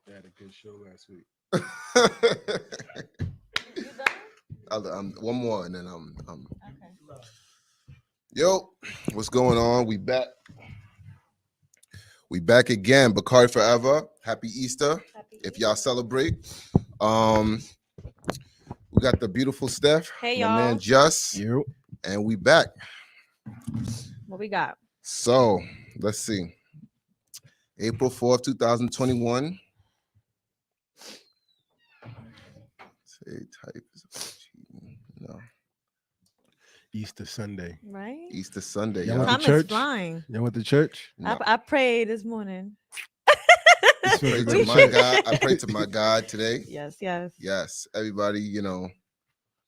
They had a good show last week. You done? One more, and then Okay. yo, what's going on? We back. We back again. BAKAREforever. Happy Easter. Happy If Easter. y'all celebrate. We got the beautiful Steph, Hey, my y'all. man Just, You. and we back. What we got? So let's see. April 4th, 2021. Say type is no. Easter Sunday. Right? Easter Sunday, Y'all y'all. went to Time is church? flying. Y'all went to church? No. I prayed this morning. I pray to We my should- God. I pray to my God today. Yes. Yes, everybody,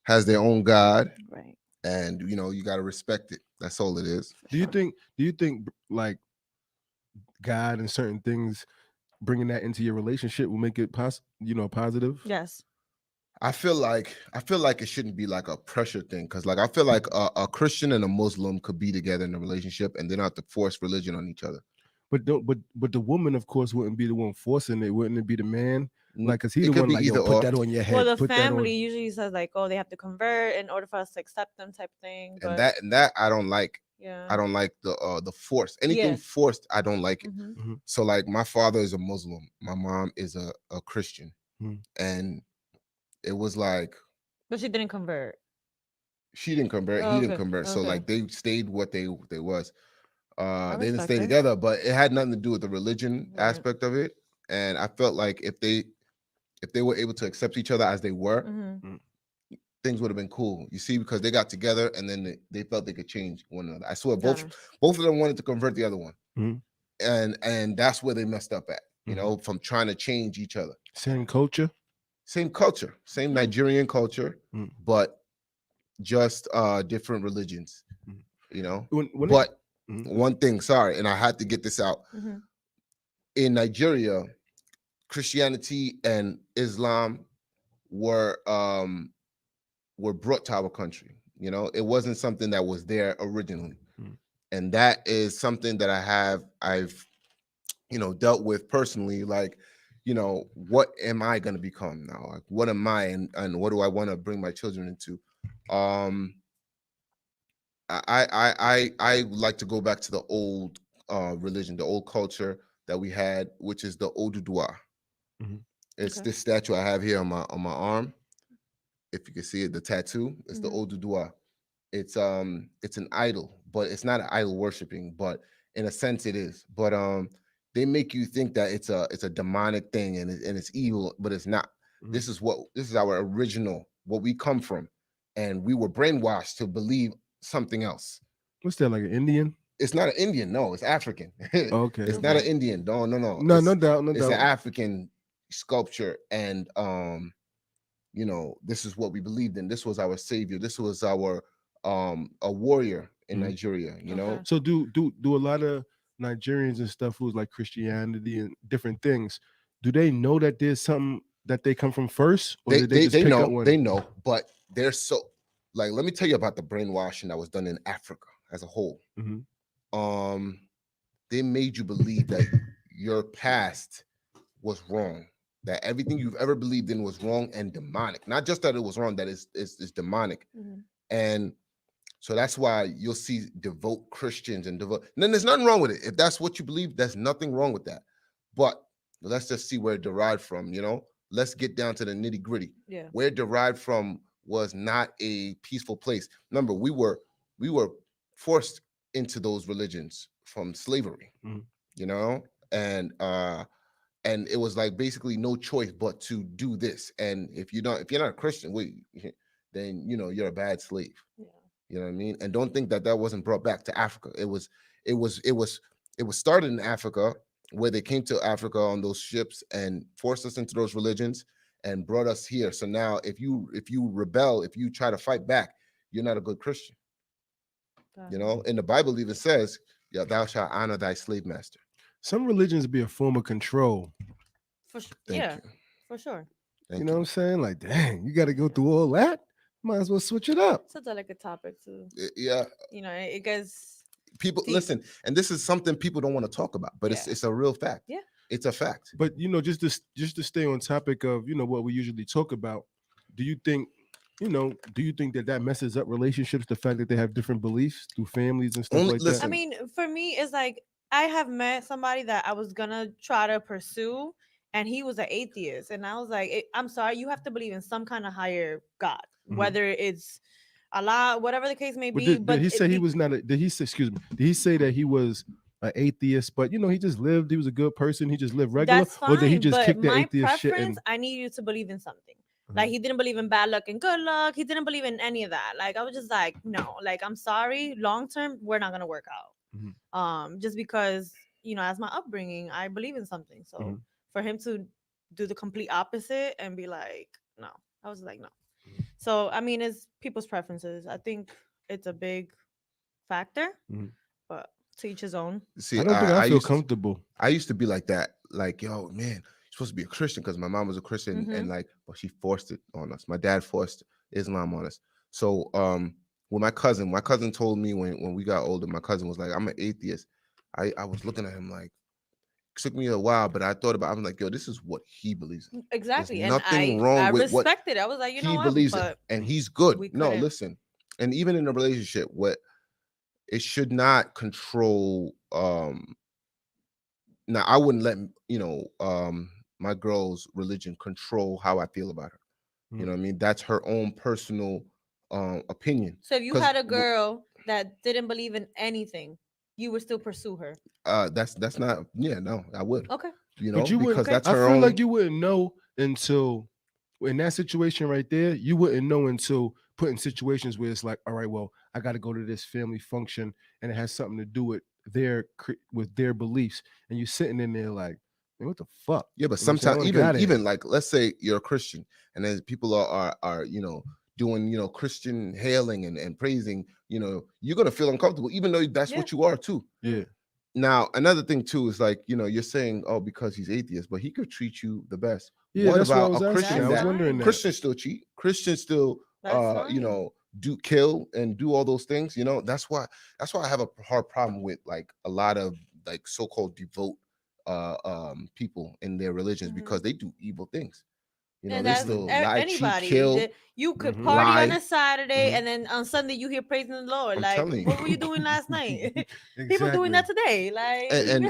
has their own God, Right. and you got to respect it. That's all it is. Do you think like God and certain things bringing that into your relationship will make it positive? Yes. I feel like it shouldn't be like a pressure thing, because like I feel like a Christian and a Muslim could be together in a relationship, and they don't have to force religion on each other. But the woman, of course, wouldn't be the one forcing it. Wouldn't it be the man? Like, cause he's It the could one be like, either yo, put or. that on your head. Well, the put family that usually says like, oh, they have to convert in order for us to accept them, type thing. But And that I don't like. yeah. I don't like the force. Anything Yeah. forced, I don't like it. Mhm. So like my father is a Muslim, my mom is a Christian, and it was like But she didn't convert. she didn't convert, Oh, he okay. didn't convert. So Okay. like they stayed what they was. I They didn't respect stay it. together, but it had nothing to do with the religion Right. aspect of it. And I felt like if they were able to accept each other as they were, Mhm. things would have been cool. You see, because they got together and then they felt they could change one another. I swear, Got it. both of them wanted to convert the other one, Mhm. and that's where they messed up at. From trying to change each other. Same culture. Same culture, same Nigerian culture, but just different religions. When But one thing, sorry, and I had to get this out. Mhm. In Nigeria, Christianity and Islam were brought to our country. It wasn't something that was there originally. And that is something that I've dealt with personally. Like, what am I going to become now? Like, what am I, and what do I want to bring my children into? I like to go back to the old religion, the old culture that we had, which is the Oduduwa. It's Okay. this statue I have here on my arm. If you can see it, the tattoo, it's the Mhm. Oduduwa. It's an idol, but it's not an idol worshiping, but in a sense it is. But they make you think that it's a demonic thing, and it's evil, but it's not. This is our original, what we come from, and we were brainwashed to believe something else. What's that, like an Indian? It's not an Indian, no, it's African. Okay. It's not an Indian. No. No, It's, no doubt, no it's doubt. an African sculpture, and this is what we believed in. This was our savior. This was our a warrior in Nigeria. Okay. So do a lot of Nigerians and stuff who's like Christianity and different things, do they know that there's something that they come from first, or did they just pick know up one? they know, but they're so, like, let me tell you about the brainwashing that was done in Africa as a whole. They made you believe that your past was wrong, that everything you've ever believed in was wrong and demonic. Not just that it was wrong, that it's demonic. Mhm. And so that's why you'll see devout Christians and devout. And then there's nothing wrong with it. If that's what you believe, there's nothing wrong with that. But let's just see where it derived from. Let's get down to the nitty gritty. Yeah. Where it derived from was not a peaceful place. Remember, we were forced into those religions from slavery. And it was like basically no choice but to do this. And if you're not a Christian, then you're a bad slave. Yeah. You know what I mean? And don't think that wasn't brought back to Africa. It was started in Africa, where they came to Africa on those ships and forced us into those religions and brought us here. So now if you rebel, if you try to fight back, you're not a good Christian. And the Bible even says, yeah, thou shalt honor thy slave master. Some religions be a form of control. For sure. Thank Yeah. you. For sure. You know what I'm saying? Like, dang, you got to go through all that. Might as well switch it up. Such a a topic too. Yeah. It gets people deep. listen, and this is something people don't want to talk about, but it's a real fact. Yeah. It's a fact. But just to stay on topic of what we usually talk about, do you think that messes up relationships? The fact that they have different beliefs through families and stuff Only like I listen. mean, for me, it's like I have met somebody that I was gonna try to pursue, and he was an atheist, and I was like, I'm sorry, you have to believe in some kind of higher God, Mhm. whether it's Allah, whatever the case may But be. did he say he was not? Did he say? Excuse me. Did he say that he was an atheist? But he just lived. He was a good person. He just lived regular. That's Or did he fine, just but kick the my atheist shit? preference, And I need you to believe in something. Mhm. Like he didn't believe in bad luck and good luck. He didn't believe in any of that. Like I was just like, no. Like I'm sorry, long term, we're not gonna work out. Mhm. Just because as my upbringing, I believe in something. So Mhm. for him to do the complete opposite and be like, no, I was like, no. Mhm. So I mean, it's people's preferences. I think it's a big factor, Mhm. but to each his own. See, I don't think I feel used comfortable. I used to be like that. Like, yo, man, you're supposed to be a Christian because my mom was a Christian, Mhm. and like, but she forced it on us. My dad forced Islam on us. So, with my cousin told me when we got older, my cousin was like, I'm an atheist. I was looking at him like, it took me a while, but I thought about. I'm like, yo, this is what he believes in. Exactly, There's and nothing I wrong with what respected it. I was like, you know he what, believes in, but and he's good. we No, couldn't. listen, and even in a relationship, what it should not control. Now I wouldn't let my girl's religion control how I feel about her. You know what I mean? That's her own personal opinion. So if you 'Cause had a girl that didn't believe in anything, you would still pursue her. that's not, yeah, no, I would. Okay. But you Because wouldn't. that's I her feel own. like you wouldn't know until in that situation right there. You wouldn't know until put in situations where it's like, all right, well, I got to go to this family function, and it has something to do with their beliefs, and you sitting in there like, man, what the fuck? Yeah, but You know what I'm saying? I sometimes wanna get outta here. even like, let's say you're a Christian, and then people are doing Christian hailing and praising. You're gonna feel uncomfortable, even though that's Yeah. what you are too. Yeah. Now, another thing too is like, you're saying, oh, because he's atheist, but he could treat you the best. Yeah, What that's what I about was a asking. Christian I was that wondering that. Christians still cheat? Christians still, That's fine. do kill and do all those things. That's why I have a hard problem with like a lot of like so-called devout people in their religions, Mhm. because they do evil things. And They that's still lie, cheat, anybody. kill. You could Mhm. party on Lie. a Saturday, Mhm. and then on Sunday you hear praising the Lord. I'm Like, telling you. what were you doing last night? People Exactly. doing that today. Like, And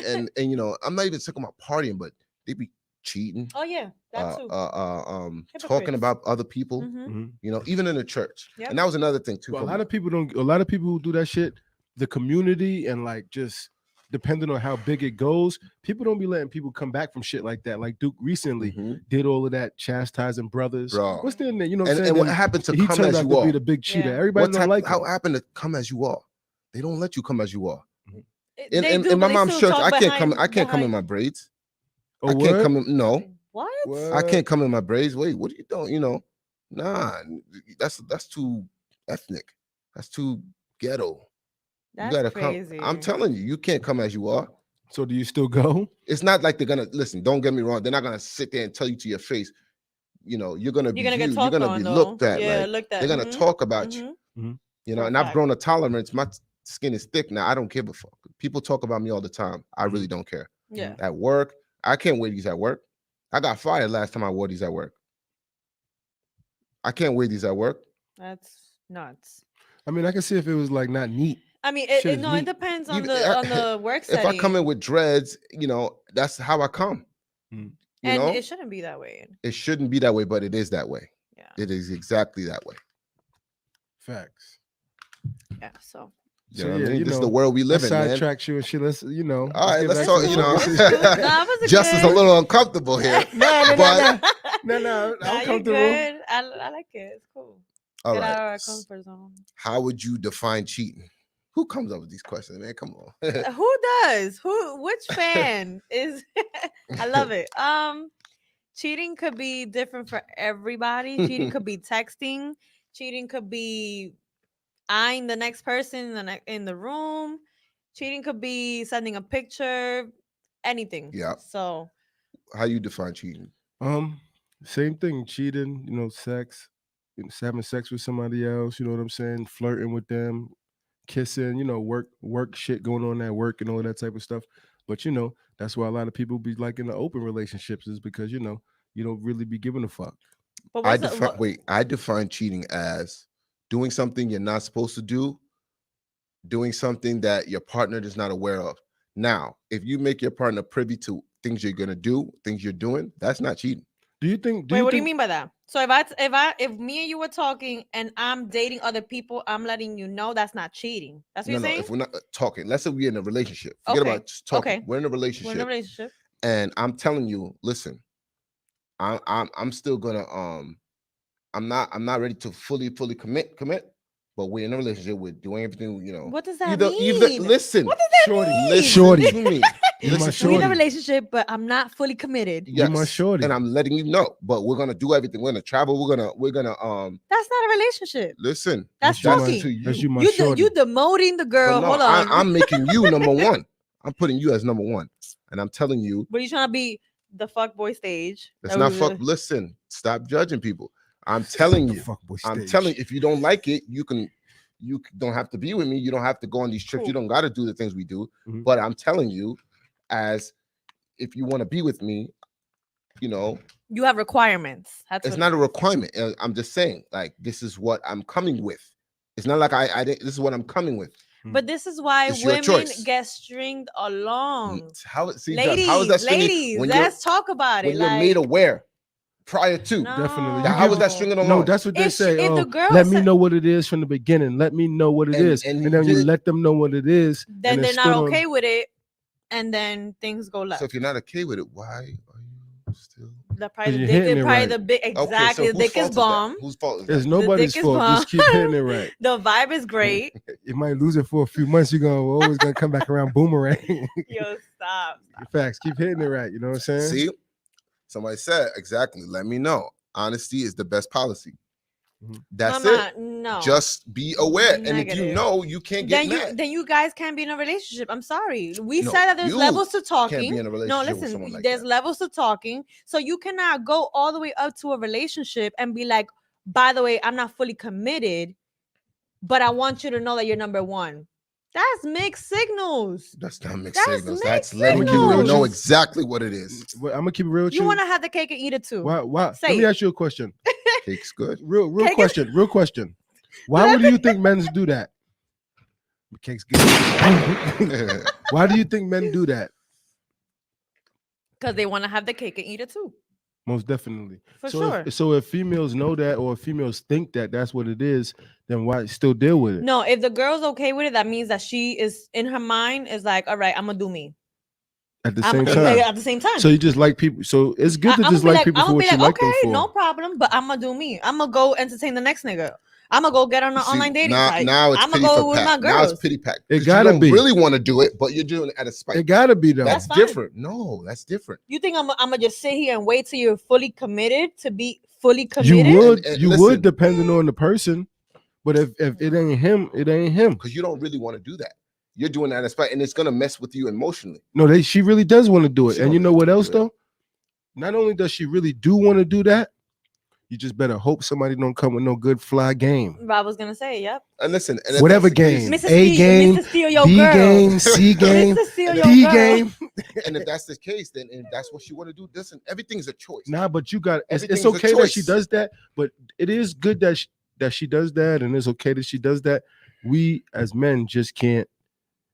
I'm not even talking about partying, but they be cheating, oh yeah, that too. talking Hypocrites. about other people, Mhm. Mhm. even in the church. Yep. And that was another thing too. Well, a lot of people don't. A lot of people who do that shit, the community and like just depending on how big it goes, people don't be letting people come back from shit like that. Like Duke recently Mhm. did all of that chastising brothers. Bro. What's their name? You know what I'm And saying? what And happened to he come turned as out you to be are? the big cheater. Yeah. Everybody don't like How him. happened to come as you are? They don't let you come as you are. They In do, my but they mom's still church, talk I can't come. behind- I can't come in behind- my braids. Oh, I can't what? come in. No, What? I can't come in my braids. Wait, what are you doing? Nah, that's too ethnic. That's too ghetto. You That's gotta crazy. come. I'm telling you, you can't come as you are. So do you still go? It's not like they're gonna listen. Don't get me wrong. They're not gonna sit there and tell you to your face. You're gonna be You're gonna get viewed. You're talked gonna on, be though. looked at. Yeah, Like looked at. they're gonna Mhm. talk about you. Mhm. Mhm. For a And I've fact. grown a tolerance. My skin is thick now. I don't give a fuck. People talk about me all the time. I Mm-hmm. really don't care. Yeah. At work, I can't wear these at work. I got fired last time I wore these at work. I can't wear these at work. That's nuts. I mean, I can see if it was like not neat. I mean, Shit it is no, it neat. depends on Even the work if I setting. come in with dreads, that's how I come. Mhm. And it shouldn't be that way. It shouldn't be that way, but it is that way. Yeah. It is exactly that way. Facts. Yeah. So You know what I mean? This is the world we I live in, man. sidetracked you and shit. Let's All right, get let's back talk. to the That's cool. Nah, was it Just is a good? little uncomfortable here. No, But no, Nah, I'm you comfortable. good. I like it. It's cool. all Get out of right, our comfort zone. how would you define cheating? Who comes up with these questions, man? Come on. Who does? Which fan is I love it. Cheating could be different for everybody. Cheating could be texting. Cheating could be eyeing the next person in the room. Cheating could be sending a picture, anything. Yeah. So How you define cheating? Same thing. Cheating. Sex. Having sex with somebody else. You know what I'm saying? Flirting with them, kissing. Work shit going on at work and all that type of stuff. But that's why a lot of people be like in the open relationships is because you don't really be giving a fuck. But I what's the, define what, wait, I define cheating as doing something you're not supposed to do, doing something that your partner is not aware of. Now, if you make your partner privy to things you're gonna do, things you're doing, that's not cheating. Do you think? wait, what do you mean by that? So if me and you were talking and I'm dating other people, I'm letting you know that's not cheating. That's what No, you're no. saying? If we're not talking, let's say we're in a relationship. Forget Okay. about just talking. Okay. We're in a We're in relationship, a relationship. and I'm telling you, listen, I'm still gonna I'm not ready to fully commit, but we're in a relationship. We're doing everything, What does that Either mean? listen, What does that Shorty, mean? listen Shorty. to me. You my Listen We're in to a me. shorty. relationship, but I'm not fully committed. You my Yes, shorty. and I'm letting you know. But we're gonna do everything. We're gonna travel. We're gonna That's not a relationship. listen. That's you my, talking. to that's you. you my You shorty. you demoting the But girl. no, Hold on. I'm making you number one. I'm putting you as number one, and I'm telling you, But you trying to be the fuck boy stage. it's That not was fuck. Listen, stop judging people. I'm telling The you. fuck boy I'm stage. telling you, if you don't like it, you don't have to be with me. You don't have to go on these trips. Cool. You don't got to do the things we do. Mhm. But I'm telling you, as if you want to be with me, you have requirements. That's it's what not a requirement. I'm just saying, like, this is what I'm coming with. It's not like I didn't. This is what I'm coming with. But this is why It's your women choice. get stringed along. How see, Judge, Ladies, how is that stringing ladies, when let's talk about when it. you're Like, made aware prior to? Definitely. no. You How give- is that stringing along? No, that's what they If say. if the Oh, girl let me said- know what it is from the beginning. Let me know what it And- is, and and he then you did- let them know what it is. then and they're it's not stood on- okay with it, and then things go left. So if you're not okay with it, why are you still? The probably the you're dick, hitting it probably right. the big exactly. The whose dick fault is that? bomb. Whose fault is It's that? nobody's dick is fault. Just keep bomb. hitting it right. The vibe is great. You might lose it for a few months. We're always gonna come back around boomerang. Yo, stop. Facts. Keep hitting it right. You know what I'm saying? See, somebody said exactly. Let me know. Honesty is the best policy. Mhm. That's Mama, it. no. Just be aware, and if you Negative. know, you can't get then mad. you guys can't be in a relationship. I'm sorry. We No, said that there's you levels to Can't talking. be in a No, relationship with listen, someone like there's that. levels to talking. So you cannot go all the way up to a relationship and be like, by the way, I'm not fully committed, but I want you to know that you're number one. That's mixed signals. That's not mixed That's signals. mixed That's letting you signals. know exactly what it is. Well, I'm gonna keep it real with You you. want to have the cake and eat it too. Why? Say Let me it. ask you a question. Cake's good. Real Cake is- question. Real question. Why Let would you think men do that? The cake's good. Why do you think men do that? Because they want to have the cake and eat it too. Most definitely. For so sure. If females know that, or if females think that that's what it is, then why still deal with it? No, if the girl's okay with it, that means that she is in her mind is like, all right, I'm gonna do me. At the I'm same like, time. at the same time. So you just like people. So it's good to I'ma just be like people I'ma for be what you like them okay, for. no problem. But I'm gonna do me. I'm gonna go entertain the next nigga. I'm gonna go get on an See, online dating now, site. now it's I'm gonna pity go for with pat. my Now girls. it's pity pack. It 'Cause gotta you don't be. really want to do it, but you're doing it out of spite. It gotta be though. That's fine. different. No, that's different. You think I'm gonna just sit here and wait till you're fully committed to be fully committed? You would, And you listen. would, depending on the person. But if it ain't him, it ain't him. Because you don't really want to do that. You're doing that out of spite, and it's gonna mess with you emotionally. No, she really does want to do it. She And don't you know really what wanna else do it. though? Not only does she really do want to do that, you just better hope somebody don't come with no good fly game. I was gonna say, yep. And listen, and if Whatever that's the case- game. Mr. A game, Mr. Steal Your B Girl. game, C game, Mr. Steal Your D Girl. game. and if that's the case, then and that's what she want to do. Listen, everything's a choice. Nah, but you got it's Everything's a okay that she choice. does that, but it is good that she does that, and it's okay that she does that. We as men just can't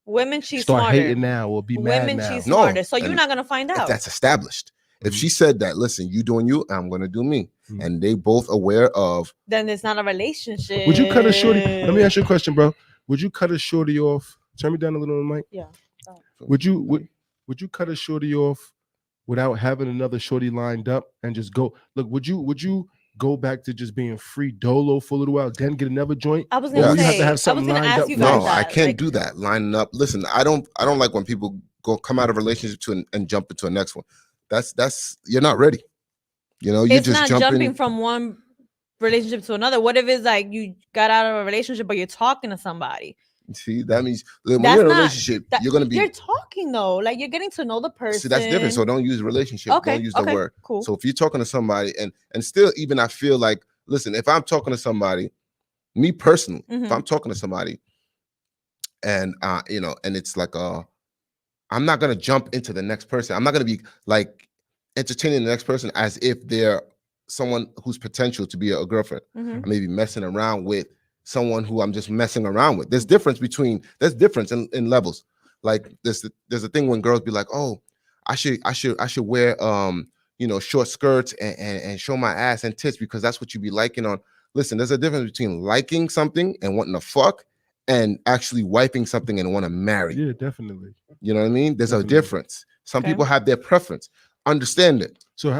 Women cheat start smarter. hating now or be Women mad now. cheat No, smarter. So you're and not gonna find If out. that's established. If Mhm. she said that, listen, you doing you, I'm gonna do me, Mhm. and they both aware of. Then it's not a relationship. Would you cut a shorty? Let me ask you a question, bro. Would you cut a shorty off? Turn me down a little on the mic. Yeah. Would you cut a shorty off without having another shorty lined up and just go? Look, would you go back to just being free dolo for a little while, then get another joint? I was Yeah. gonna You say. have to have I was something gonna lined ask up you for guys No, that. I can't like, do that. Lining up. Listen, I don't like when people come out of a relationship and jump into a next one. That's you're not ready. You know, you're It's just not jumping. jumping from one relationship to another. What if it's like you got out of a relationship, but you're talking to somebody? See, that means when That's you're in a not- relationship, That- you're gonna be. You're talking though, like you're getting to know the person. See, that's different. So don't use relationship. okay, Don't use the okay, word. cool. So if you're talking to somebody, and still, even I feel like, listen, if I'm talking to somebody, me personally, if Mhm. I'm talking to somebody, and and it's like I'm not gonna jump into the next person. I'm not gonna be like entertaining the next person as if they're someone who's potential to be a girlfriend. Mhm. I may be messing around with someone who I'm just messing around with. There's difference in levels. Like there's a thing when girls be like, oh, I should wear short skirts and show my ass and tits because that's what you be liking on. Listen, there's a difference between liking something and wanting to fuck and actually wiping something and want to marry. Yeah, definitely. You know what I mean? There's Definitely. a difference. Some Okay. people have their preference. Understand it. So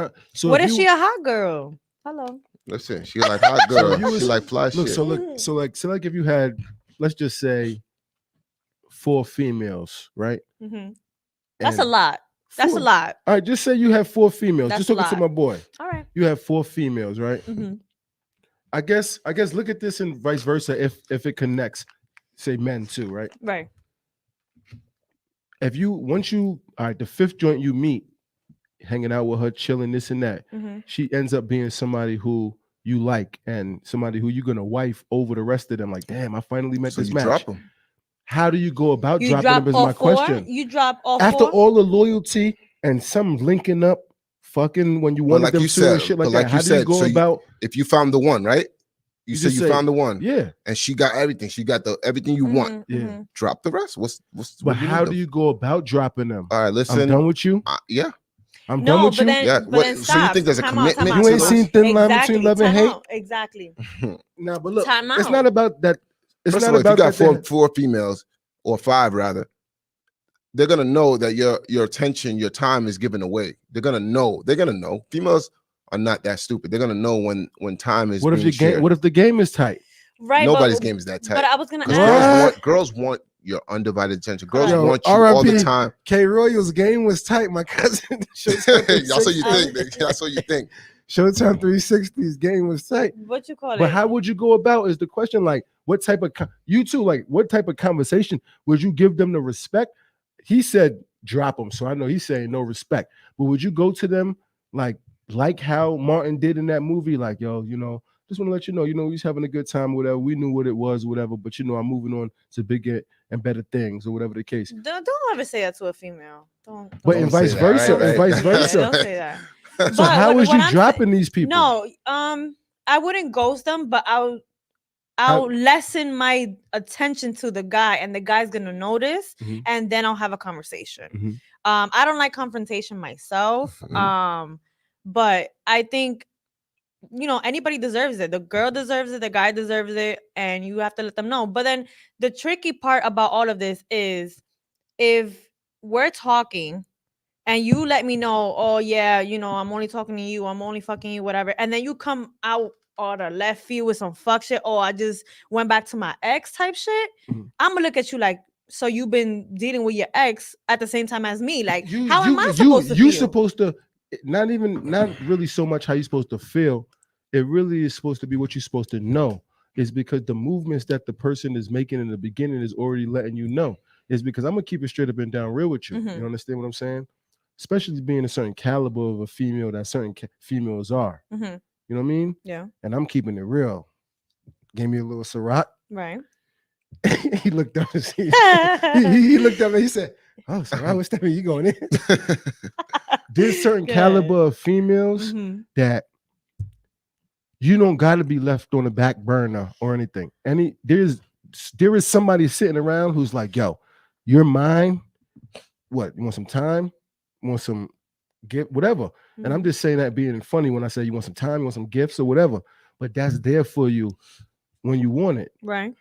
What if she a hot girl? Hello. Listen, she like hot girl. you was- She like fly look, shit. so like if you had, let's just say, 4 females, right? Mhm. That's a And lot. That's a 4 lot. All right, just say you have 4 females. That's Just a talking to lot. my boy. All right. You have 4 females, right? Mm-hmm. I guess look at this and vice versa if it connects, say men too, right? Right. If you once you all right, the 5th joint you meet, hanging out with her, chilling, this and that, Mm-hmm. she ends up being somebody who you like and somebody who you're gonna wife over the rest of them. Like, damn, I finally met So this you match. drop them. How do you go about You dropping drop them? Is all my 4? question. You drop all After 4? all the loyalty and some linking up, fucking when you wanted like them you to said, and shit like but that. like you How do you said, go so you- about? If you found the one, right? You said just you say, found the one, Yeah, and she got everything. She got everything you want. Mhm, Yeah. mhm. Drop the rest. What's but what how do need you go about dropping them? All right, I'm listen. done with you. Yeah, I'm done No, with but you. then, Yeah, but what- then so you stop. think there's a Time out, commitment time You out, ain't time seen out. thin line between Exactly, love and time hate? out. Exactly. Nah, but look, Time it's out. not about that. It's First not of all, if you about got that. four females or 5 rather, they're gonna know that your attention, your time is given away. They're gonna know. Females are not that stupid. They're gonna know when time is What if being your game? shared. What if the game is tight? Right. Nobody's but, game is that But tight. I was gonna Because ask. girls want your undivided attention. Girls Correct. Yo, want you all the RIP. time. K Royal's game was tight. My cousin. That's what you 360. think. That's what you think. Showtime 360's game was tight. What you call it? But how would you go about? Is the question. Like, what type of you two? Like, what type of conversation would you give them the respect? He said drop them, so I know he's saying no respect. But would you go to them like how Martin did in that movie? Like, yo, just want to let you know, he's having a good time, whatever. We knew what it was, whatever. But I'm moving on to bigger and better things, or whatever the case. Don't ever say that to a female. Don't. But Don't and vice say that, versa, right? and vice Yeah, versa. don't say that. So But how what- is what you I'm dropping these people? No, I wouldn't ghost them, but I'll How- lessen my attention to the guy, and the guy's gonna notice, Mhm. and then I'll have a conversation. Mhm. I don't like confrontation myself. Mhm. But I think anybody deserves it. The girl deserves it, the guy deserves it, and you have to let them know. But then the tricky part about all of this is if we're talking and you let me know, oh yeah, I'm only talking to you, I'm only fucking you, whatever, and then you come out or the left field with some fuck shit, oh, I just went back to my ex type shit, Mhm. I'm gonna look at you like, so you've been dealing with your ex at the same time as me. Like, You, how you, am I you, supposed to you feel? supposed to not really so much how you're supposed to feel. It really is supposed to be what you're supposed to know. Is because the movements that the person is making in the beginning is already letting you know. Is because I'm gonna keep it straight up and down real with you. Mhm. You understand what I'm saying? Especially being a certain caliber of a female that certain females are. Mhm. You know what I mean? Yeah. And I'm keeping it real. Gave me a little Ciroc. Right. He looked up and he looked up and he said, "Oh, Ciroc, what's that mean? You going in?" There's certain Good. caliber of females Mhm. that you don't got to be left on the back burner or anything. There is somebody sitting around who's like, "Yo, you're mine. What? You want some time? You want some gift? Whatever." And I'm Mhm. just saying that being funny when I say you want some time, you want some gifts or whatever. But that's there for you when you want it. Right.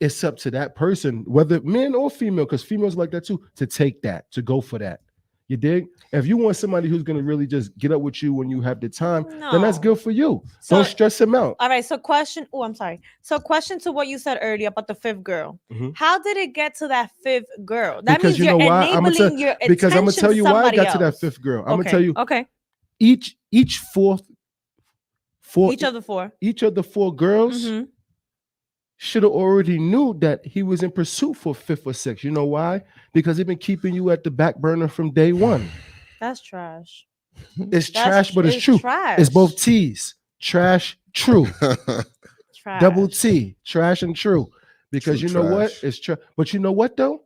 It's up to that person, whether men or female, because females like that too, to take that, to go for that. You dig? If you want somebody who's gonna really just get up with you when you have the time, then that's No. good for you. So- Don't stress him out. All right. So question. Oh, I'm sorry. So question to what you said earlier about the 5th girl. Mhm. How did it get to that 5th girl? That Because means you you're know why? I'ma tell- enabling your Because I'm gonna attention tell to you why I somebody got to that else. 5th girl. I'm Okay. gonna tell you Okay. each four Each of the 4. each of the 4 girls Mhm. should have already knew that he was in pursuit for 5th or 6th. You know why? Because they've been keeping you at the back burner from day one. That's trash. It's trash, but it's true. Trash. It's both T's. Trash, true. Trash. Double T, trash and true. Because True you know what? trash. It's true. But you know what though?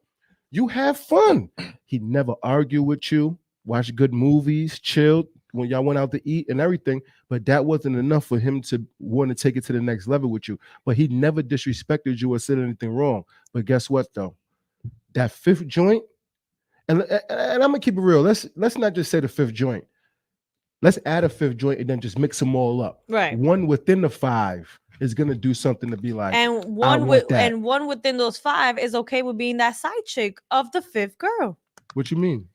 You have fun. He never argued with you, watched good movies, chilled when y'all went out to eat and everything. But that wasn't enough for him to want to take it to the next level with you. But he never disrespected you or said anything wrong. But guess what though? That fifth joint, and I'm gonna keep it real. Let's not just say the fifth joint. Let's add a fifth joint and then just mix them all up. Right. One within the 5 is gonna do something to be like, And one within those 5 is okay with being that side chick of the 5th girl. what you mean?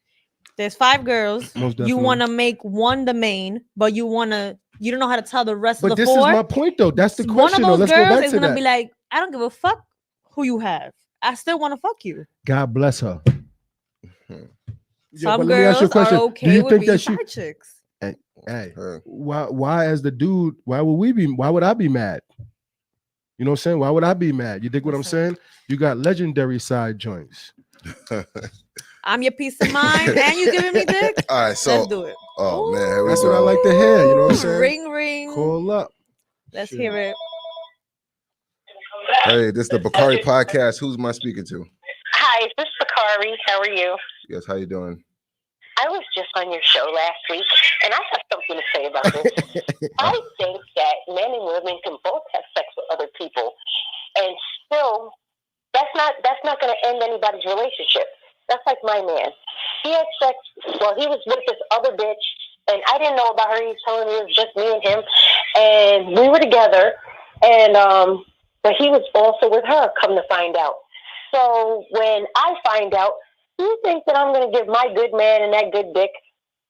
There's 5 girls. Most You definitely. want to make one the main, but you don't know how to tell the rest But of the this 4. is my point though. That's the One question. of those Let's go girls back is to gonna that. be like, I don't give a fuck who you have. I still want to fuck you. God bless her. Some but let me ask you a girls question. are Do okay you with think being that she? side chicks. Hey, Her. why as the dude? Why would I be mad? You know what I'm saying? Why would I be mad? You dig what I'm Listen. saying? You got legendary side joints. I'm your peace of mind, and you giving me dick. All right, so Let's do it. oh man, here we That's go. what I like to hear. You know what I'm saying? Ring, ring. Call up. Let's Shit. hear it. Hey, this is the Bakari podcast. Who's am I speaking to? Hi, this is Bakari. How are you? Yes, how you doing? I was just on your show last week, and I have something to say about this. I think that men and women can both have sex with other people, and still, that's not going to end anybody's relationship. That's like my man. He had sex. Well, he was with this other bitch, and I didn't know about her. He was telling me it was just me and him, and we were together, and but he was also with her. Come to find out. So when I find out, do you think that I'm going to give my good man and that good dick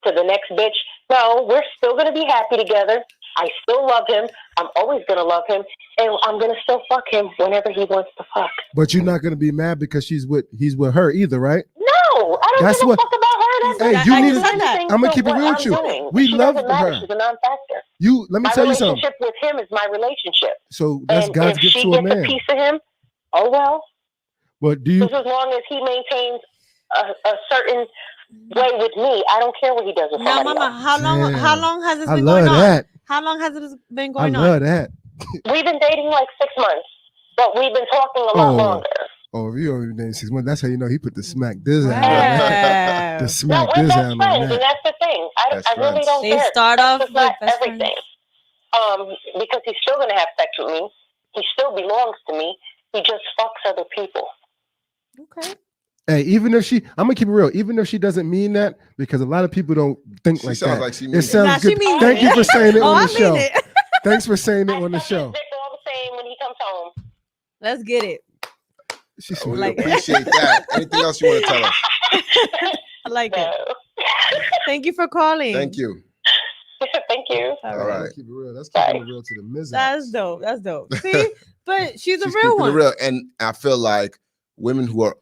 to the next bitch? No, we're still going to be happy together. I still love him. I'm always going to love him. And I'm going to still fuck him whenever he wants to fuck. But you're not gonna be mad because he's with her either, right? No, I don't That's give what- a fuck about her. Hey, you need to- I'm I'ma keep it real with you. We love her. She's a non-factor. Let me My tell you something. relationship with him is my relationship. So that's And God's if gift she to a gets a man. piece of him, oh well. But do you? Just as long as he maintains a certain way with me, I don't care what he does with Now, somebody Mama, else. how long has this I been love going on? that. How long has this been I going on? love that. We've been dating like 6 months, but we've been talking a lot longer. Oh, if you only been 6 months, that's how you know he put the smack this out. Wow. The No, smack we're this best out on friends, and that. that's the thing. I Best really friends. don't They care. start Sex off is not with best everything. friends. Because he's still going to have sex with me. He still belongs to me. He just fucks other people. Okay. Hey, even if I'm gonna keep it real, even if she doesn't mean that, because a lot of people don't think She like sounds that. like she It means it. sounds Nah, she good. means Thank it. you for saying it Oh, on I the show. mean it. Thanks for saying it I on the suck his show. dick all the same when he comes home. Let's get it. She's We Like it. appreciate that. Anything else you want to tell us? I like it. No. Thank you for calling. Thank you. Thank you. All All right. right. keep it real. That's Bye. keeping it real to the miz. That's dope. That's dope. See, but she's a She's real keeping one. it real, and I feel like women who are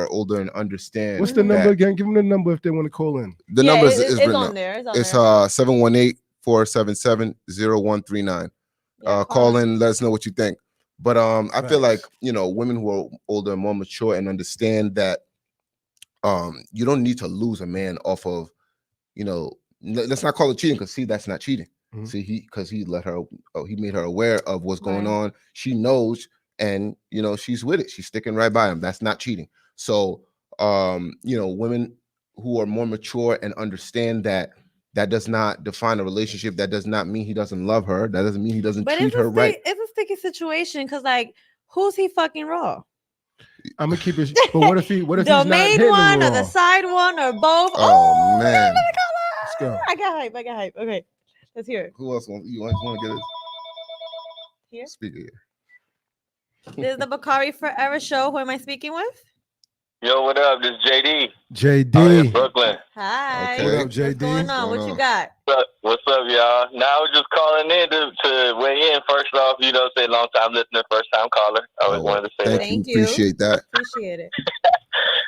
older and understand. What's the that number again? Give them the number if they want to call in. The Yeah, number it's is written on up. there. It's on It's there. 718-477-0139. Yeah, Call in, let us know what you think. But I feel like Facts. women who are older and more mature and understand that you don't need to lose a man off of let's not call it cheating, because that's not cheating. Mhm. See, he made her aware of what's going Right. on. She knows, and she's with it. She's sticking right by him. That's not cheating. So women who are more mature and understand that does not define a relationship. That does not mean he doesn't love her. That doesn't mean he doesn't But treat her right. it's a sticky situation because, like, who's he fucking raw? I'm gonna keep it. But what if The he's not main hitting one her or the raw? side one or both? Oh, man. Let's go. I got hype. Okay, let's hear it. Who else want to get his Here. speaker here? This is the BAKAREforever show. Who am I speaking with? Yo, what up? This is JD. JD. Out in Brooklyn. Hi. Okay. What up, What's JD? going on? What Going you on? got? What's up, y'all? Now, I was just calling in to weigh in. First off, say long time listener, first time caller. I always wanted to say that. Thank you. Thank you. Appreciate that. Appreciate it.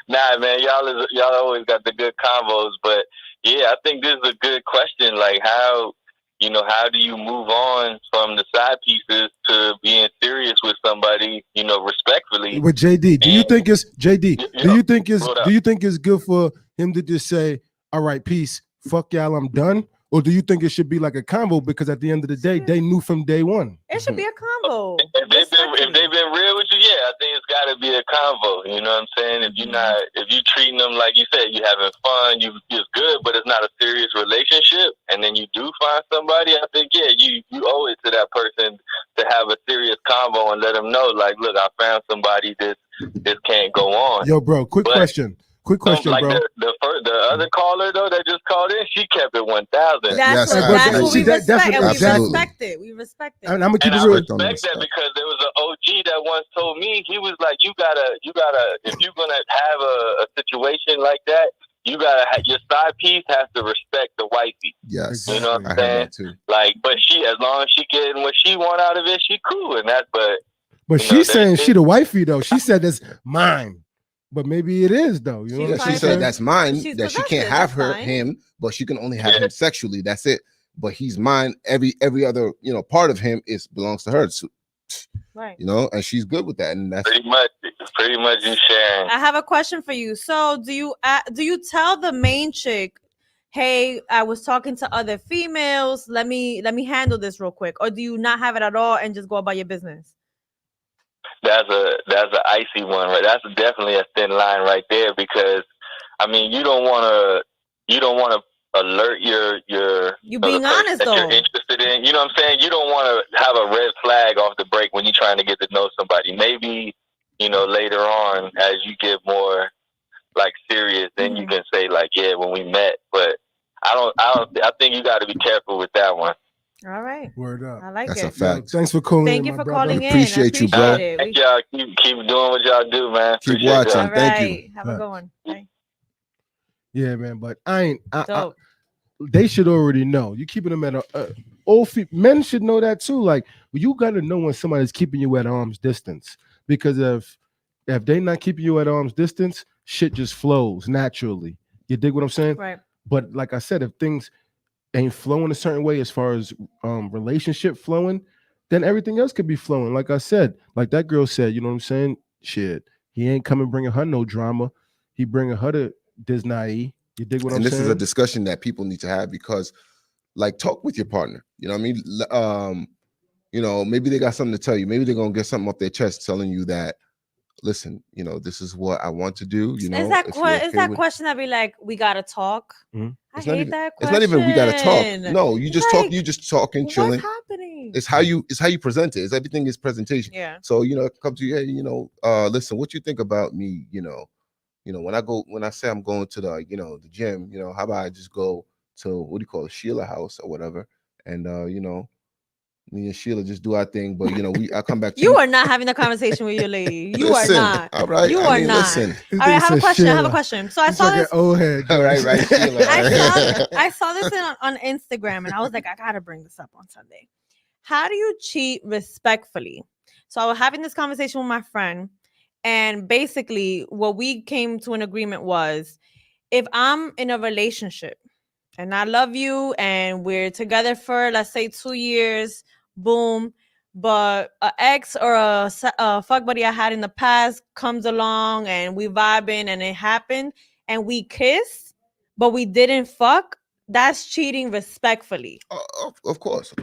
Nah, man, y'all always got the good combos. But yeah, I think this is a good question. Like, how do you move on from the side pieces to being serious with somebody, respectfully? With JD, do you think it's JD? Yeah, Do you think it's what up? do you think it's good for him to just say, "All right, peace, fuck y'all, I'm done," Or do you think it should be like a combo? Because at the end of the day, they knew from day one. It should be a combo. If they've been real with you, yeah, I think it's got to be a combo. You know what I'm saying? If you treating them like you said, you having fun, it's good, but it's not a serious relationship, and then you do find somebody, I think you owe it to that person to have a serious combo and let them know, like, look, I found somebody. This can't go on. Yo, bro, quick question, like bro. The other caller though that just called in, she kept it 1,000. That's what we respect, and we respect it. And I'm gonna keep and it real. I respect that because there was an OG that once told me, he was like, you gotta, if you're gonna have a situation like that, you gotta have your side piece has to respect the wifey. Yes, you know what I'm I saying? heard that too. Like, but as long as she getting what she want out of it, she cool, and that. But she's saying she the wifey though. She said that's mine. But maybe it is though. You know, yeah, she said that's mine. She's that she can't have him, but she can only have him sexually. That's it. But he's mine. Every other part of him belongs to her. So, right. And she's good with that. And that's pretty much you sharing. I have a question for you. So do you tell the main chick, hey, I was talking to other females. Let me handle this real quick, or do you not have it at all and just go about your business? That's an icy one, right? That's definitely a thin line right there, because I mean you don't want to alert your you being honest that though you're interested in. You know what I'm saying? You don't want to have a red flag off the break when you're trying to get to know somebody. Maybe later on as you get more like serious, then you can say like, yeah, when we met. But I think you got to be careful with that one. All right. Word up. I like that's it. a fact. Thanks for calling. Thank you for calling in. Appreciate you, bro. Thank y'all. Keep doing what y'all do, man. Keep Appreciate watching. y'all. Thank you. Have a good one. Bye. Yeah, man. But they should already know. You keeping them at men should know that too. Like you got to know when somebody's keeping you at arm's distance, because if they not keeping you at arm's distance, shit just flows naturally. You dig what I'm saying? Right. But like I said, if things ain't flowing a certain way as far as relationship flowing, then everything else could be flowing. Like I said, like that girl said, you know what I'm saying? Shit, he ain't coming bringing her no drama. He bringing her to Disney. You dig what I'm saying? And this is a discussion that people need to have, because like talk with your partner. You know what I mean? Maybe they got something to tell you. Maybe they're going to get something off their chest telling you that, listen, this is what I want to do. Is that question that be like, we got to talk? Mm-hmm. I hate that question. It's not even we got to talk. No, you just talk. You just talking, chilling. What's happening? It's how you present it. Everything is presentation. Yeah. So, come to you, hey, listen, what you think about me, when I say I'm going to the gym, how about I just go to, what do you call it, Sheila house or whatever. And, me and Sheila just do our thing, but I come back to you are not having a conversation with your lady. You are not. All right. You are not. Listen. All right, I have a question. I have a question. So I saw this. Old head. All right, Sheila. I saw this on Instagram, and I was like, I gotta bring this up on Sunday. How do you cheat respectfully? So I was having this conversation with my friend, and basically what we came to an agreement was, if I'm in a relationship and I love you and we're together for, let's say, 2 years, boom, but an ex or a fuck buddy I had in the past comes along and we vibing and it happened and we kiss, but we didn't fuck, that's cheating respectfully. Of course.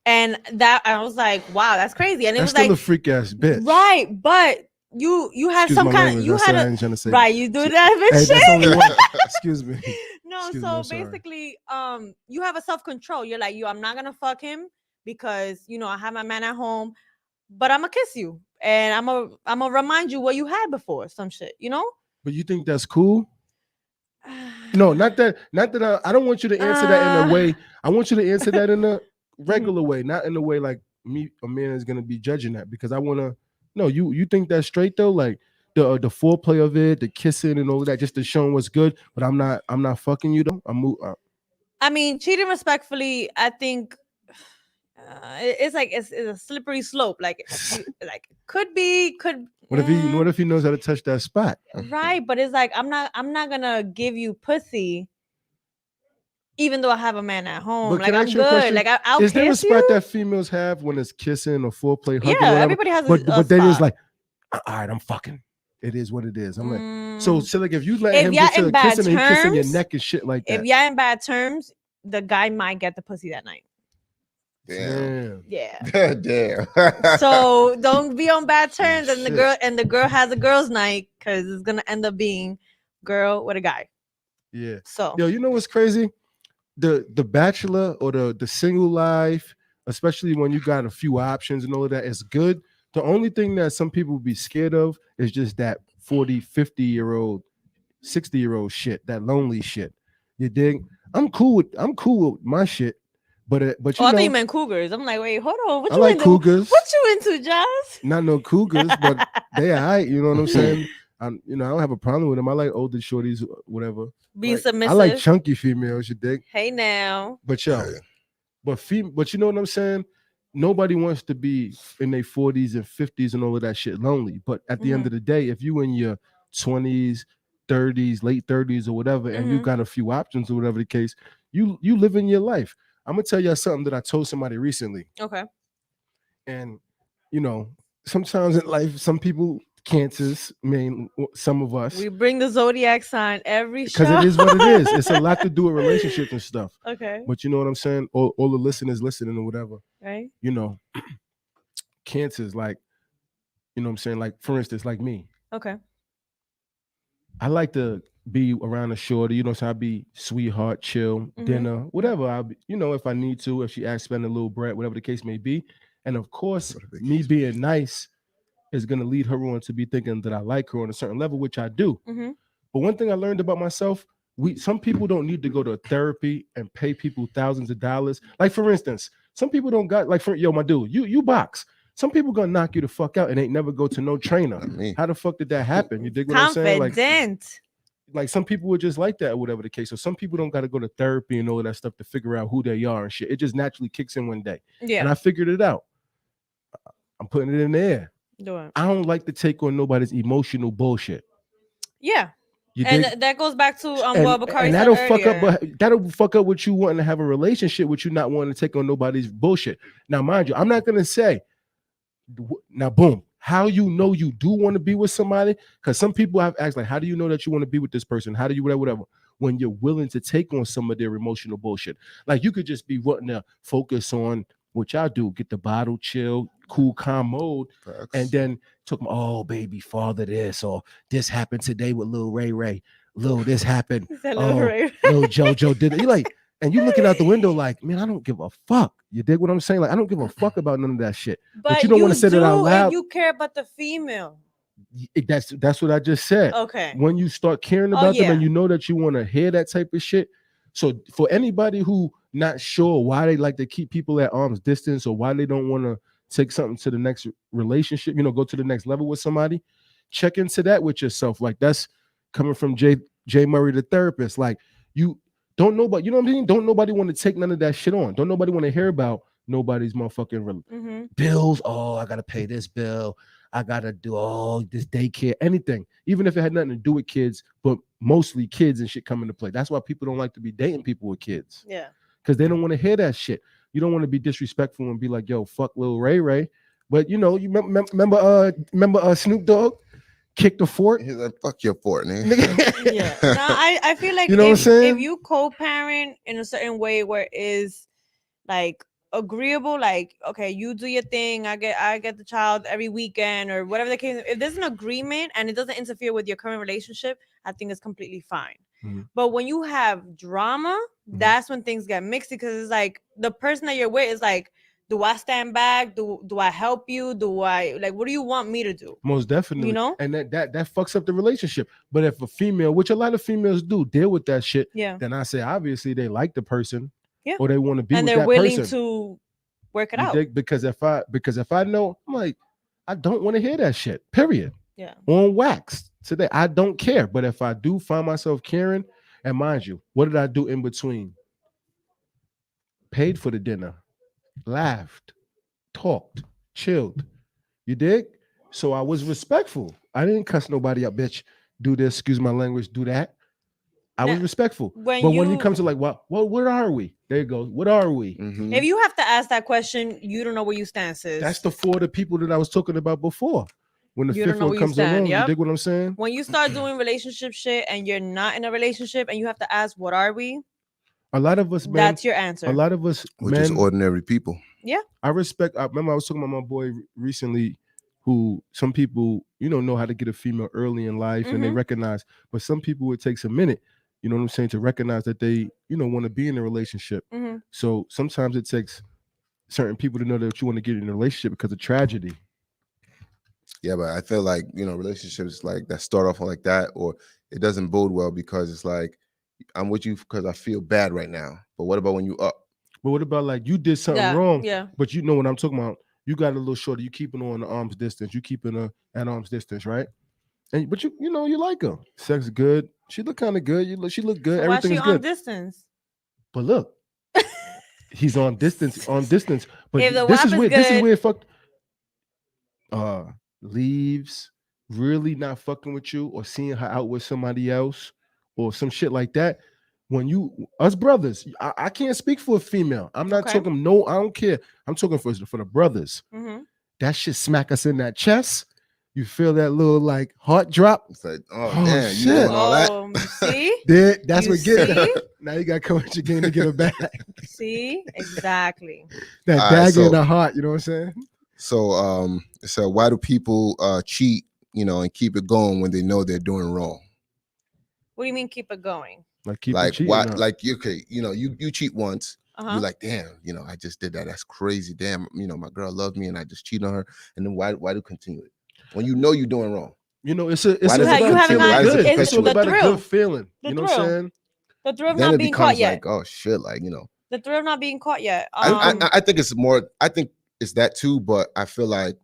And that, I was like, wow, that's crazy. And it that's was still like a freak ass bitch, right? But you had some kind of, you had a, right, you do that bitch shit. That's only one. Excuse me. No, so basically, you have a self-control. You're like, I'm not gonna fuck him because I have my man at home, but I'm gonna kiss you and I'm gonna remind you what you had before, some shit, But you think that's cool? No, not that. I don't want you to answer that in a way. I want you to answer that in a regular way, not in a way like a man is gonna be judging that, because I want to. No, you think that's straight though, like the foreplay of it, the kissing and all of that, just to show him what's good. But I'm not fucking you though. I mean, cheating respectfully, I think it's like it's a slippery slope. Like could. What if he knows how to touch that spot? Right, but it's like I'm not gonna give you pussy, even though I have a man at home. But like I'm good. Like I'll is kiss there a spot you? that females have when it's kissing or foreplay? Yeah, everybody has. But they just like, all right, I'm fucking. It is what it is. I'm like, so like if you let him get to kissing and he kissing your neck and shit like that. If y'all in bad terms, the guy might get the pussy that night. Damn. Yeah. Damn. So don't be on bad terms, and Shit. the girl has a girls' night, because it's gonna end up being girl with a guy. Yeah. So Yo, you know what's crazy? The bachelor or the single life, especially when you got a few options and all of that, is good. The only thing that some people be scared of is just that 40, 50-year-old, 60-year-old shit, that lonely shit. You dig? I'm cool with my shit, but oh, you I thought you know, meant cougars. I'm like, wait, hold on. What I you like into? cougars. What you into, Josh? Not no cougars, but they all right. You know what I'm saying? I don't have a problem with them. I like older shorties, whatever. Be Like, submissive. I like chunky females. You dig? Hey now. But yo, but you know what I'm saying? Nobody wants to be in their 40s and 50s and all of that shit lonely. But at the end of the day, if you in your 20s, 30s, late 30s or whatever, and you got a few options or whatever the case, you living your life. I'm gonna tell you something that I told somebody recently. Okay. And you know, sometimes in life, some people cancers, I mean, some of us, We bring the zodiac sign every because show. it is what it is. It's a lot to do with relationships and stuff. Okay. But you know what I'm saying? All the listeners listening or whatever, Right. you know, cancers, like, you know what I'm saying? Like, for instance, like me, Okay. I like to be around a shorty, you know, so I'd be sweetheart, chill, dinner, whatever. I'll be, you know, if I need to, if she asks, spend a little bread, whatever the case may be. And of course, me being nice is going to lead her on to be thinking that I like her on a certain level, which I do. But one thing I learned about myself, some people don't need to go to therapy and pay people thousands of dollars. Like, for instance, some people don't got, like, my dude, you box. Some people gonna knock you the fuck out and ain't never go to no trainer. How the fuck did that happen? You dig what I'm saying? Like some people were just like that or whatever the case. So some people don't got to go to therapy and all of that stuff to figure out who they are and shit. It just naturally kicks in one day. Yeah. And I figured it out. I'm putting it in the air. Do it. I don't like to take on nobody's emotional bullshit. Yeah. You and dig? that goes back to what Bakari and said that'll earlier. fuck up, but that'll fuck up with you wanting to have a relationship with you not wanting to take on nobody's bullshit. Now, mind you, I'm not gonna say now, boom, how you know you do want to be with somebody? Because some people have asked, like, how do you know that you want to be with this person? How do you whatever? When you're willing to take on some of their emotional bullshit. Like, you could just be wanting to focus on what y'all do, get the bottle, chill, cool, calm mode, and then talk about, oh, baby, father this, or this happened today with Lil Ray Ray. Lil, this happened. Lil JoJo did it. You like, and you looking out the window like, man, I don't give a fuck. You dig what I'm saying? Like, I don't give a fuck about none of that shit. But you don't want to say that out loud. And you care about the female. That's what I just said. Okay. When you start caring about them and you know that you want to hear that type of shit. So for anybody who not sure why they like to keep people at arm's distance or why they don't want to take something to the next relationship, you know, go to the next level with somebody, check into that with yourself. Like, that's coming from Jay Murray, the therapist. Like, you don't nobody, you know what I mean? Don't nobody want to take none of that shit on. Don't nobody want to hear about nobody's motherfucking bills. Oh, I gotta pay this bill. I gotta do all this daycare, anything, even if it had nothing to do with kids, but mostly kids and shit come into play. That's why people don't like to be dating people with kids. Yeah. Because they don't want to hear that shit. You don't want to be disrespectful and be like, yo, fuck Lil Ray Ray. But you know, you remember Snoop Dogg? Kick the fort. He's like, fuck your fort, nigga. Yeah. Now I feel like you know what I'm saying? if you co-parent in a certain way where it is like agreeable, like, okay, you do your thing, I get the child every weekend or whatever the case. If there's an agreement and it doesn't interfere with your current relationship, I think it's completely fine. But when you have drama, that's when things get mixed, because it's like the person that you're with is like, do I stand back? Do I help you? Do I, like, what do you want me to do? Most definitely. You know? And that fucks up the relationship. But if a female, which a lot of females do, deal with that shit, then I say obviously they like the person, or they want to be with that person. And they're willing to work it out. Because if I know, I'm like, I don't want to hear that shit. Period. Yeah. On wax today, I don't care. But if I do find myself caring, and mind you, what did I do in between? Paid for the dinner, laughed, talked, chilled. You dig? So I was respectful. I didn't cuss nobody up, bitch. Do this, excuse my language, do that. I was respectful. But when you come to like, well, where are we? There you go. What are we? If you have to ask that question, you don't know where you stand, sis. That's the four of the people that I was talking about before. When the fifth one comes along, you dig what I'm saying? When you start doing relationship shit and you're not in a relationship and you have to ask, what are we? A lot of us, man. That's your answer. A lot of us, We're just men. ordinary people. Yeah. I respect. I remember I was talking about my boy recently, who some people, know how to get a female early in life, and they recognize. But some people, it takes a minute. You know what I'm saying, to recognize that they, want to be in a relationship. So sometimes it takes certain people to know that you want to get in a relationship because of tragedy. Yeah, but I feel like, relationships like that start off like that, or it doesn't bode well because it's like, I'm with you because I feel bad right now. But what about when you up? But what about like you did something Yeah, wrong? yeah. But you know what I'm talking about. You got a little shorter. You keeping her on the arm's distance. You keeping her at arm's distance, right? But you like her. Sex is good. She look kind of good. She look good. So why Everything she is on good. distance? But look, he's on distance. But If the this WAP is is where good, it fucked. Leaves, really not fucking with you, or seeing her out with somebody else, or some shit like that. When us brothers, I can't speak for a female. I'm not talking. No, I don't care. I'm talking for the brothers. That shit smack us in that chest. You feel that little like heart drop. It's like, oh damn, shit. you doing all that? See? That's You what get see? Now you got to come with your game to get her back. See? Exactly. That All right, dagger so- in the heart. You know what I'm saying? So why do people cheat, and keep it going when they know they're doing wrong? What do you mean keep it going? Like keep Like cheating why? up. Like you cheat once. Uh-huh. You're like, damn, I just did that. That's crazy. Damn, my girl loved me and I just cheated on her. And then why do continue it when you know you're doing wrong? It's Why does it you haven't continue? Why had does it it's It's all the perpetuate? about a thrill. good feeling. The You know what I'm thrill. saying? The thrill of Then not it being caught becomes yet. like, oh shit, like The thrill of not being caught yet. I think it's more. I think it's that too. But I feel like,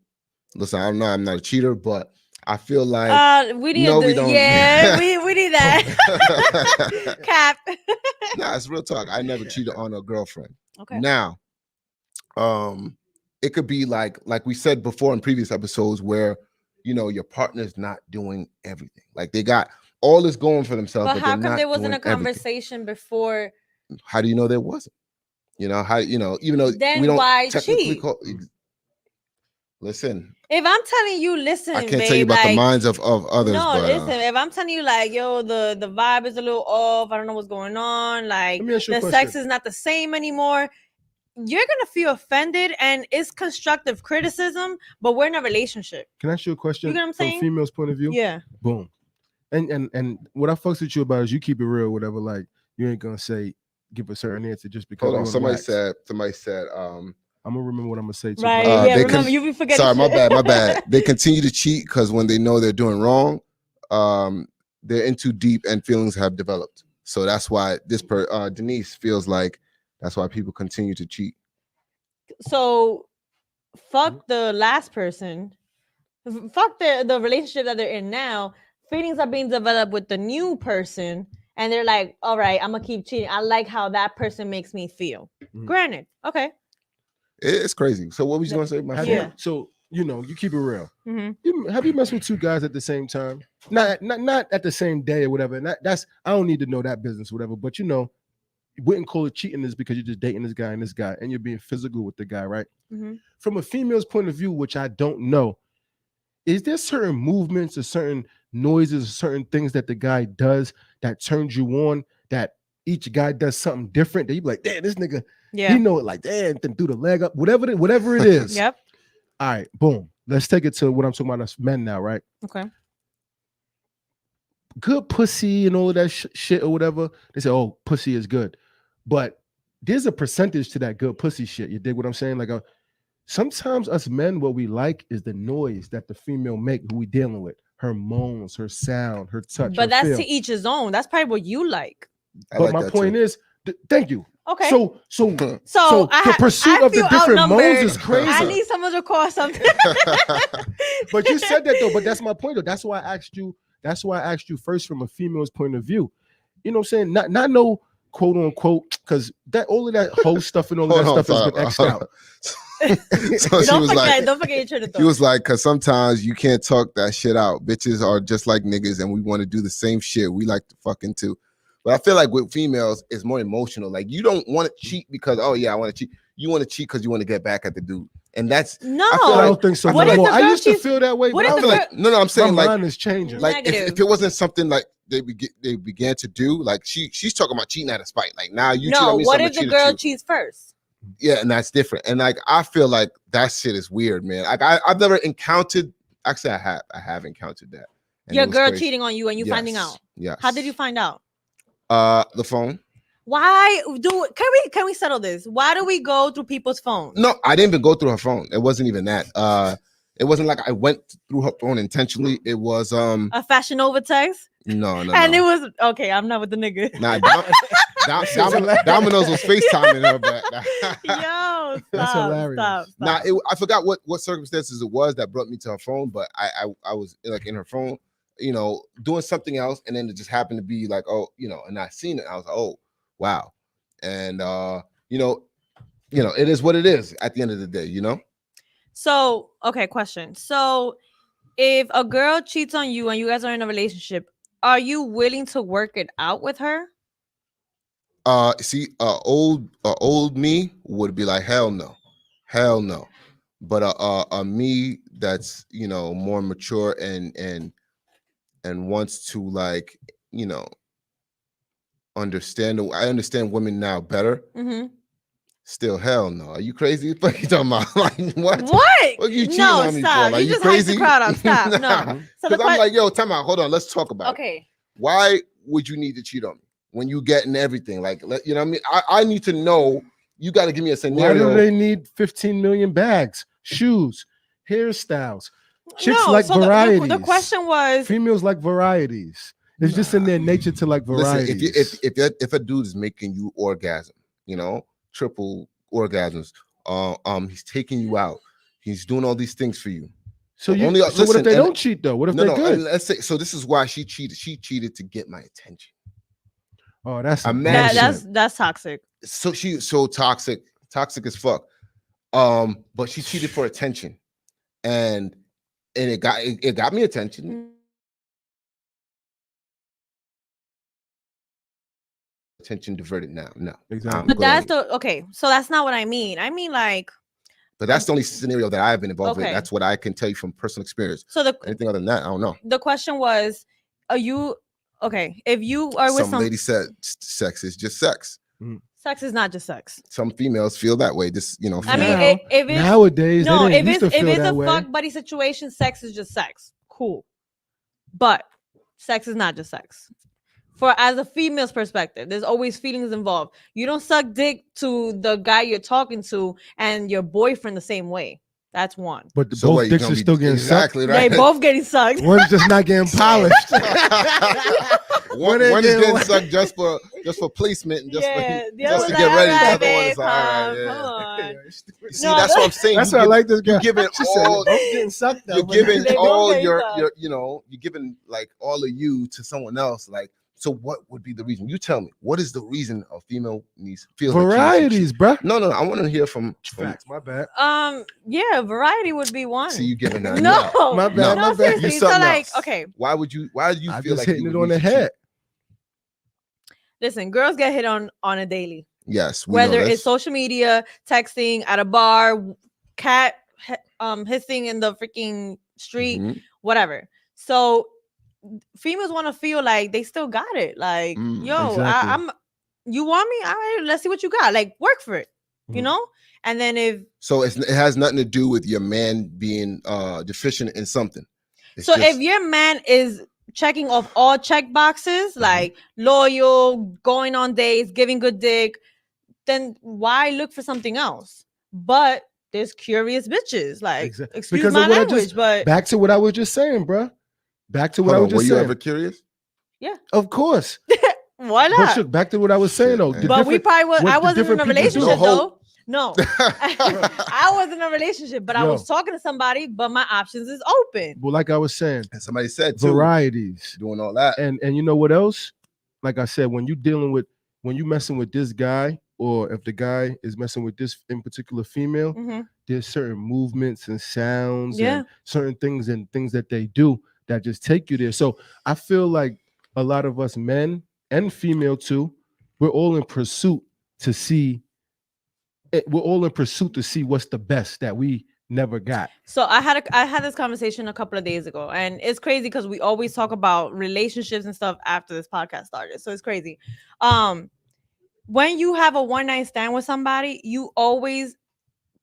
listen, I don't know. I'm not a cheater, but I feel like we need no, to we don't. Yeah, we need that. Cap. Nah, it's real talk. I never cheated on a girlfriend. Okay. Now, it could be like we said before in previous episodes where your partner's not doing everything. Like they got all this going for themselves, But but how they're come not there wasn't a doing everything. conversation before? How do you know there wasn't? How even though Then we don't why technically cheat? Listen, If I'm telling you, listen, I can't babe, tell you about like, the minds of others. no, but, listen. If I'm telling you, like, yo, the vibe is a little off. I don't know what's going on. Like, Let me ask you a the question. sex is not the same anymore. You're gonna feel offended, and it's constructive criticism. But we're in a relationship. Can I ask you a question? You get what I'm from saying? a female's point of view? Yeah. Boom. And what I fucks with you about is you keep it real, whatever. Like you ain't gonna give a certain answer just because. hold on, you somebody wax. said. I'm gonna remember what I'm gonna say. Too, Right. bro. Yeah. they Remember, can- you be forgetting. Sorry, my shit. bad. They continue to cheat because when they know they're doing wrong, they're in too deep and feelings have developed. So that's why Denise feels like that's why people continue to cheat. So, fuck the last person. Fuck the relationship that they're in now. Feelings are being developed with the new person, and they're like, all right, I'm gonna keep cheating. I like how that person makes me feel. Mhm. Granted, okay. It's crazy. So what was you gonna say, my Have friend? you- so you keep it real. Mm-hmm. Have you messed with two guys at the same time? Not at the same day or whatever. And that's I don't need to know that business, whatever. But you wouldn't call it cheating is because you're just dating this guy and you're being physical with the guy, right? Mm-hmm. From a female's point of view, which I don't know, is there certain movements or certain noises or certain things that the guy does that turns you on, that each guy does something different that you be like, damn, this nigga, Yeah. he know it, like, damn, then do the leg up, whatever it is. Yep. All right, boom. Let's take it to what I'm talking about as men now, right? Okay. Good pussy and all of that shit or whatever. They say, oh, pussy is good. But there's a percentage to that good pussy shit. You dig what I'm saying? Like, sometimes us men, what we like is the noise that the female make, who we dealing with. Her moans, her sound, her touch. But her that's feel. to each his own. That's probably what you like. I But like my that point too. is, thank you. Okay. So So the pursuit of the feel different moans outnumbered. is crazy. I need someone to call something. But you said that though. But that's my point though. That's why I asked you. That's why I asked you first from a female's point of view. You know what I'm saying? Not no quote unquote, because that all of that whole stuff and all of that Hold on, stuff has been X'd out. So she was like, don't forget your train of thought. she was like, because sometimes you can't talk that shit out. Bitches are just like niggas, and we want to do the same shit. We like to fucking too. But I feel like with females, it's more emotional. Like you don't want to cheat because, oh yeah, I want to cheat. You want to cheat because you want to get back at the dude, and that's No. I feel I like- don't think so. What no if more. the I girl used to cheats- feel that way. what but if I I feel feel the like like no, I'm my saying like mind is changing. if Negative. it wasn't something like they began to do, like she's talking about cheating out of spite. Like now you cheat No, on me, so what I'm if gonna the cheat at girl you. cheats first? Yeah, and that's different. And like I feel like that shit is weird, man. Like I've never encountered. Actually, I have encountered that. And Your it was girl crazy. cheating on you and you finding out. Yes. How did you find out? The phone. Why do can we settle this? Why do we go through people's phones? No, I didn't even go through her phone. It wasn't even that. It wasn't like I went through her phone intentionally. It was A Fashion Nova text? no. And it was okay. I'm not with the nigga. Nah, Domino's was FaceTiming her, but Yo, That's stop, hilarious. stop. nah, I forgot what circumstances it was that brought me to her phone, but I was like in her phone, doing something else, and then it just happened to be like, oh, and I seen it. I was like, oh, wow, and it is what it is at the end of the day, So, okay, question. So, if a girl cheats on you and you guys are in a relationship, are you willing to work it out with her? See, old me would be like, hell no, but a me that's more mature and wants to like understand. I understand women now better. Mm-hmm. Still, hell no. Are you crazy? What are you talking about? Like what? What? What are you cheating No, on me stop. for? Like, You just hyped crazy? the crowd up. Stop. No. Nah. So the Because I'm like, yo, time out. Hold on. Let's talk about it. okay. Why would you need to cheat on me when you getting everything? Like, you know what I mean? I need to know. You got to give me a Why scenario. do they need 15 million bags, shoes, hairstyles? Chicks like so varieties. The question was Females like varieties. It's just in their nature to like varieties. Listen, if a dude is making you orgasm, triple orgasms, he's taking you out, he's doing all these things for you. So what if they don't cheat though? What if they're good? Let's say so. This is why she cheated. She cheated to get my attention. Oh, that's that's toxic. So she's so toxic as fuck. But she cheated for attention, and it got me attention. Attention diverted now. No, exactly. But that's so that's not what I mean. I mean like. But that's the only scenario that I've been involved with. Okay. That's what I can tell you from personal experience. So anything other than that, I don't know. The question was, are you okay? If you are with some lady said sex is just sex. Sex is not just sex. Some females feel that way. This, I mean, if it's nowadays, no, they if used it's to feel if it's that a way. fuck buddy situation, sex is just sex. Cool, but sex is not just sex. For as a female's perspective, there's always feelings involved. You don't suck dick to the guy you're talking to and your boyfriend the same way. That's one. But both dicks are still getting sucked. Right. They both getting sucked. One's just not getting polished. one is getting sucked just for placement and just to get ready. The other one is like, all right, yeah. See, that's what I'm saying. That's why I like this guy. You're giving all getting sucked. You're giving all your you're giving like all of you to someone else. Like, so what would be the reason? You tell me. What is the reason a female feels varieties, like bruh? No. I want to hear from facts. My bad. Yeah, variety would be one. See, you giving that? No, my bad. No, my bad. seriously. So like, okay. Why do you I'm feel just like hitting it on the head? Listen, girls get hit on a daily. Yes, whether it's social media, texting at a bar, cat hissing in the freaking street, whatever. So females want to feel like they still got it. Like, yo, exactly. I'm. You want me? All right, let's see what you got. Like, work for it. You know. And then it has nothing to do with your man being deficient in something. If your man is checking off all check boxes, like loyal, going on dates, giving good dick, then why look for something else? But there's curious bitches. Like, excuse my language, but back to what I was just saying, bro. Back to what I was just saying. Were you ever curious? Yeah, of course. Why not? But back to what I was saying though. But we probably was. I wasn't in a relationship though. No, I wasn't in a relationship, but I was talking to somebody. But my options is open. Well, like I was saying, and somebody said too, varieties, doing all that, and you know what else? Like I said, when you messing with this guy, or if the guy is messing with this in particular female, there's certain movements and sounds and certain things that they do that just take you there. So I feel like a lot of us men and female too, we're all in pursuit to see what's the best that we never got. So I had this conversation a couple of days ago, and it's crazy because we always talk about relationships and stuff after this podcast started. So it's crazy. When you have a one night stand with somebody, you always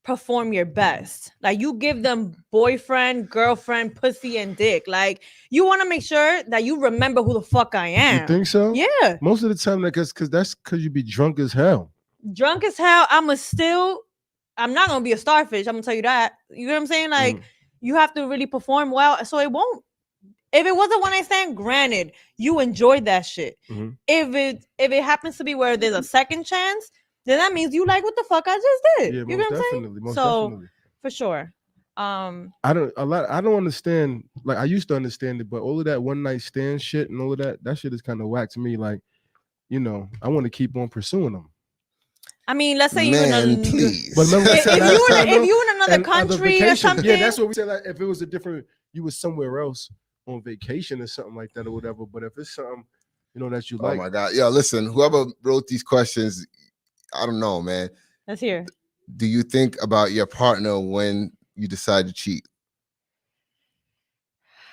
perform your best. Like you give them boyfriend, girlfriend, pussy, and dick. Like you want to make sure that you remember who the fuck I am. You think so? Yeah. Most of the time, like, because that's because you be drunk as hell. Drunk as hell. I'm not gonna be a starfish. I'm gonna tell you that. You know what I'm saying? Like you have to really perform well, so it won't. If it was a one night stand, granted, you enjoyed that shit. Mhm. If it happens to be where there's a second chance, then that means you like what the fuck I just did. Yeah, You most know what I'm saying? definitely. Most So definitely. for sure. I don't understand. Like I used to understand it, but all of that one night stand shit and all of that shit is kind of whack to me. Like, I want to keep on pursuing them. I mean, let's say you Man, please. But remember, we if said you last time, if though, you in another and other country or vacations. something, Yeah, that's what we said. Like, if it was a different, you was somewhere else on vacation or something like that or whatever. But if it's something, that you Oh like, my God. Yo, listen, whoever wrote these questions, I don't know, man. let's hear. Do you think about your partner when you decide to cheat?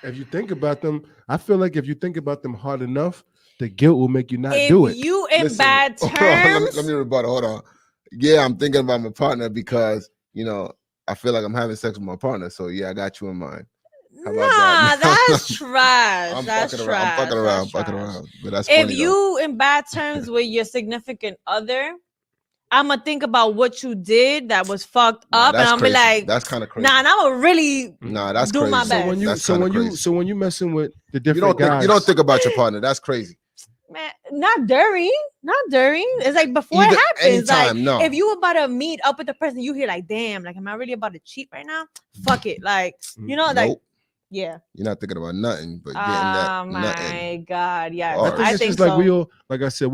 if you think about them, I feel like if you think about them hard enough, the guilt will make you not If do it. you in Listen, bad hold on, terms, let me rebuttal. Hold on. Yeah, I'm thinking about my partner because, I feel like I'm having sex with my partner. So yeah, I got you in mind. How about that? nah, that's trash. I'm That's fucking trash. around. I'm That's fucking trash. around. But that's If funny though. you in bad terms with your significant other, I'm gonna think about what you did that was fucked Nah, up, and that's I'm crazy. be like, That's kind of crazy. nah, and I'm gonna really Nah, that's do crazy. my So best. when you That's kinda crazy. so when you messing with the You different don't think guys, you don't think about your partner. That's crazy. Man, not during. It's like before Either- it happens. Like anytime, no. if you about to meet up with the person, you hear like, damn, like, am I really about to cheat right now? Fuck it, like, like, Nope. yeah. You're not thinking about nothing but getting Oh that my nothing. god, yes, Bars. I I think it's think just like so. we all, like I said,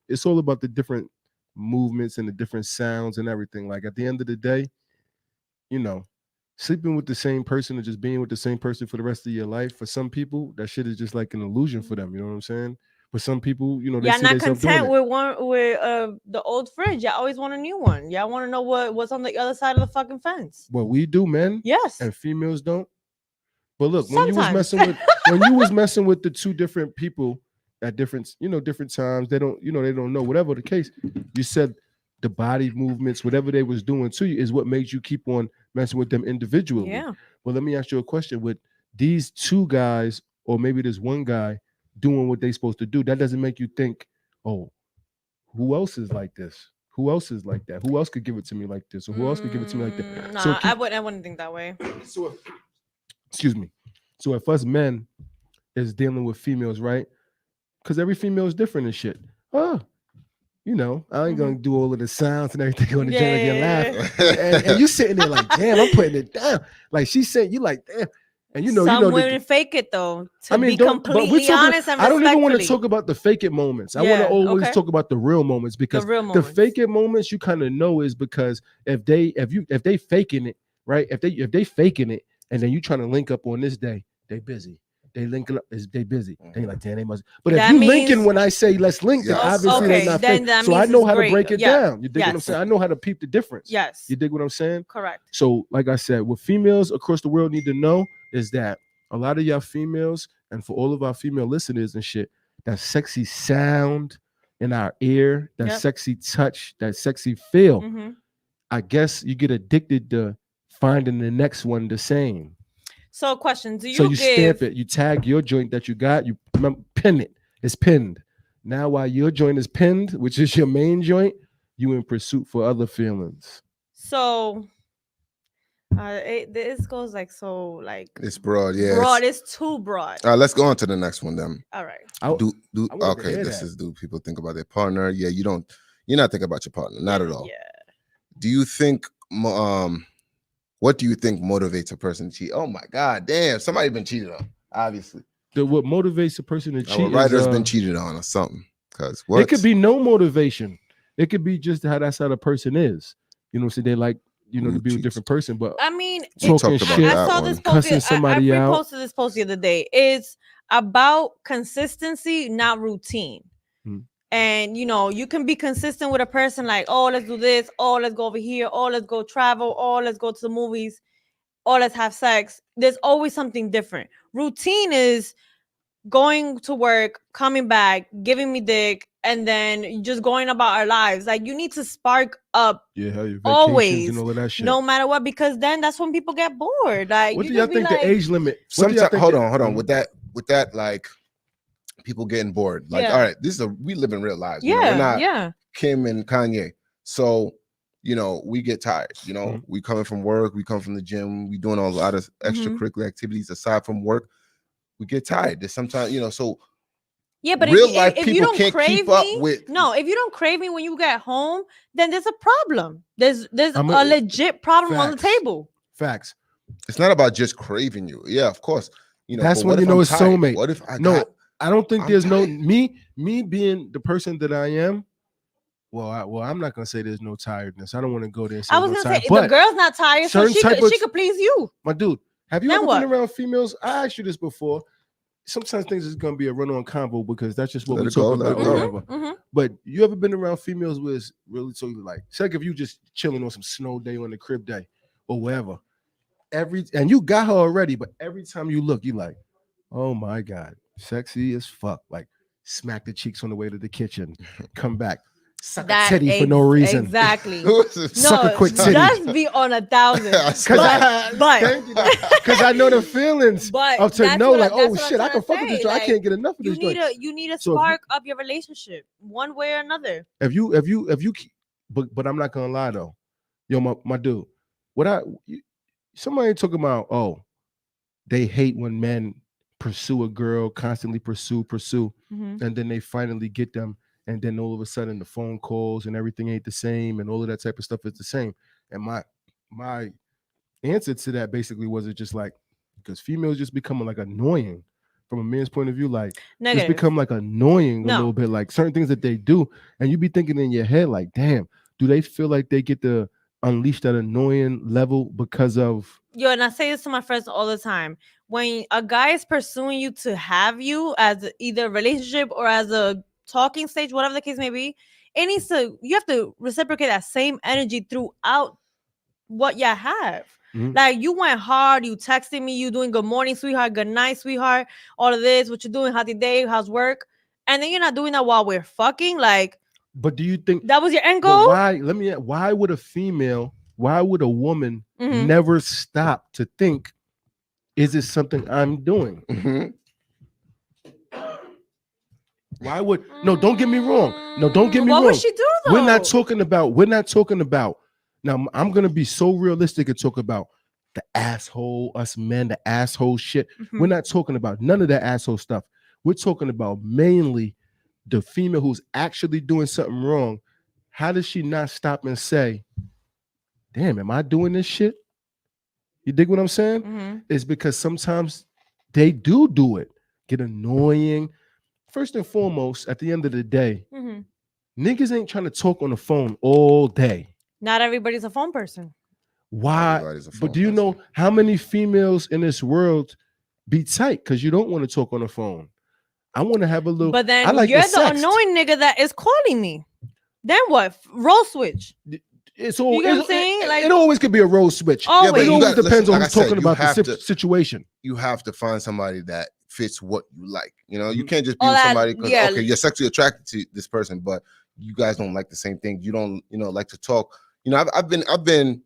it's all about the different movements and the different sounds and everything. Like at the end of the day, sleeping with the same person or just being with the same person for the rest of your life, for some people, that shit is just like an illusion for them. You know what I'm saying? But some people, they Y'all see not themselves doing content it. with the old fridge. Y'all always want a new one. Y'all want to know what's on the other side of the fucking fence. What we do, men, Yes. and females don't. But look, Sometimes. when you was messing with the two different people at different times, they don't know, whatever the case, you said the body movements, whatever they was doing to you is what made you keep on messing with them individually. Yeah. Well, let me ask you a question. With these two guys, or maybe this one guy doing what they supposed to do, that doesn't make you think, oh, who else is like this? Who else is like that? Who else could give it to me like this? Or who else could give it to me like that? Nah, I wouldn't think that way. So excuse me. So if us men is dealing with females, right? Because every female is different and shit. Oh, I ain't gonna do all of the sounds and everything on the joint and laugh. And you sitting there like, damn, I'm putting it down. Like she said, you like, damn. And some women fake it though. To be completely honest and I don't even want to respectfully. talk about the fake it moments. I want to always talk about the real moments, because the fake it moments you kind of know is because if they faking it, right? If they faking it and then you trying to link up on this day, they busy. They linking up, they busy. They like, damn, they must. But if you linking when I say let's link, then obviously they not fake. So I know how to break it down. You dig what I'm saying? I know how to peep the difference. Yes. You dig what I'm saying? Correct. So, like I said, what females across the world need to know is that a lot of y'all females, and for all of our female listeners and shit, that sexy sound in our ear, that sexy touch, that sexy feel, I guess you get addicted to finding the next one the same. So, question: do you? So you stamp it, you tag your joint that you got, you pin it. It's pinned. Now, while your joint is pinned, which is your main joint, you in pursuit for other feelings. So, this goes like so, like it's broad, yeah. Broad. It's too broad. All right, let's go on to the next one then. All right. Okay, this is do people think about their partner? Yeah, you're not thinking about your partner, not at all. Yeah. Do you think what do you think motivates a person to cheat? Oh my God, damn! Somebody been cheated on, obviously. What motivates a person to cheat? A writer's been cheated on or something. Because it could be no motivation. It could be just how that's how the person is. You know, so they like to be with a different person. But I mean, talking shit, I saw this post. Cussing somebody I out. reposted this post the other day. It's about consistency, not routine. And you can be consistent with a person, like, oh, let's do this, oh, let's go over here, oh, let's go travel, oh, let's go to the movies. or let's have sex, there's always something different. Routine is going to work, coming back, giving me dick, and then just going about our lives. Like, you need to spark up Yeah, hell, your vacations always, and all of that shit. no matter what, because then that's when people get bored. Like, What you do y'all just be think like, the age limit? What do y'all Sometimes, think hold the- on. With that, like people getting bored. Like, Yeah. all right, we live in real lives. You know, we're yeah, not yeah. Kim and Kanye. So, you know, we get tired. You know, Mhm. we coming from work, we come from the gym, we doing a lot of extracurricular activities aside from work. We get tired. There's sometimes, you know, so Yeah, but real life if you people don't can't crave keep up me, with. no, if you don't crave me when you get home, then there's a problem. There's I'm a legit problem on the facts. table. Facts. It's not about just craving you. Yeah, of course. You know, That's but when what you if know I'm it's tired? soulmate. What if I No, got I don't think I'm there's no tired. me being the person that I am. Well, I'm not gonna say there's no tiredness. I don't want to go there and say I was no gonna tired. say the But girl's not tired, so certain type of- she could please you. my dude, have you Then ever what? been around females? I asked you this before. Sometimes things is gonna be a run-on convo because that's just what Let we it go, talk let it about or go. whatever. Mm-hmm. But you ever been around females where it's really so like, say like if you just chilling on some snow day on the crib day or whatever, and you got her already, but every time you look, you like, oh my god, sexy as fuck. Like smack the cheeks on the way to the kitchen, come back, suck a titty for no reason. Exactly. Suck a quick titty. Just be on 1,000. Cause but because I know the feelings but of to that's know what like, that's oh what I'm shit, I trying can to fuck with this say, joint. I like, can't get enough of you this joint. need to So if you- spark up your relationship one way or another. If you but I'm not gonna lie though, yo, my dude, somebody talking about, oh, they hate when men pursue a girl, constantly pursue, Mhm. and then they finally get them, and then all of a sudden the phone calls and everything ain't the same, and all of that type of stuff is the same. And my answer to that basically was it just like because females just becoming like annoying from a man's point of view, like just Negative. become like annoying a No. little bit, like certain things that they do, and you be thinking in your head like, damn, do they feel like they get to unleash that annoying level because of Yo, and I say this to my friends all the time. When a guy is pursuing you to have you as either a relationship or as a talking stage, whatever the case may be, you have to reciprocate that same energy throughout what you have. Mhm. Like, you went hard, you texting me, you doing good morning, sweetheart, good night, sweetheart, all of this, what you doing, how's the day, how's work, and then you're not doing that while we're fucking. Like, but do you think that was your end but goal? why would a woman Mhm. never stop to think, is this something I'm doing? Mhm. Why would no? Don't get me wrong. No, don't get me what wrong. would she do though? We're not talking about. Now, I'm gonna be so realistic and talk about the asshole, us men, the asshole shit. Mhm. We're not talking about none of that asshole stuff. We're talking about mainly the female who's actually doing something wrong. How does she not stop and say, damn, am I doing this shit? You dig what I'm saying? Mhm. It's because sometimes they do it, get annoying. First and foremost, at the end of the day, Mhm. niggas ain't trying to talk on the phone all day. Not everybody's a phone person. Why? Everybody's a But phone do you know person. how many females in this world be tight because you don't want to talk on the phone? I want to have a little. But then I like you're the the sext. annoying nigga that is calling me. Then what? Role switch. It's all. You get what I'm saying? It, Like, it always could be a role switch. always. Yeah, but It you always got- depends listen, on like I who's said, talking you about the have to- situation. You have to find somebody that fits what you like. You know, you Mhm. can't just be Oh, with that- somebody because yeah. okay, you're sexually attracted to this person, but you guys don't like the same things. You don't, like to talk. You know, I've been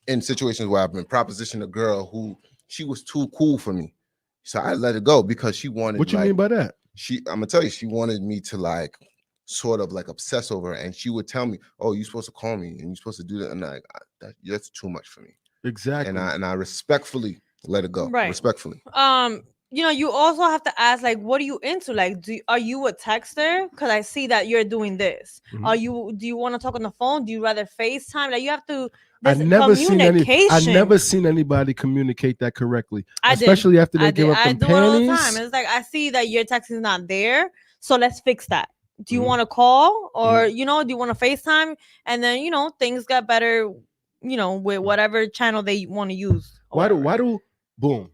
in situations where I've been propositioned a girl who she was too cool for me, so I let it go because she wanted. What you like, mean by that? I'm gonna tell you, she wanted me to like sort of like obsess over her, and she would tell me, "Oh, you're supposed to call me, and you're supposed to do that," and like that's too much for me. Exactly. And I respectfully let it go. Right. Respectfully. You also have to ask, like, what are you into? Like, are you a texter? Because I see that you're doing this. Mhm. Do you want to talk on the phone? Do you rather FaceTime? Like, you have to. I There's never seen communication. anybody communicate that correctly, I did. especially after they I give did. up I them do it all the time. panties. It's like, I see that your text is not there, so let's fix that. Do you Mhm. want to call, or do you want to FaceTime? And then things got better. With whatever channel they want to use. or Why whatever. do boom?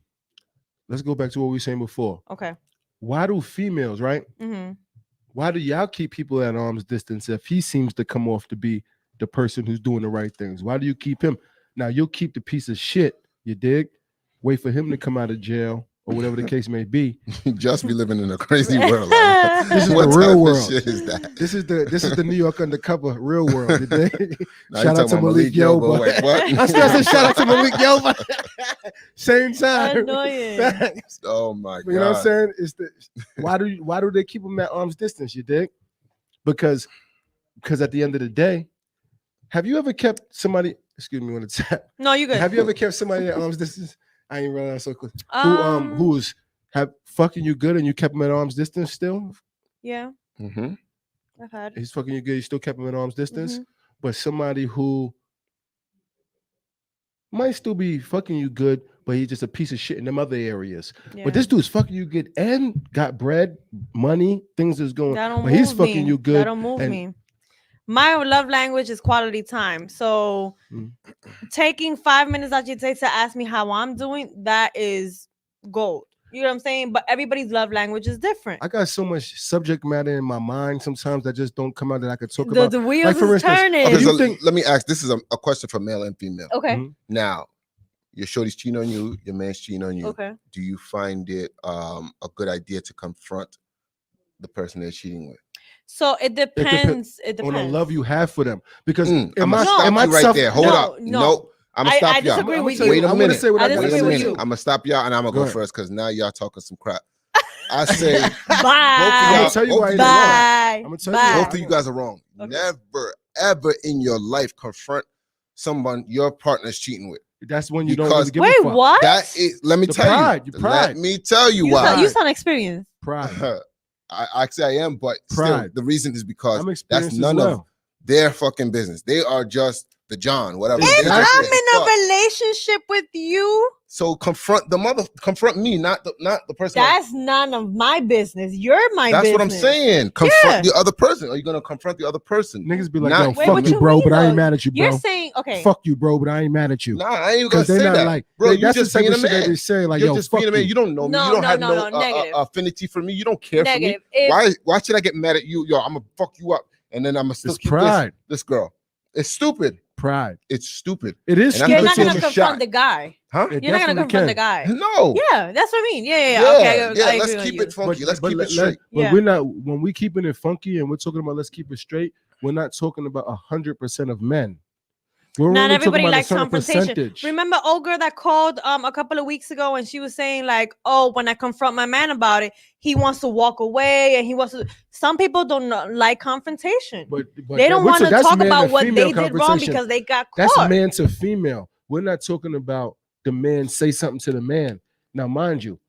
Let's go back to what we were saying before. Okay. Why do females, right? Mm-hmm. Why do y'all keep people at arm's distance if he seems to come off to be the person who's doing the right things? Why do you keep him? Now you'll keep the piece of shit, you dig? Wait for him to come out of jail or whatever the case may be. You just be living in a crazy world. This is What the real type of world. shit is that? This is the New York undercover real world. You dig? Now Shout you out to talking about Malik Yoba. Wait, what? I still say shout out to Malik Yoba. Same time. Annoying. Facts. Oh my god! You know what I'm saying? It's the why do they keep them at arm's distance? You dig? Because at the end of the day, have you ever kept somebody? Excuse me, when it's No, you good. have you ever kept somebody at arm's distance? I ain't running out so quick. Who was have fucking you good and you kept him at arm's distance still? Yeah, Mm-hmm. I've had. He's fucking you good. You still kept him at arm's distance, Mhm. but somebody who might still be fucking you good, but he's just a piece of shit in them other areas. Yeah. But this dude's fucking you good and got bread, money, things is going. That don't But he's move fucking me. you good. That don't move and- me. My love language is quality time. So Mm. taking 5 minutes out your day to ask me how I'm doing, that is gold. You know what I'm saying? But everybody's love language is different. I got so much subject matter in my mind sometimes that just don't come out that I could talk about. The wheels Like, for is instance, turning. Okay, you so think- let me ask. This is a question for male and female. Okay. Mhm. Now, your shorty's cheating on you. Your man's cheating on you. Okay. Do you find it a good idea to confront the person they're cheating with? So it depends. It on depends. the love you have for them. Because I'm in gonna my, stop in my you right self- there. Hold No, up. no. Nope. I'm gonna I stop y'all. disagree I'ma with tell you. Wait a I wanna minute. say what I I gotta disagree say. with you. I'm gonna stop y'all and I'm gonna Go go ahead. first because now y'all talking some crap. I say Bye. y'all- tell you both why of you y'all- Bye. I'ma tell you Bye. why. both of you guys are wrong. Okay. Never ever in your life confront someone your partner's cheating with. That's when you don't Because- really give Wait, a fuck. what? That is, let me The tell pride, you. your pride. Let me tell you You why. sound, you sound experienced. Pride. I say I am, but still, Pride. the reason is because I'm that's experienced as none well. of their fucking business. They are just the John, whatever. If They're If just I'm there. in a Fuck. relationship with you, So confront me, not the person. that's none of my business. You're my That's business. what I'm saying. Confront Yeah. the other person. Are you gonna confront the other person? Niggas be like, Not- yo, Wait, fuck what you, you bro, mean, but I ain't though? mad at you, bro. You're saying, okay. Fuck you, bro, but I ain't mad at you. Nah, I ain't even gonna Because they say not that, like, bro. You that's just the type being a of shit that man. they say. Like, You're yo, just fuck being a man. you. You don't know me. No, You don't no, have no, negative. affinity for me. You don't care Negative. for me. If- Why should I get mad at you? Yo, I'm gonna fuck you up, and then I'm gonna still It's keep pride. this girl. It's stupid. Pride. It's stupid. It is And that's You're what not gets gonna me confront shot. the guy. Huh? It You're not gonna definitely confront can. the guy. No. Yeah, that's what I mean. Yeah. Yeah, Okay, I let's agree with keep you. it funky. Let's keep it let- straight. But Yeah. we're not, when we keeping it funky and we're talking about let's keep it straight, we're not talking about 100% of men. We're Not only everybody talking about a likes certain confrontation. percentage. Remember old girl that called a couple of weeks ago and she was saying like, oh, when I confront my man about it, he wants to walk away and he wants to. Some people don't like confrontation. But They don't want to that's talk man about and what female they did wrong conversation. because they got That's caught. man to female. We're not talking about the man say something to the man. Now, mind you,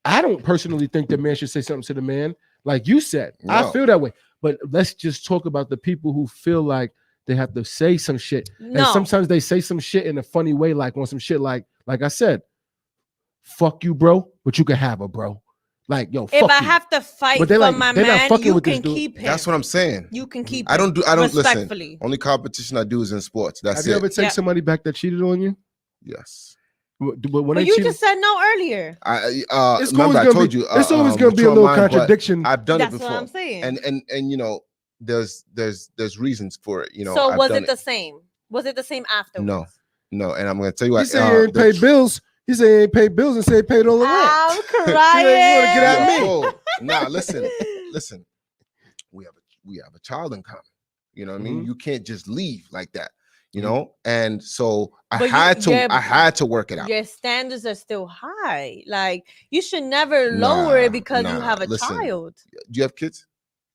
I don't personally think the man should say something to the man. Like you said, I No. feel that way. But let's just talk about the people who feel like they have to say some shit. And No. sometimes they say some shit in a funny way, like on some shit like I said, fuck you, bro, but you can have her, bro. Like, yo, fuck If I you. have to fight But for they like- my they're not man, fucking you with this can dude. keep him. That's what I'm saying. You can keep I him. don't listen. Respectfully. Only competition I do is in sports. That's Have you it. ever taken Yeah. somebody back that cheated on you? Yes. But when But they you cheat, just said no earlier. It's it's remember always I gonna told be, you. it's always gonna be a mature little mind, but contradiction. I've done That's it what before. I'm saying. And you know, there's reasons for it. You know, So I've was done it the same? Was it the same afterwards? No, and I'm gonna tell you He what. say he ain't paid bills. He say he ain't paid bills and say he paid all the rent. I'm You crying. wanna get at me? Nah, listen. We have a child in common. You know what I mean? Mhm. You can't just leave like that. You Mhm. know, and so But I you- had yeah, to work it out. Your standards are still high. Like you should never lower it because you nah, have a listen. child. Do you have kids?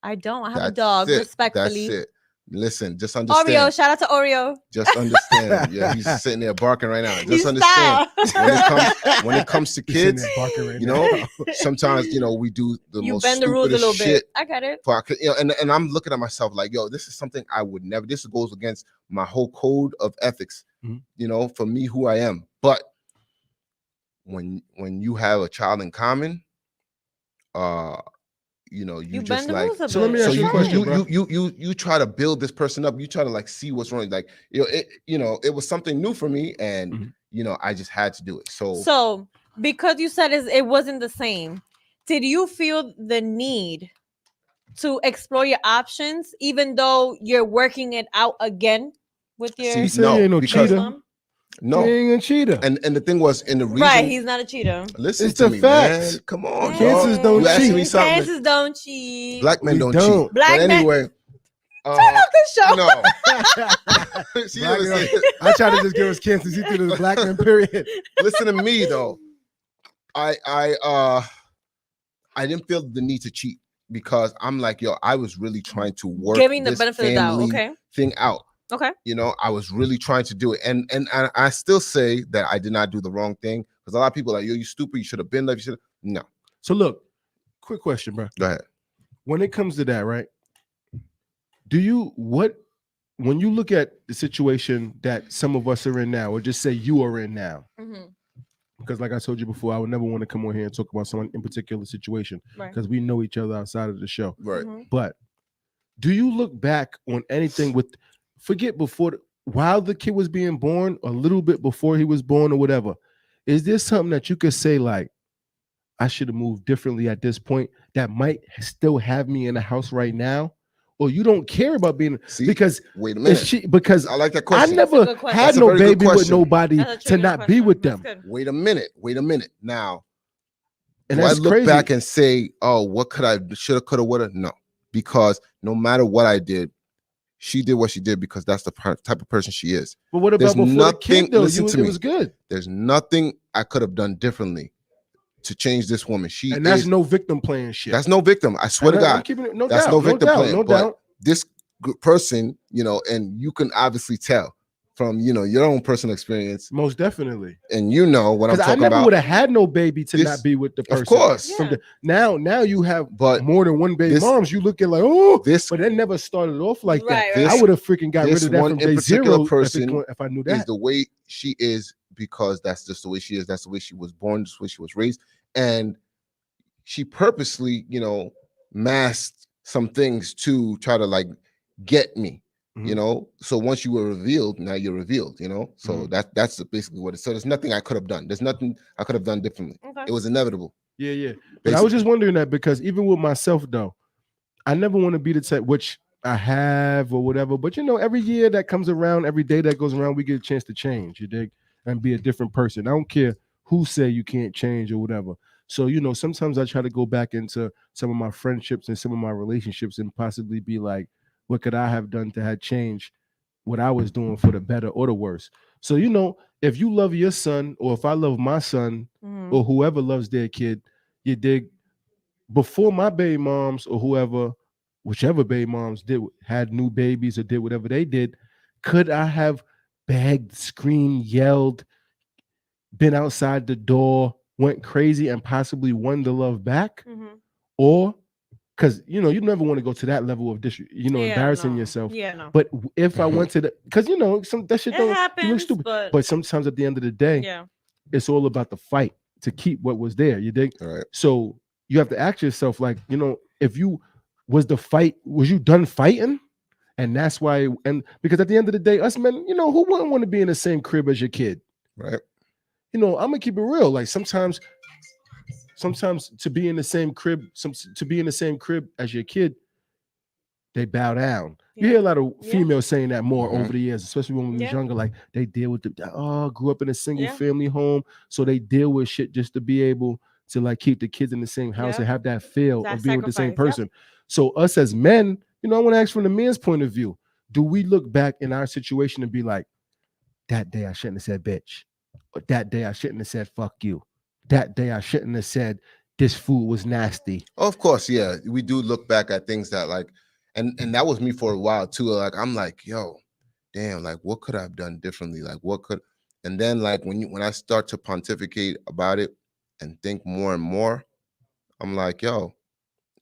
I don't. I have a That's dog. it. Respectfully, That's it. Listen, just understand. Oreo. Shout out to Oreo. Just understand. Yeah, he's sitting there barking right now. Just He's understand style. when it comes to He's sitting kids. there barking right You now. know, sometimes we do the You most bend the rules a stupidest little shit. bit. I get it. And I'm looking at myself like, yo, this is something I would never. This goes against my whole code of ethics. Mhm. You know, for me, who I am. But when you have a child in common, you You just bend the like. rules a So let bit. me ask you a question, bro. You try to build this person up. You try to like see what's wrong. Like it was something new for me, and Mhm. I just had to do it. So because you said it wasn't the same, did you feel the need to explore your options, even though you're working it out again with your See, say he ain't no because cheater. mom? No, He ain't a cheater. and the thing was in the reason. Right, he's not a cheater. Listen It's to the me, facts. man. Come on, Cancers dog. don't You asking me cheat. something? Kansas don't cheat. Black men We don't don't. cheat. Black But men- anyway, Turn off the show. no. See, Black listen, girl- I tried to just give us cancers. He threw this black man period. listen to me though. I didn't feel the need to cheat because I'm like, yo, I was really trying to work Giving the this benefit of the doubt. family Okay. thing out. Okay. You know, I was really trying to do it, and I still say that I did not do the wrong thing because a lot of people are like, yo, you stupid. You should have been like, you should. No, So look, quick question, bro. go ahead. When it comes to that, right? When you look at the situation that some of us are in now, or just say you are in now, Mhm. because like I told you before, I would never want to come on here and talk about someone in particular situation Right. because we know each other outside of the show. Right. Mhm. But do you look back on anything forget while the kid was being born, a little bit before he was born or whatever? Is there something that you could say like, I should have moved differently at this point that might still have me in the house right now? Or you don't care about being See, because wait a is minute. because I like that I question. That's a never good question. had That's a no very good baby with question. nobody That's a to triggering not be question. with That's them. good. Wait a minute. Now, And do I that's look crazy. back and say, oh, what could I, shoulda, coulda, woulda? No, because no matter what I did, she did what she did because that's the type of person she is. But what There's about before the kid nothing- though? listen to It me. was good. There's nothing I could have done differently to change this woman. She And that's is, no victim playing shit. that's no victim. I swear to And I'm God, keeping it, no that's doubt, no victim playing. no but doubt. this person, you know, and you can obviously tell from, you know, your own personal experience, Most definitely. and you know what I'm Because I talking never about. would have had no baby to This- not be with the person. Of course. From now you have But more than one baby this- moms. You look at like, oh, this but it never started off like Right, that. right. I would have freaking got rid this of that one from in day particular zero person if I knew is that. the way she is because that's just the way she is. That's the way she was born. That's the way she was raised. And she purposely, you know, masked some things to try to like get me, you Mhm. know. So once you were revealed, now you're revealed, you know. So Mhm. that's basically what it is. So there's nothing I could have done. There's nothing I could have done differently. Okay. It was inevitable. Yeah. But I was just wondering that because even with myself though, I never want to be the type, which I have or whatever. But you know, every year that comes around, every day that goes around, we get a chance to change, you dig, and be a different person. I don't care who say you can't change or whatever. So, you know, sometimes I try to go back into some of my friendships and some of my relationships and possibly be like, what could I have done to have changed what I was doing for the better or the worse? So, you know, if you love your son or if I love my son Mhm. or whoever loves their kid, you dig, before my baby moms or whoever, whichever baby moms had new babies or did whatever they did, could I have begged, screamed, yelled, been outside the door, went crazy, and possibly won the love back? Mhm. Or because you know you never want to go to that level of Yeah, embarrassing no. yourself. Yeah, no. But if I went to the, because you know that shit It don't you look happens, stupid. but But sometimes at the end of the day, yeah. it's all about the fight to keep what was there. You dig? All right. So you have to ask yourself, like, you know, if you was you done fighting? And that's why, and because at the end of the day, us men, you know, who wouldn't want to be in the same crib as your kid? Right. You know, I'm gonna keep it real. Like sometimes to be in the same crib, as your kid, they bow down. You hear a lot of Yeah. females saying that more Mhm. over the years, especially when we was Yeah. younger. Like they deal with grew up in a single Yeah. family home, so they deal with shit just to be able to like keep the kids in the same house Yep. and have that feel That of being with the same sacrifice, person. So us as men, you know, I want to ask from the man's point of view, do we look back in our situation and be like, that day I shouldn't have said bitch, or that day I shouldn't have said fuck you, that day I shouldn't have said this food was nasty? Of course, yeah. We do look back at things that like, and that was me for a while too. Like I'm like, yo, damn, like what could I have done differently? Like what could, and then like when I start to pontificate about it and think more and more, I'm like, yo,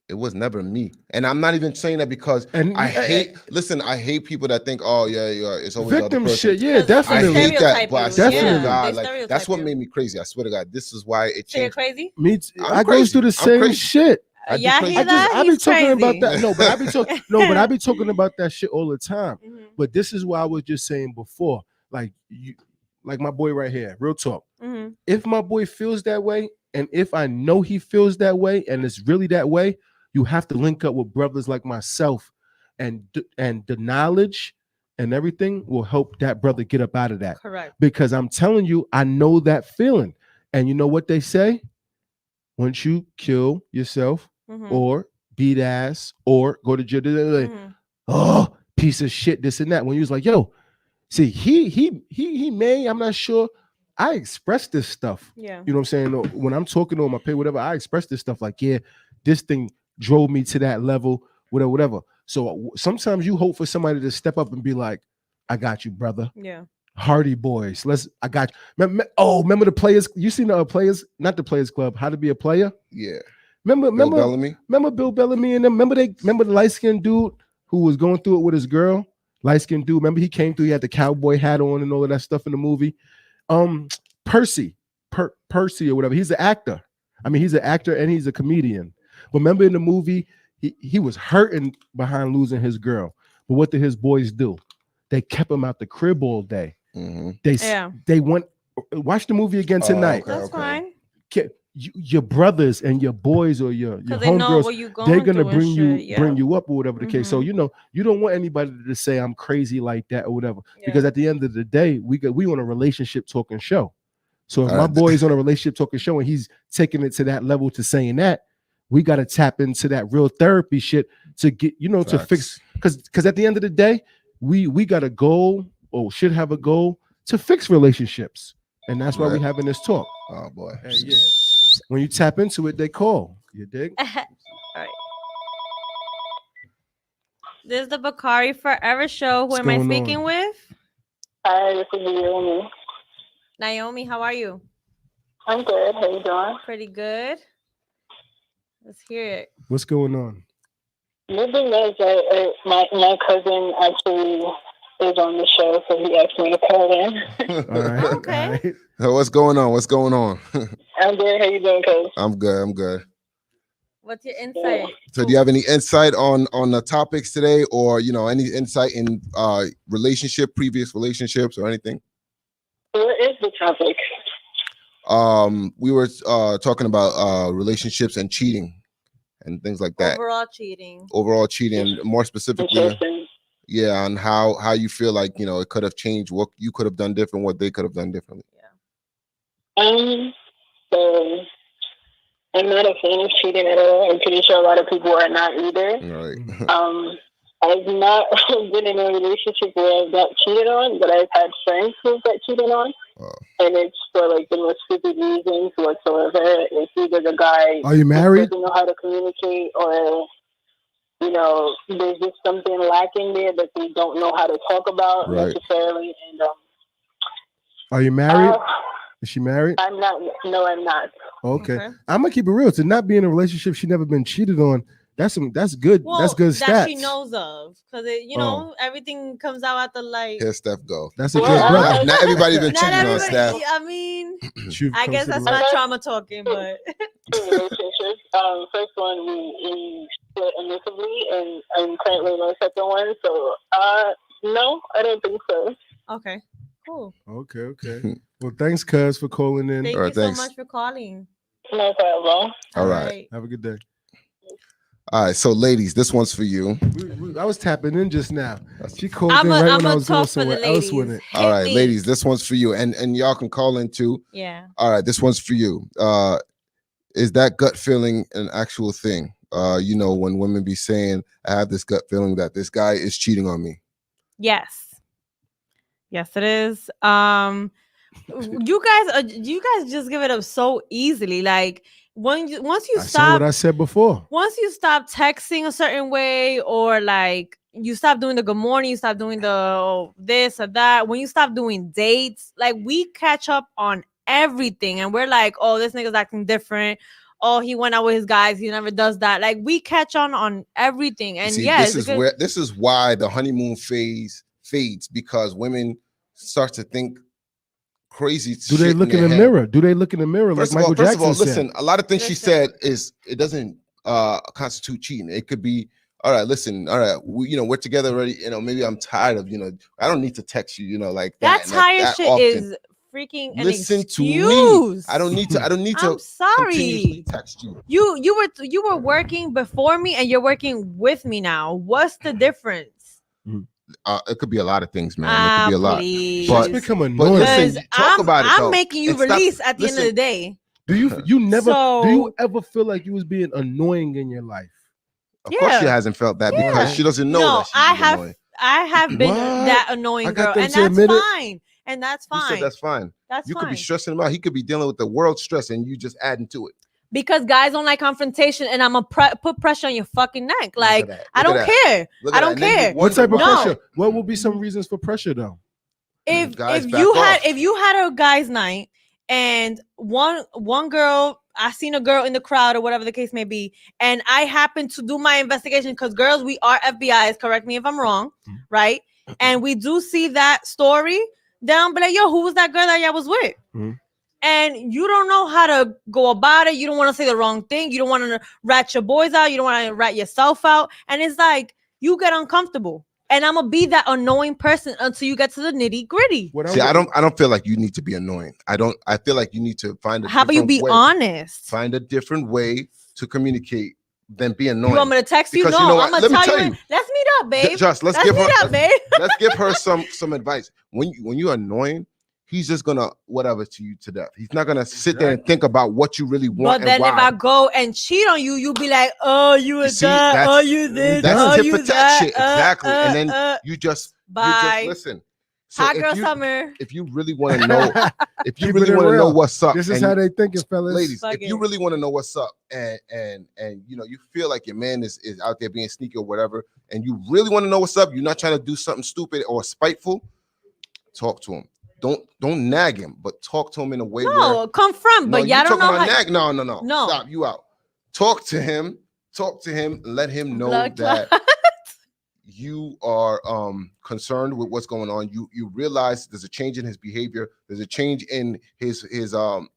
it was never me. And I'm not even saying that because And I hate people that think, oh yeah, it's always the other victim person. shit, yeah, Because they I definitely. hate that, stereotype but I you. swear Definitely. to God, They like that's stereotype what you. made me crazy. I swear to God, this is why it So you're changed. crazy? Me, I'm I go through the crazy. I'm same crazy. shit. Yeah, I crazy. hear that. I be He's talking about crazy. that. No, but I be talking about that shit all the time. Mhm. But this is why I was just saying before, like like my boy right here, real talk. Mhm. If my boy feels that way, and if I know he feels that way, and it's really that way, you have to link up with brothers like myself, and the knowledge and everything will help that brother get up out of that. Correct. Because I'm telling you, I know that feeling. And you know what they say? Once you kill yourself Mhm. or beat ass or go to jail, like, Mhm. oh, piece of shit, this and that. When you was like, yo, see, he may, I'm not sure. I express this stuff. Yeah. You know what I'm saying? When I'm talking to him, I pay whatever, I express this stuff like, yeah, this thing drove me to that level, whatever, whatever. So sometimes you hope for somebody to step up and be like, I got you, brother. Yeah. Hardy Boys. I got you. Remember the players? You seen the players, not the Players Club, How to Be a Player? Yeah. Remember Bellamy? Remember Bill Bellamy and them? Remember the light-skinned dude who was going through it with his girl? Light-skinned dude. Remember he came through, he had the cowboy hat on and all of that stuff in the movie. Percy or whatever. He's an actor. I mean, he's an actor and he's a comedian. But remember in the movie, he was hurting behind losing his girl. But what did his boys do? They kept him out the crib all day. Mm-hmm. They went watch the movie again tonight. That's fine. Your brothers and your boys or your homegirls, they're gonna bring you up or whatever the case. So you don't want anybody to say I'm crazy like that or whatever. Because at the end of the day, we on a relationship talking show. So if my boy is on a relationship talking show and he's taking it to that level to saying that, we got to tap into that real therapy shit to get to fix. Because at the end of the day, we got a goal or should have a goal to fix relationships, and that's why we having this talk. Oh boy, yeah. When you tap into it, they call. You dig? All right. This is the BAKAREforever show. Who am I speaking with? Hi, this is Naomi. Naomi, how are you? I'm good. How you doing? Pretty good. Let's hear it. What's going on? Nothing is my cousin actually is on the show, so he asked me to call in. All right. Okay. All right. So what's going on? I'm good. How you doing, cuz? I'm good. What's your insight? So do you have any insight on the topics today, or any insight in previous relationships or anything? What is the topic? We were talking about relationships and cheating and things like that. Overall cheating, more specifically, yeah, on how you feel like it could have changed, what you could have done different, what they could have done differently. So I'm not a fan of cheating at all. I'm pretty sure a lot of people are not either. Right. I've not been in a relationship where I got cheated on, but I've had friends who got cheated on. And it's for like the most stupid reasons whatsoever. It's either the guy Are you married? doesn't know how to communicate, or there's just something lacking there that they don't know how to talk about necessarily. And are you married? Is she married? I'm not. No, I'm not. Okay. I'm gonna keep it real. To not be in a relationship she never been cheated on. That's good. Well, that's good stats. That she knows of, because everything comes out at the light. Here, Steph, go. That's a good brother. Not everybody's been cheating on Steph. I mean, I guess that's not trauma talking, but relationships. First one we split amicably, and I'm currently in my second one. So, no, I don't think so. Okay, cool. Okay. Well, thanks, cuz, for calling in. Thank you so much for calling. No problem. All right. Have a good day. All right, so ladies, this one's for you. I was tapping in just now. She called in right when I was going somewhere else with it. All right, ladies, this one's for you, and y'all can call in too. Yeah. All right, this one's for you. Is that gut feeling an actual thing? When women be saying, "I have this gut feeling that this guy is cheating on me." Yes, it is. You guys just give it up so easily, like. Once you stop, what I said before. Once you stop texting a certain way, or like you stop doing the good morning, you stop doing the this or that. When you stop doing dates, like we catch up on everything, and we're like, oh, this nigga's acting different. Oh, he went out with his guys. He never does that. Like we catch on everything, and this is why the honeymoon phase fades, because women start to think crazy. Do they look in the mirror? Like Michael Jackson said? First of all, listen, a lot of things she said it doesn't constitute cheating. It could be, all right, listen, all right, we're together already. Maybe I'm tired of, I don't need to text you, like that. That tired shit often. Is freaking an listen excuse. To me. I don't need to. I'm sorry. Text you. You were working before me, and you're working with me now. What's the difference? It could be a lot of things, man. It could be a lot. Please. But But- it's become But annoying. listen, talk about it. I'm though. making you And stop- release at the end of the listen. day. do you never do you So- ever feel like you was being annoying in your life? Of course, she Yeah. hasn't felt that Yeah. because she doesn't know No, that she's I have annoying. I have been What? that annoying I got girl, them and to that's admit it. fine. And that's You fine. said that's fine. That's You fine. could be stressing him out. He could be dealing with the world stress, and you just adding to it. Because guys don't like confrontation, and I'm gonna put pressure on your fucking neck. Look at Like that. I Look don't at that. care. Look I at that. don't And then you care. wonder What type of why. No. pressure? What will be some reasons for pressure though? Guys, If back you off. had a guys' night and one girl, I seen a girl in the crowd or whatever the case may be, and I happen to do my investigation because girls, we are FBI's. Correct me if I'm wrong, right? And we do see that story. Then I'm be like, yo, who was that girl that y'all was with? Mhm. And you don't know how to go about it. You don't want to say the wrong thing. You don't want to rat your boys out. You don't want to rat yourself out. And it's like you get uncomfortable. And I'm gonna be that annoying person until you get to the nitty gritty. See, I don't feel like you need to be annoying. I feel like you need to find a How about you different be way. honest? Find a different way to communicate than be annoying. You want me to text you? Because No, you know I'm what? gonna Let me tell tell you. you. Let's meet up, babe. Just let's Let's give meet her up, babe. let's give her some advice. When you're annoying, he's just gonna whatever to you to death. He's not gonna sit there and think about what you really want But then and why. if I go and cheat on you, you'll be like, oh, you was see, that, oh, that's- you this, that's oh, tit you for tat that, shit, exactly. And then you just bye. listen. So Hot if girl you, summer. if you really want to know, if you Keep really it want to know real. what's up, This is and how they thinking, fellas. ladies, Fuck if you it. really want to know what's up, and you know you feel like your man is out there being sneaky or whatever, and you really want to know what's up, you're not trying to do something stupid or spiteful. Talk to him. Don't nag him, but talk to him in a way where No, confront, but you y'all don't talking know about how. nag. No. No. Stop. You out. Talk to him. Let him know Blood that clot. you are concerned with what's going on. You realize there's a change in his behavior. There's a change in his the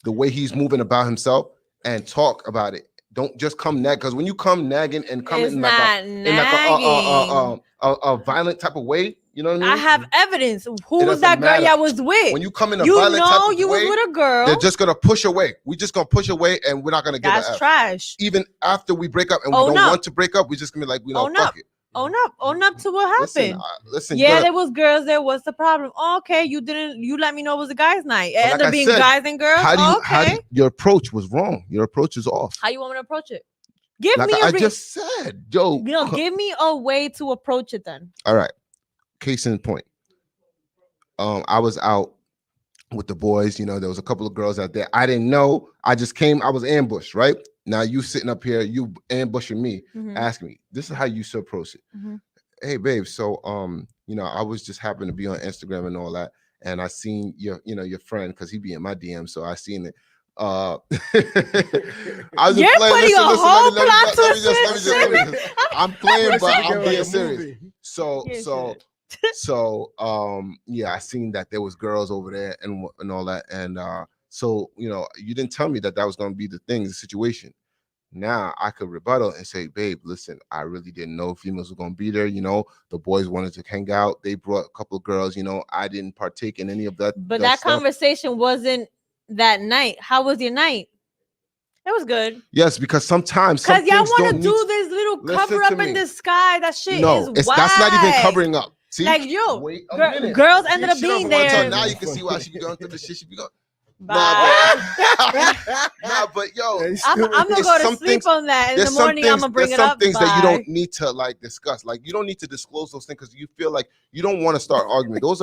way he's moving about himself, and talk about it. Don't just come nag, because when you come nagging and come It's in not nagging. a violent type of way, you know what I mean? I have evidence. Who was doesn't that girl matter. y'all was with? When you come in a You violent type know of you way, was with a girl. they're just gonna push away. We just gonna push away, and we're not gonna give That's a F. trash. Even after we break up and we Own don't up. want to break up, we're just gonna be like, Own fuck up. it. Own up to what happened. Listen. Yeah, you there gotta- was girls there. What's the problem? Oh, okay, you let me know it was a guy's night. It But ended like up I being said, guys and girls. how do you, your approach was wrong. Your approach is off. How you want me to approach it? Give Like me I a just said, yo. give me a way to approach it then. All right. Case in point. I was out with the boys. You know, there was a couple of girls out there. I didn't know. I just came. I was ambushed. Right now, you sitting up here, you ambushing me, Mhm. asking me. This is how you should approach it. Mhm. Hey, babe. So, you know, I was just happened to be on Instagram and all that, and I seen your friend, because he be in my DM, so I seen it. I was You're putting a whole plot twist in let me just. I'm playing, but Listen, I'm like being a serious. movie. So yeah, I seen that there was girls over there and all that, and so you know, you didn't tell me that was going to be the situation. Now I could rebuttal and say, babe, listen, I really didn't know females were going to be there. You know, the boys wanted to hang out. They brought a couple of girls. You know, I didn't partake in any of that. But that stuff. conversation wasn't that night. How was your night? It was good. Yes, because sometimes Because y'all want to need do this little Listen cover to up in me. the sky. That shit No, is that's not even whack. covering up. See, Like, yo, wait a gir- minute. girls See, ended up she don't being wanna talk. there. Now you can see why she be going through the shit she be going. Bye. Nah, but yo, They I'm still- gonna There's go to some sleep things- on that. In there's the some morning, I'm things, gonna bring there's it some up. things that you Bye. don't need to like discuss. Like you don't need to disclose those things because you feel like you don't want to start arguing. Those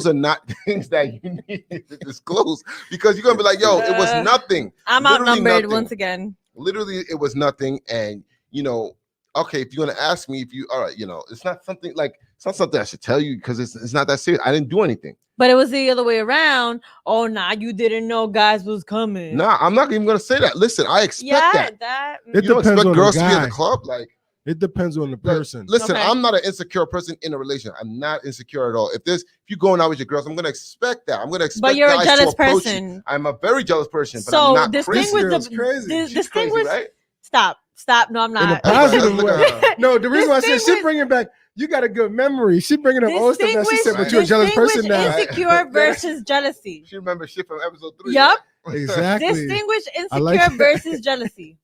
are not things that you need to disclose, because you're gonna be like, yo, it was nothing. I'm Literally outnumbered nothing. once again. Literally, it was nothing. And you know, okay, if you're gonna ask me, all right, you know, it's not something I should tell you, because it's not that serious. I didn't do anything. But it was the other way around. Oh, nah, you didn't know guys was coming. Nah, I'm not even gonna say that. Listen, I expect that. It You don't depends expect on girls the to be at guy. the club, like. It depends on the Like, person. listen, Okay. I'm not an insecure person in a relationship. I'm not insecure at all. If you're going out with your girls, I'm gonna expect that. I'm gonna expect. But you're a guys jealous to approach you. person. I'm a very jealous person, but So I'm not crazy. distinguish Girl's the crazy. She's distinguish. crazy, right? Stop. No, I'm In a not. positive Look at way. her. No, the reason why I said she Distinguish- bringing back, you got a good memory. She bringing up old stuff that she said, but you're a jealous person now. Insecure versus jealousy. She remembers shit from episode 3. Yup. Exactly. Distinguish I insecure like that. versus jealousy.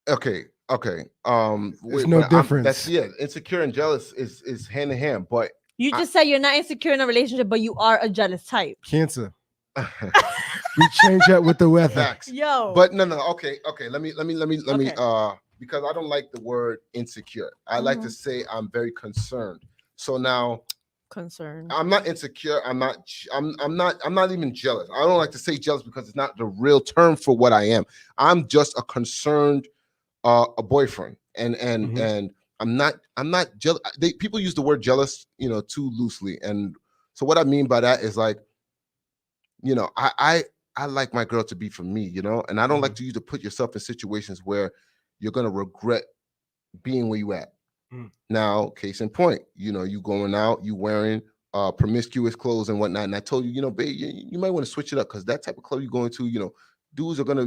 Okay. Okay. There's no difference. That's insecure and jealous is hand in hand, but You just said you're not insecure in a relationship, but you are a jealous type. Cancer. We change that with the weather. facts. Yo. But no. Okay. Let me Okay. because I don't like the word insecure. I like to say I'm very concerned. So now Concerned. I'm not insecure. I'm not even jealous. I don't like to say jealous because it's not the real term for what I am. I'm just a concerned a boyfriend. And I'm not jealous. People use the word jealous, too loosely. And so what I mean by that is like, I like my girl to be for me, and I don't like you to put yourself in situations where you're gonna regret being where you at. Now, case in point, you going out, you wearing promiscuous clothes and whatnot. And I told you, babe, you might want to switch it up because that type of clothes you're going to, dudes are gonna,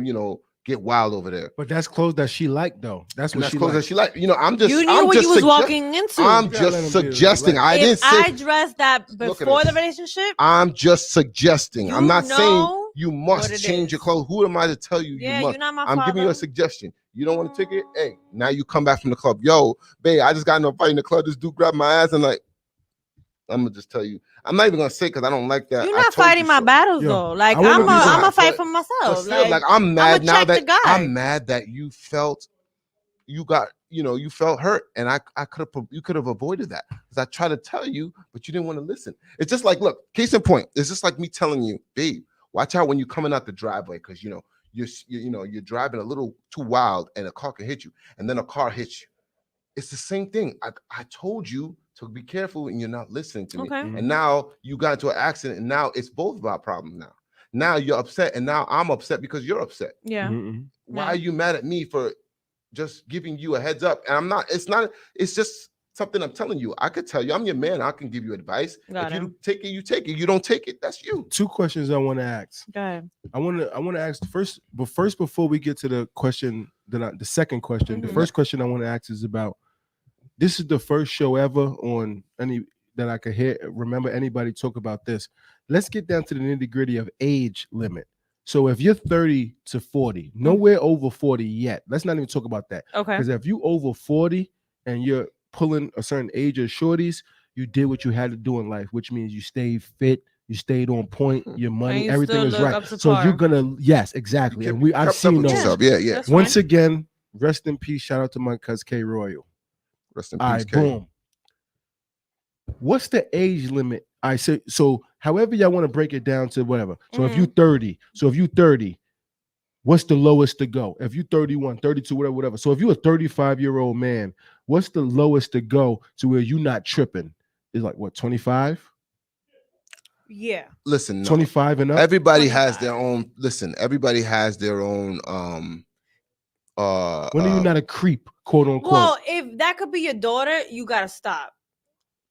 get wild over there. But that's clothes that she liked, though. That's what she clothes liked. that she liked. I'm just. You knew I'm what just you was walking into. I'm just suggesting. I didn't say. I dressed that before the relationship. I'm just suggesting. I'm not saying you must change your clothes. Who am I to tell you? Yeah, you must? you're not my I'm father. giving you a suggestion. You don't want to take it? Hey, now you come back from the club. Yo, babe, I just got in a fight in the club. This dude grabbed my ass and like, I'm gonna just tell you. I'm not even gonna say because I don't like that. You're not fighting my battles though. Like I'm a fight for myself. Still, like I'm mad now that I'm mad that you felt you felt hurt, and you could have avoided that because I tried to tell you, but you didn't want to listen. It's just like, look, case in point, it's just like me telling you, babe, watch out when you're coming out the driveway because you're driving a little too wild and a car can hit you, and then a car hits you. It's the same thing. I told you to be careful, and you're not listening to me. And now you got into an accident, and now it's both of our problems now. Now you're upset, and now I'm upset because you're upset. Yeah. Why are you mad at me for just giving you a heads up? And I'm not. It's just something I'm telling you. I could tell you. I'm your man. I can give you advice. If you take it, you take it. You don't take it, that's you. 2 questions I want to ask. Go ahead. I want to ask first before we get to the question, the second question. The first question I want to ask is about. This is the first show ever on any that I could remember anybody talk about this. Let's get down to the nitty-gritty of age limit. So if you're 30 to 40, nowhere over 40 yet. Let's not even talk about that. Okay. Because if you over 40 and you're pulling a certain age of shorties, you did what you had to do in life, which means you stayed fit, you stayed on point, your money, everything is right. So you're gonna, yes, exactly. And I've seen those. Yeah. Once again, rest in peace. Shout out to my cousin K Royal. Rest in peace, all right, K. boom. What's the age limit? I say so. However, y'all want to break it down to whatever. So if you 30, what's the lowest to go? If you 31, 32, whatever. So if you're a 35-year-old man, what's the lowest to go to where you're not tripping? Is like what, 25? Yeah. Listen, 25 and up. Everybody has their own. Listen, everybody has their own. When are you not a creep, quote unquote? Well, if that could be your daughter, you gotta stop.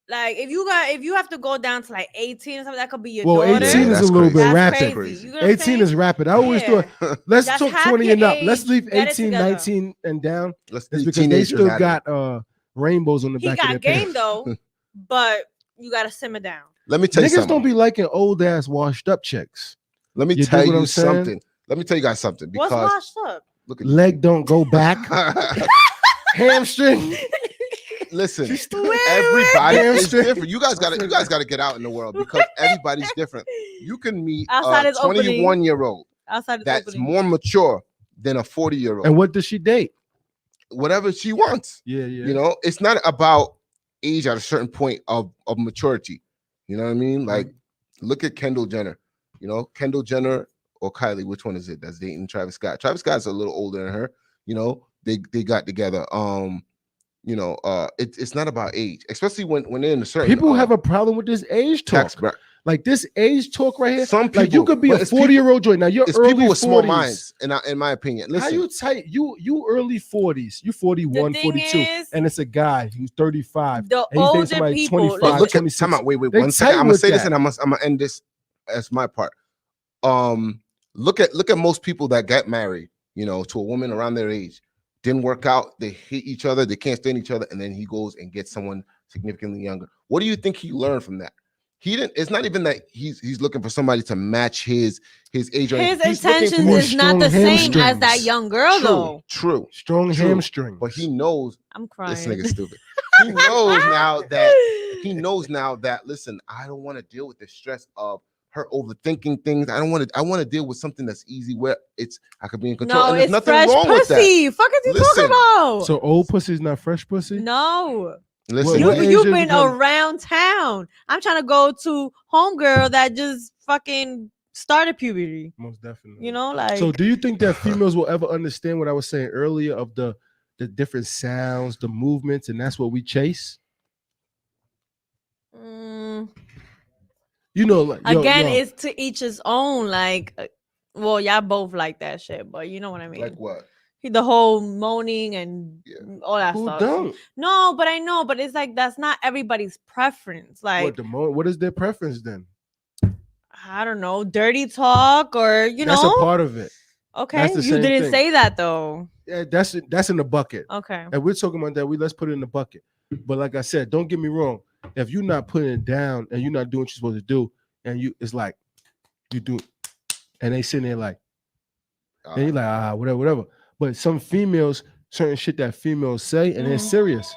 Like if you have to go down to like 18 or something, that could be your daughter. 18 is a little bit rapid. Crazy. 18 is rapid. I always thought let's talk 20 and up. Let's leave 18, 19 and down. Let's because they still got rainbows on the back of their game pants. though, but you gotta simmer down. Let me tell you something. Niggas don't be liking old ass washed up chicks. Let me tell you something. Let me tell you guys something. Because what's washed up? Look at leg don't go back. Hamstring. Listen, everybody is different. You guys gotta get out in the world because everybody's different. You can meet a 21-year-old that's more mature than a 40-year-old. And what does she date? Whatever she wants. Yeah. You know, it's not about age at a certain point of maturity. You know what I mean? Like, look at Kendall Jenner. You know, Kendall Jenner or Kylie, which one is it that's dating Travis Scott? Travis Scott's a little older than her. You know, they got together. It's not about age, especially when they're in a certain. People have a problem with this age talk. Like this age talk right here. Some people, like you could be a 40-year-old joint. Now you're early people with 40s. small minds, in my opinion. Listen, how you tight? You early 40s. You 41, 42, and it's a guy who's 35. The and older he's somebody people. 25, look 26. Time out. Wait, 1 second. I'm gonna say this, and I'm gonna end this as my part. Look at most people that get married, to a woman around their age. Didn't work out. They hate each other. They can't stand each other, and then he goes and gets someone significantly younger. What do you think he learned from that? he didn't. It's not even that he's looking for somebody to match his age. Or His he's looking intentions for- is not the strong same as that hamstrings. young girl, though. True. Strong True. hamstrings. But he knows I'm this crying. nigga's stupid. He knows now that listen, I don't want to deal with the stress of her overthinking things. I want to deal with something that's easy where I could be in control. No, and there's it's nothing fresh wrong with that. pussy. Fuck is you Listen. talking about? So old pussy's not fresh pussy? No. Listen, What age You've is been become- around town. I'm trying to go to homegirl that just fucking started puberty. Most definitely. You know, like So do you think that females will ever understand what I was saying earlier of the different sounds, the movements, and that's what we chase? You know, like again, it's to each his own. Like, well, y'all both like that shit, but you know what I mean. like what? The whole moaning and Yeah. all that who stuff. don't? No, but I know, but it's like that's not everybody's preference. Like, What is their preference then? I don't know, dirty talk or you That's know. a part of it. Okay, that's the you same didn't thing. say that though. Yeah, that's in the bucket. Okay. And we're talking about that. Let's put it in the bucket. But like I said, don't get me wrong. If you're not putting it down and you're not doing what you're supposed to do, and it's like you do, and they sitting there like, and you're like, whatever. But some females, certain shit that females say, and they're serious.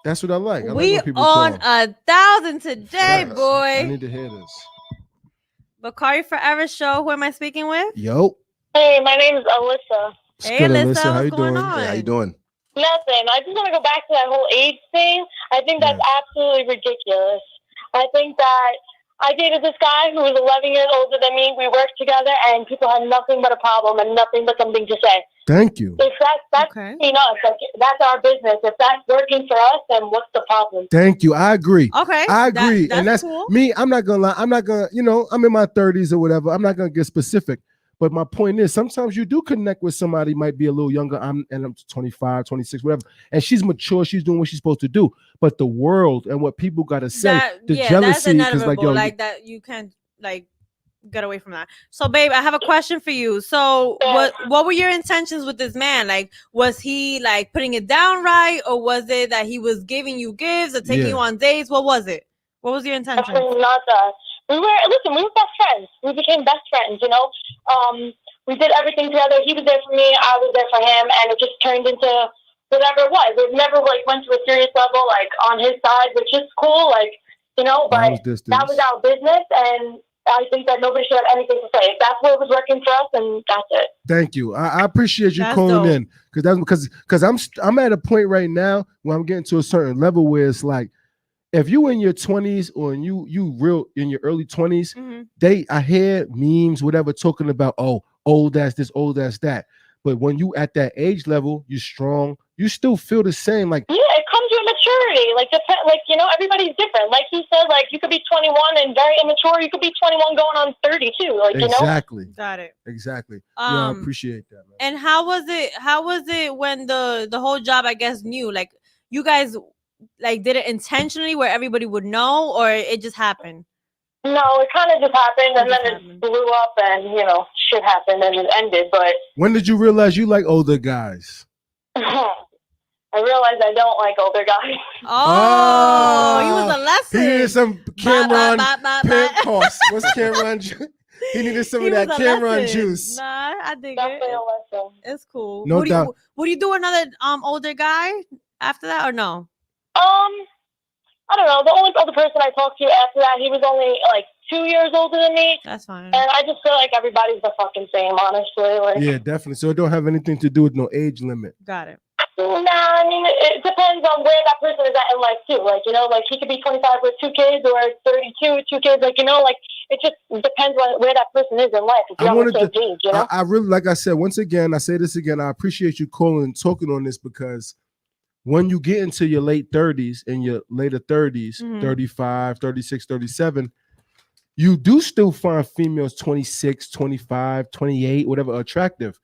That's what I like. I We like when people on call. 1,000 today, Facts. boy. I need to hear this. Bakari Forever show. Who am I speaking with? Yo. Hey, my name is Alyssa. Hey, good, Alyssa, Alyssa. How what's you going doing? on? Hey, how you doing? Nothing. I just want to go back to that whole age thing. I think that's absolutely ridiculous. I think that I dated this guy who was 11 years older than me. We worked together, and people had nothing but a problem and nothing but something to say. Thank you. If that's Okay. us, like, that's our business. If that's working for us, then what's the problem? Thank you. I agree. Okay. I agree. And that's cool. me. I'm not gonna lie. I'm not gonna, I'm in my 30s or whatever. I'm not gonna get specific. But my point is, sometimes you do connect with somebody might be a little younger. I'm 25, 26, whatever. And she's mature. She's doing what she's supposed to do. But the world and what people gotta say, the that's jealousy, because inevitable. like, yo, that you can't like get away from that. So, babe, I have a question for you. So, what were your intentions with this man? Like, was he like putting it down right, or was it that he was giving you gifts or taking you on dates? What was it? What was your intention? Definitely not that. We were best friends. We became best friends, we did everything together. He was there for me, I was there for him, and it just turned into whatever it was. It never went to a serious level, on his side, which is cool, but that was our business, and I think that nobody should have anything to say. If that's what was working for us, then that's it. Thank you. I appreciate you That's calling dope. in because I'm at a point right now where I'm getting to a certain level where it's like, if you in your 20s or you real in your early 20s, I hear memes, whatever, talking about, oh, old as this, old as that. But when you at that age level, you're strong, you still feel the same. Like, yeah, it comes with maturity. Everybody's different. Like he said, you could be 21 and very immature. You could be 21 going on 30 too. exactly. Got it. Exactly. I appreciate that, man. And how was it when the whole job, I guess, knew? Like, you guys did it intentionally where everybody would know, or it just happened? No, it kind of just happened, and then it blew up, and shit happened, and it ended. But when did you realize you like older guys? I realized I don't like older guys. Oh, he was a lesson. He needed some Cameron Pentecost. What's Cameron? He needed some of that Cameron juice. Nah, I dig Definitely it. a lesson. It's cool. No doubt. Would you do another older guy after that, or no? I don't know. The only other person I talked to after that, he was only 2 years older than me. That's fine. And I just feel like everybody's the fucking same, honestly. Yeah, definitely. So it don't have anything to do with no age limit. Got it. Nah, I mean, it depends on where that person is at in life, too. He could be 25 with 2 kids or 32 with 2 kids. It just depends on where that person is in life. If you're on the same page, I really, like I said, once again, I say this again, I appreciate you calling and talking on this, because when you get into your late 30s and your later 30s, 35, 36, 37, you do still find females 26, 25, 28, whatever, attractive.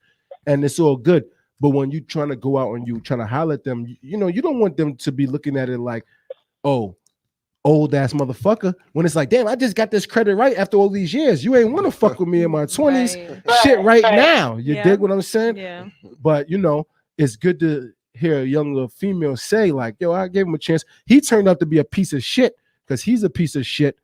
And it's all good. But when you trying to go out and you trying to holler at them, you don't want them to be looking at it like, oh, old ass motherfucker. When it's like, damn, I just got this credit right after all these years. You ain't want to fuck with me in my 20s. Shit right now. You dig what I'm saying? Yeah. But, it's good to hear a younger female say, like, yo, I gave him a chance. He turned out to be a piece of shit because he's a piece of shit.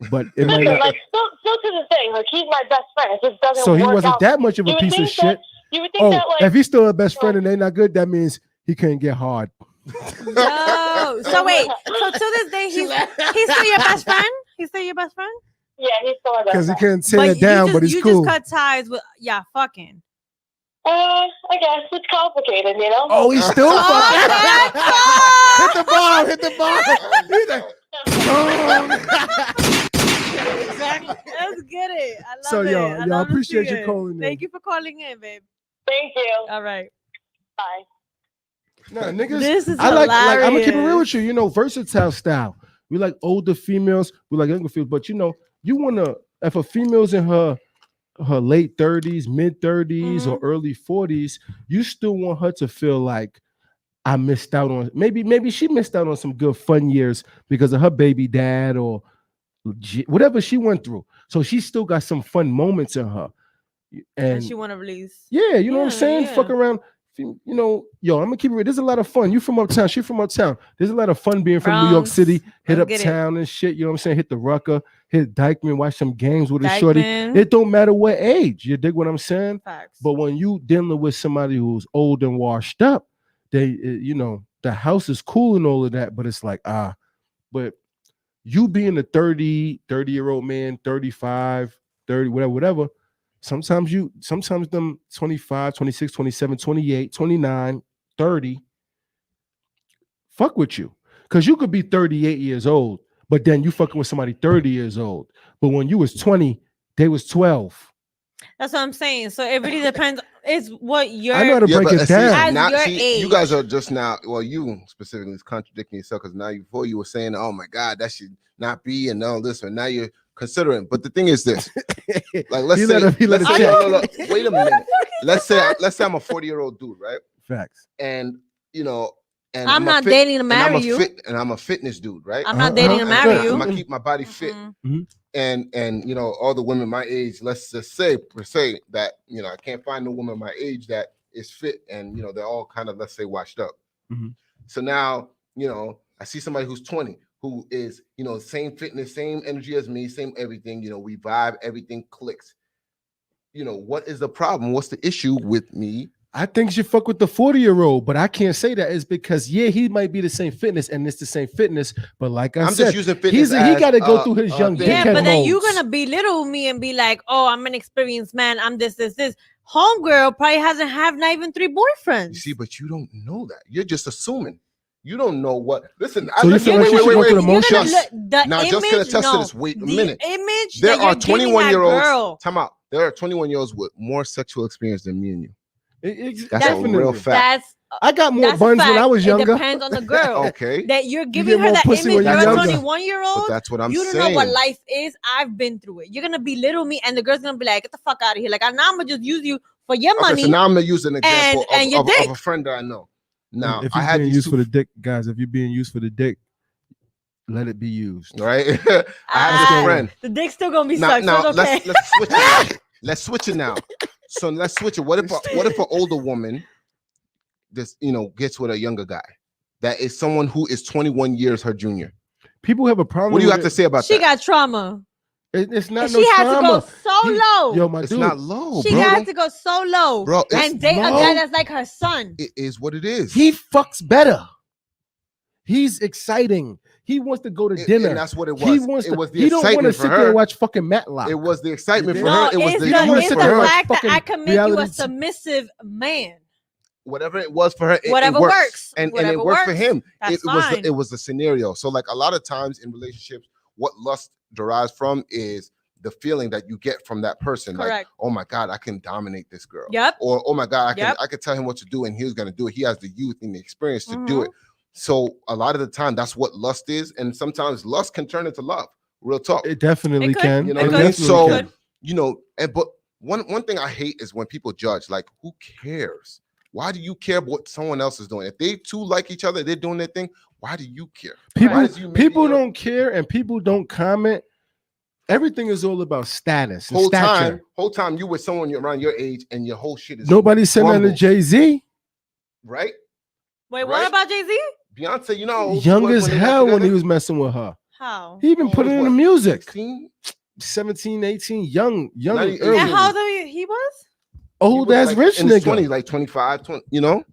but it might Listen, not. like still to this day, like he's my best friend. It just doesn't So he work wasn't out. that much of a You would piece of think shit. You would think Oh, that like if he's still a best friend and they not good, that means he couldn't get hard. No. So wait. So to this day, he's still your best friend. He's still your best friend. yeah, he's still my best Because he friend. couldn't tear it down, but he's you cool. just cut ties with fucking. I guess it's complicated, you know. Oh, he's still fucking. Oh Hit the bomb! Hit the bomb! He's like, Let's get it. I love So, it. yo, I I love to appreciate see you it. calling in. Thank you for calling in, babe. Thank you. All right. Bye. Nah, niggas. This is I like I'm gonna keep it real hilarious. with you. You know, versatile style. We like older females. We like younger females. But you know, you wanna if a female's in her late 30s, mid 30s, or early 40s, you still want her to feel like I missed out on. Maybe she missed out on some good fun years because of her baby dad or whatever she went through. So she still got some fun moments in her. And she want to release. Yeah, you know what I'm saying? Yeah. Fuck around. You know, yo, I'm gonna keep it real. There's a lot of fun. You from uptown, she from uptown. There's a lot of fun being from New York Bronx. City. Hit Let's get it. uptown and shit. You know what I'm saying? Hit the Rucker, hit Dykeman, watch some games with a shorty. Dykeman. It don't matter what age. You dig what I'm saying? Facts. But when you dealing with somebody who's old and washed up, you know, the house is cool and all of that, but it's like, but you being a 30-year-old man, 35, 30, whatever. Sometimes them 25, 26, 27, 28, 29, 30 fuck with you. Because you could be 38 years old, but then you fucking with somebody 30 years old. But when you was 20, they was 12. That's what I'm saying. So it really depends. It's what you're. I know how to break it down. As your age. You guys are just now, well, you specifically is contradicting yourself because now before you were saying, oh my God, that should not be and all this, and now you're considering. But the thing is this, like let's say, wait a minute. Let's say I'm a 40-year-old dude, right? Facts. And you know, and I'm not dating to marry you. And I'm a fitness dude, right? I'm not dating to marry you. I'm gonna keep my body fit. And you know, all the women my age, let's just say per se that, you know, I can't find a woman my age that is fit, and you know, they're all kind of, let's say, washed up. So now, you know, I see somebody who's 20 who is, you know, same fitness, same energy as me, same everything, you know, we vibe, everything clicks. You know, what is the problem? What's the issue with me? I think you fuck with the 40-year-old, but I can't say that is because he might be the same fitness and it's the same fitness, but like I'm said, just using fitness he got to go through his young yeah, dickhead but then modes. you're gonna belittle me and be like, "Oh, I'm an experienced man. I'm this. Homegirl probably have not even 3 boyfriends. You see, but you don't know that. You're just assuming. You don't know what. Listen, so you feel like she should go through the motions? Now, just gonna attest to this. Wait a minute. Image there are 21-year-olds. Time out. There are 21-year-olds with more sexual experience than me and you. That's a real fact. I got more buns when I was younger. It depends on the girl. Okay. That you're giving her that image. You're a 21-year-old. That's what I'm saying. You don't know what life is. I've been through it. You're gonna belittle me, and the girl's gonna be like, "Get the fuck out of here!" Like, now I'm gonna just use you for your money. So now I'm gonna use an example of a friend that I know. Now, if you're being used for the dick, guys, if you're being used for the dick, let it be used. Right? I have this friend. The dick's still gonna be sucked. Now, so okay. let's switch it. Let's switch it now. So let's switch it. What if an older woman, this, you know, gets with a younger guy that is someone who is 21 years her junior? People have a problem. What do you have to say about that? She got trauma. It's not. She had to go so low. Yo, my it's dude. not low. She had to go so low, bro, and date a guy that's like her son. It is what it is. He fucks better. He's exciting. He wants to go to dinner. And that's what it was. He wants it to. was the he don't want to sit there and watch fucking Matlock. It was the excitement for No, her. It was it's the fact that I can make you a submissive man. Whatever it was for her, whatever works, and it worked for him. That's fine. It was the scenario. So, like a lot of times in relationships, what lust derives from is the feeling that you get from that person. Correct. Like, oh my God, I can dominate this girl. Yep. Or oh my God, I can tell him what to do, and he's gonna do it. He has the youth and the experience to do it. So a lot of the time, that's what lust is, and sometimes lust can turn into love. Real talk. It definitely can. You know what I mean? So you know, but one thing I hate is when people judge. Like, who cares? Why do you care what someone else is doing? If they two like each other, they're doing their thing. Why do you care? People don't care, and people don't comment. Everything is all about status. And whole time you with someone around your age, and your whole shit is nobody said nothing to Jay-Z. Right? Wait, what about Jay-Z? Beyonce, you know, young as hell when he was messing with her. How? He even put it in the music. 16? 17, 18, young, Not even early. And how old he was? Old ass rich in his nigga. 20s, like 25, 20, you know?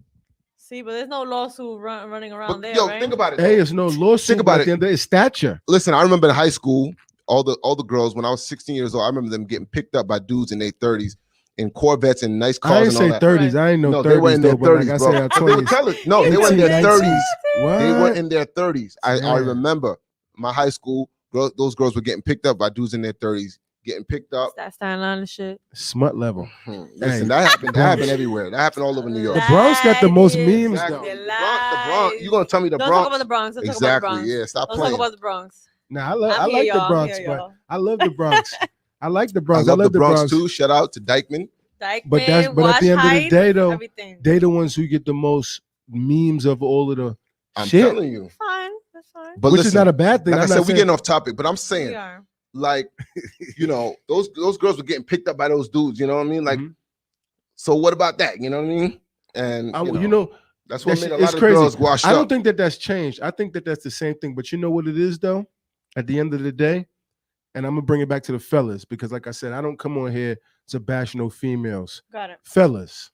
See, but there's no lawsuit running around But there, yo, right? think about it. Hey, though. it's no lawsuit. Think about at the end of it's stature. Listen, I remember in high school, all the girls, when I was 16 years old, I remember them getting picked up by dudes in their 30s in Corvettes and nice I cars ain't and all say that. 30s. I ain't know No, 30s. they were in their though, but 30s, like I bro. said, But they were 20s. telling, no, they were in 18, their 19. 30s. They were What? in their 30s. I Damn. remember my high school, those girls were getting picked up by dudes in their 30s, getting picked up. That's Staten Island shit. Smut level. Listen, Hey, that happened. That Bronx. happened everywhere. That happened all over New York. The Bronx got the most Lies. memes Exactly. though. The Bronx. You gonna tell me the Don't Bronx? talk about the Bronx. Don't Exactly. talk about the Bronx. Yeah. Stop Don't playing. talk about the Bronx. Nah, I I'm like here, the y'all. Bronx, Here, but y'all. I love the Bronx. I like the I Bronx. love the Bronx too. Shout out to Dykeman. Dykeman, But at Wash the end of the Heights, day though, everything. they the ones who get the most memes of all of the I'm shit, telling you. Fine, that's fine. But which listen, is not a bad thing. like I I'm said, not we saying- getting off topic, but I'm We saying, are. like, you know, those girls were getting picked up by those dudes. You know what I mean? Like, Mhm. so what about that? You know what I mean? And you know, that's what that made shit- a lot it's of crazy. girls wash I up. don't think that that's changed. I think that that's the same thing. But you know what it is though? At the end of the day, and I'm gonna bring it back to the fellas because, like I said, I don't come on here to bash no females. Got it. Fellas,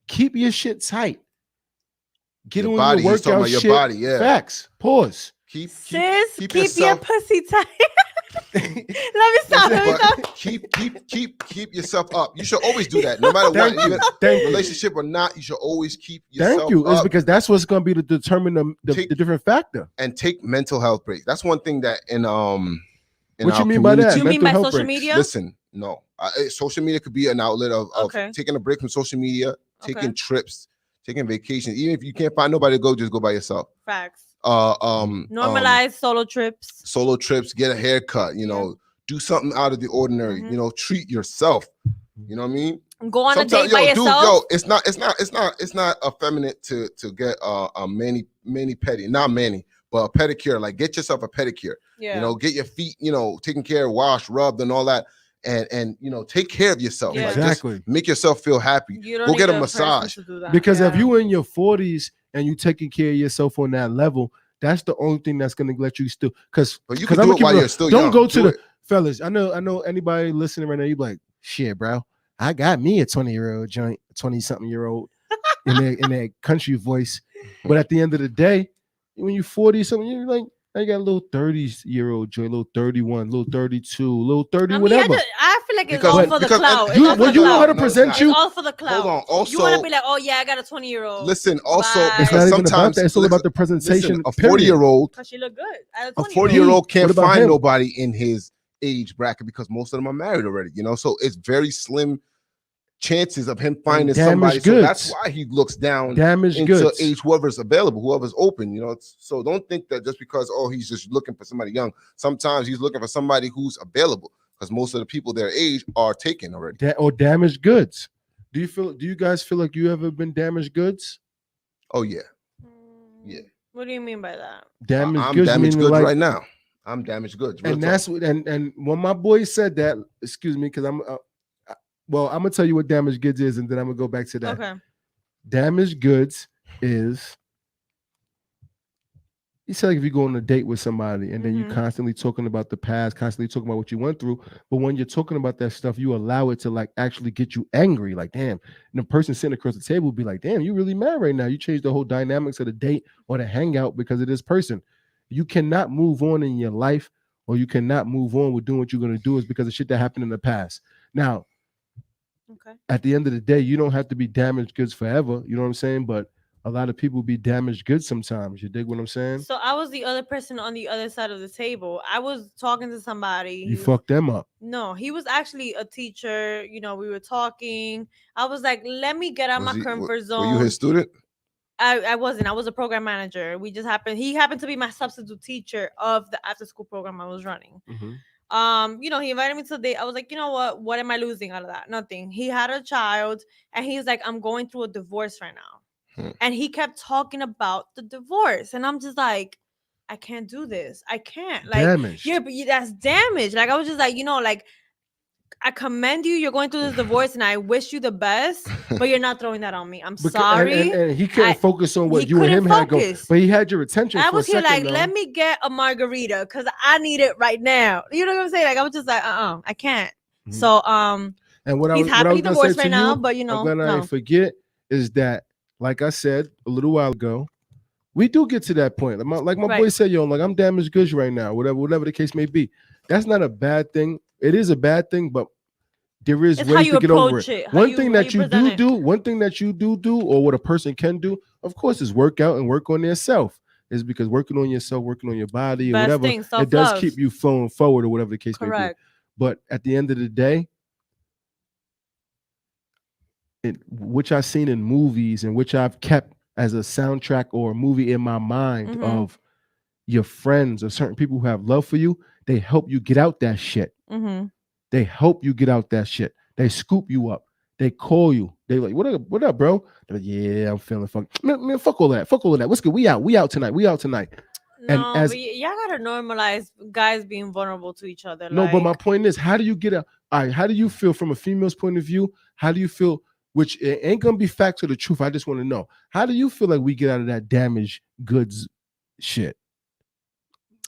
keep your shit tight. Get Your on body, your he's talking workout about your shit. body, yeah. Facts. Pause. Sis, keep your yourself. pussy tight. Let me stop. Let me stop. But keep yourself up. You should always do that, no matter what. Thank you. Even Thank you. relationship or not, you should always keep yourself Thank you. It's up because that's what's gonna be to determine the different factor. and take mental health breaks. That's one thing that in What our you mean by that? community- You mean Mental by health social breaks. media? Listen, no, social media could be an outlet of Okay. taking a break from social media, taking Okay. trips, taking vacations. Even if you can't find nobody to go, just go by yourself. Facts. Normalize Solo trips. solo trips, get a haircut, you know, do something out of the ordinary, Mhm. you know, treat yourself. You know what I mean? Go on Sometimes, a date by yourself. yo, it's not effeminate to get a mani pedi, not mani, but a pedicure. Like get yourself a pedicure. Yeah. You know, get your feet, you know, taken care of, washed, rubbed, and all that. And you know, take care of yourself. Yeah. Like, just Exactly. make yourself feel happy. You don't Go need get a the person massage. to do that. Because if Yeah. you in your 40s and you taking care of yourself on that level, that's the only thing that's gonna let you still. Because But you because can I'm do it while you're still young. don't go to Do the it. fellas. I know anybody listening right now. You be like, shit, bro. I got me a 20-year-old joint, 20-something-year-old in their country voice. But at the end of the day, when you're 40 something, you're like, I got a little 30-year-old joint, little 31, little 32, little 30, I mean, whatever. I feel like it's Because- all for the because- clout. and- It's You, all for well, the you know how to clout. No, it's present not. you. It's all for the clout. Hold on. Also, you want to be like, oh yeah, I got a 20-year-old. listen. Also, Bye. It's because not even about sometimes that. It's all about the listen, presentation. a period. 40-year-old, Cause she look good. At a 20-year-old. 40-year-old can't What about find him? nobody in his age bracket because most of them are married already. You know, so it's very slim chances of him finding somebody. damaged So that's goods. why he looks down Damaged into goods. age whoever's available, whoever's open. You know, so don't think that just because he's just looking for somebody young. Sometimes he's looking for somebody who's available because most of the people their age are taken already. Or damaged goods. Do you guys feel like you ever been damaged goods? Oh yeah, Mm, Yeah. What do you mean by that? Damaged I'm goods damaged meaning goods like, right now. I'm damaged goods. Real and talk. that's what and when my boy said that, excuse me, because well, I'm gonna tell you what damaged goods is, and then I'm gonna go back to that. Okay. Damaged goods is, you said like if you go on a date with somebody and then you Mhm. constantly talking about the past, constantly talking about what you went through, but when you're talking about that stuff, you allow it to like actually get you angry. Like, damn, and the person sitting across the table will be like, damn, you really mad right now. You changed the whole dynamics of the date or the hangout because of this person. You cannot move on in your life, or you cannot move on with doing what you're gonna do is because of shit that happened in the past. Now, Okay. at the end of the day, you don't have to be damaged goods forever. You know what I'm saying? But a lot of people be damaged goods sometimes. You dig what I'm saying? So I was the other person on the other side of the table. I was talking to somebody. You fucked them up. No, he was actually a teacher. You know, we were talking. I was like, let me get out Was my he- comfort Were zone. you his student? I wasn't. I was a program manager. He happened to be my substitute teacher of the after school program I was running. You know, he invited me to the date. I was like, you know what am I losing out of that? Nothing. He had a child and he's like, I'm going through a divorce right now. And he kept talking about the divorce. And I'm just like, I can't do this. I can't. Like, Damaged. yeah, but that's damage. Like, I was just like, you know, like, I commend you. You're going through this divorce, and I wish you the best. But you're not throwing that on me. I'm Because, sorry. and he couldn't focus on what he you and him couldn't had going, focus. but he had your attention I for a was here second. like, let me get a margarita because I need it right now. You know what I'm saying? Like I was just like, I can't. Mhm. So And what he's I happily was divorced gonna say right to now, you, but I'm glad I no. ain't forget, is that, like I said a little while ago, we do get to that point. Like my boy said, yo, like I'm damaged goods right now, whatever the case may be. That's not a bad thing. It is a bad thing, but there is It's how ways you to get over approach it. One thing that you present it. do, one thing that you do, or what a person can do, of course, is work out and work on their self. Is because working on yourself, working on your body, or Best whatever, thing, it does self-love. keep you flowing forward, or whatever the case may be. Correct. But at the end of the day, which I've seen in movies and which I've kept as a soundtrack or a movie in my mind Mhm. of your friends or certain people who have love for you, they help you get out that shit. Mm-hmm. They help you get out that shit. They scoop you up. They call you. They like, what up, bro? They're like, yeah, I'm feeling fuck. Man, fuck all that. Fuck all of that. What's good? We out tonight. And No, as but y'all gotta normalize guys being vulnerable to each other. no, like, but my point is, how do you get a? All right, how do you feel from a female's point of view? How do you feel? Which it ain't gonna be facts or the truth. I just want to know. How do you feel like we get out of that damaged goods shit?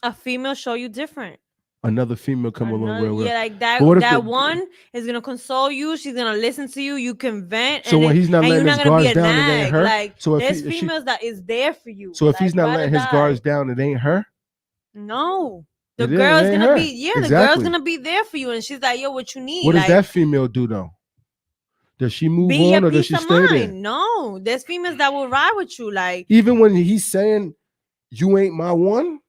a female show you different. Another female come along where Yeah, like that. But what if That the- one is gonna console you. She's gonna listen to you. You can vent. So and when he's not and letting you're his not gonna be guards a down, it ain't nag. her? Like So if there's he- if she- females that is there for you. So if he's not ride or letting his die. guards down, it ain't her. No. The It ain't- girl's it ain't gonna her. be the girl's Exactly. gonna be there for you, and she's like, "Yo, what you need?" What does like, that female do though? Does she move be your on or does peace she of stay mind. there? No, there's females that will ride with you. Like, Even when he's saying you ain't my one,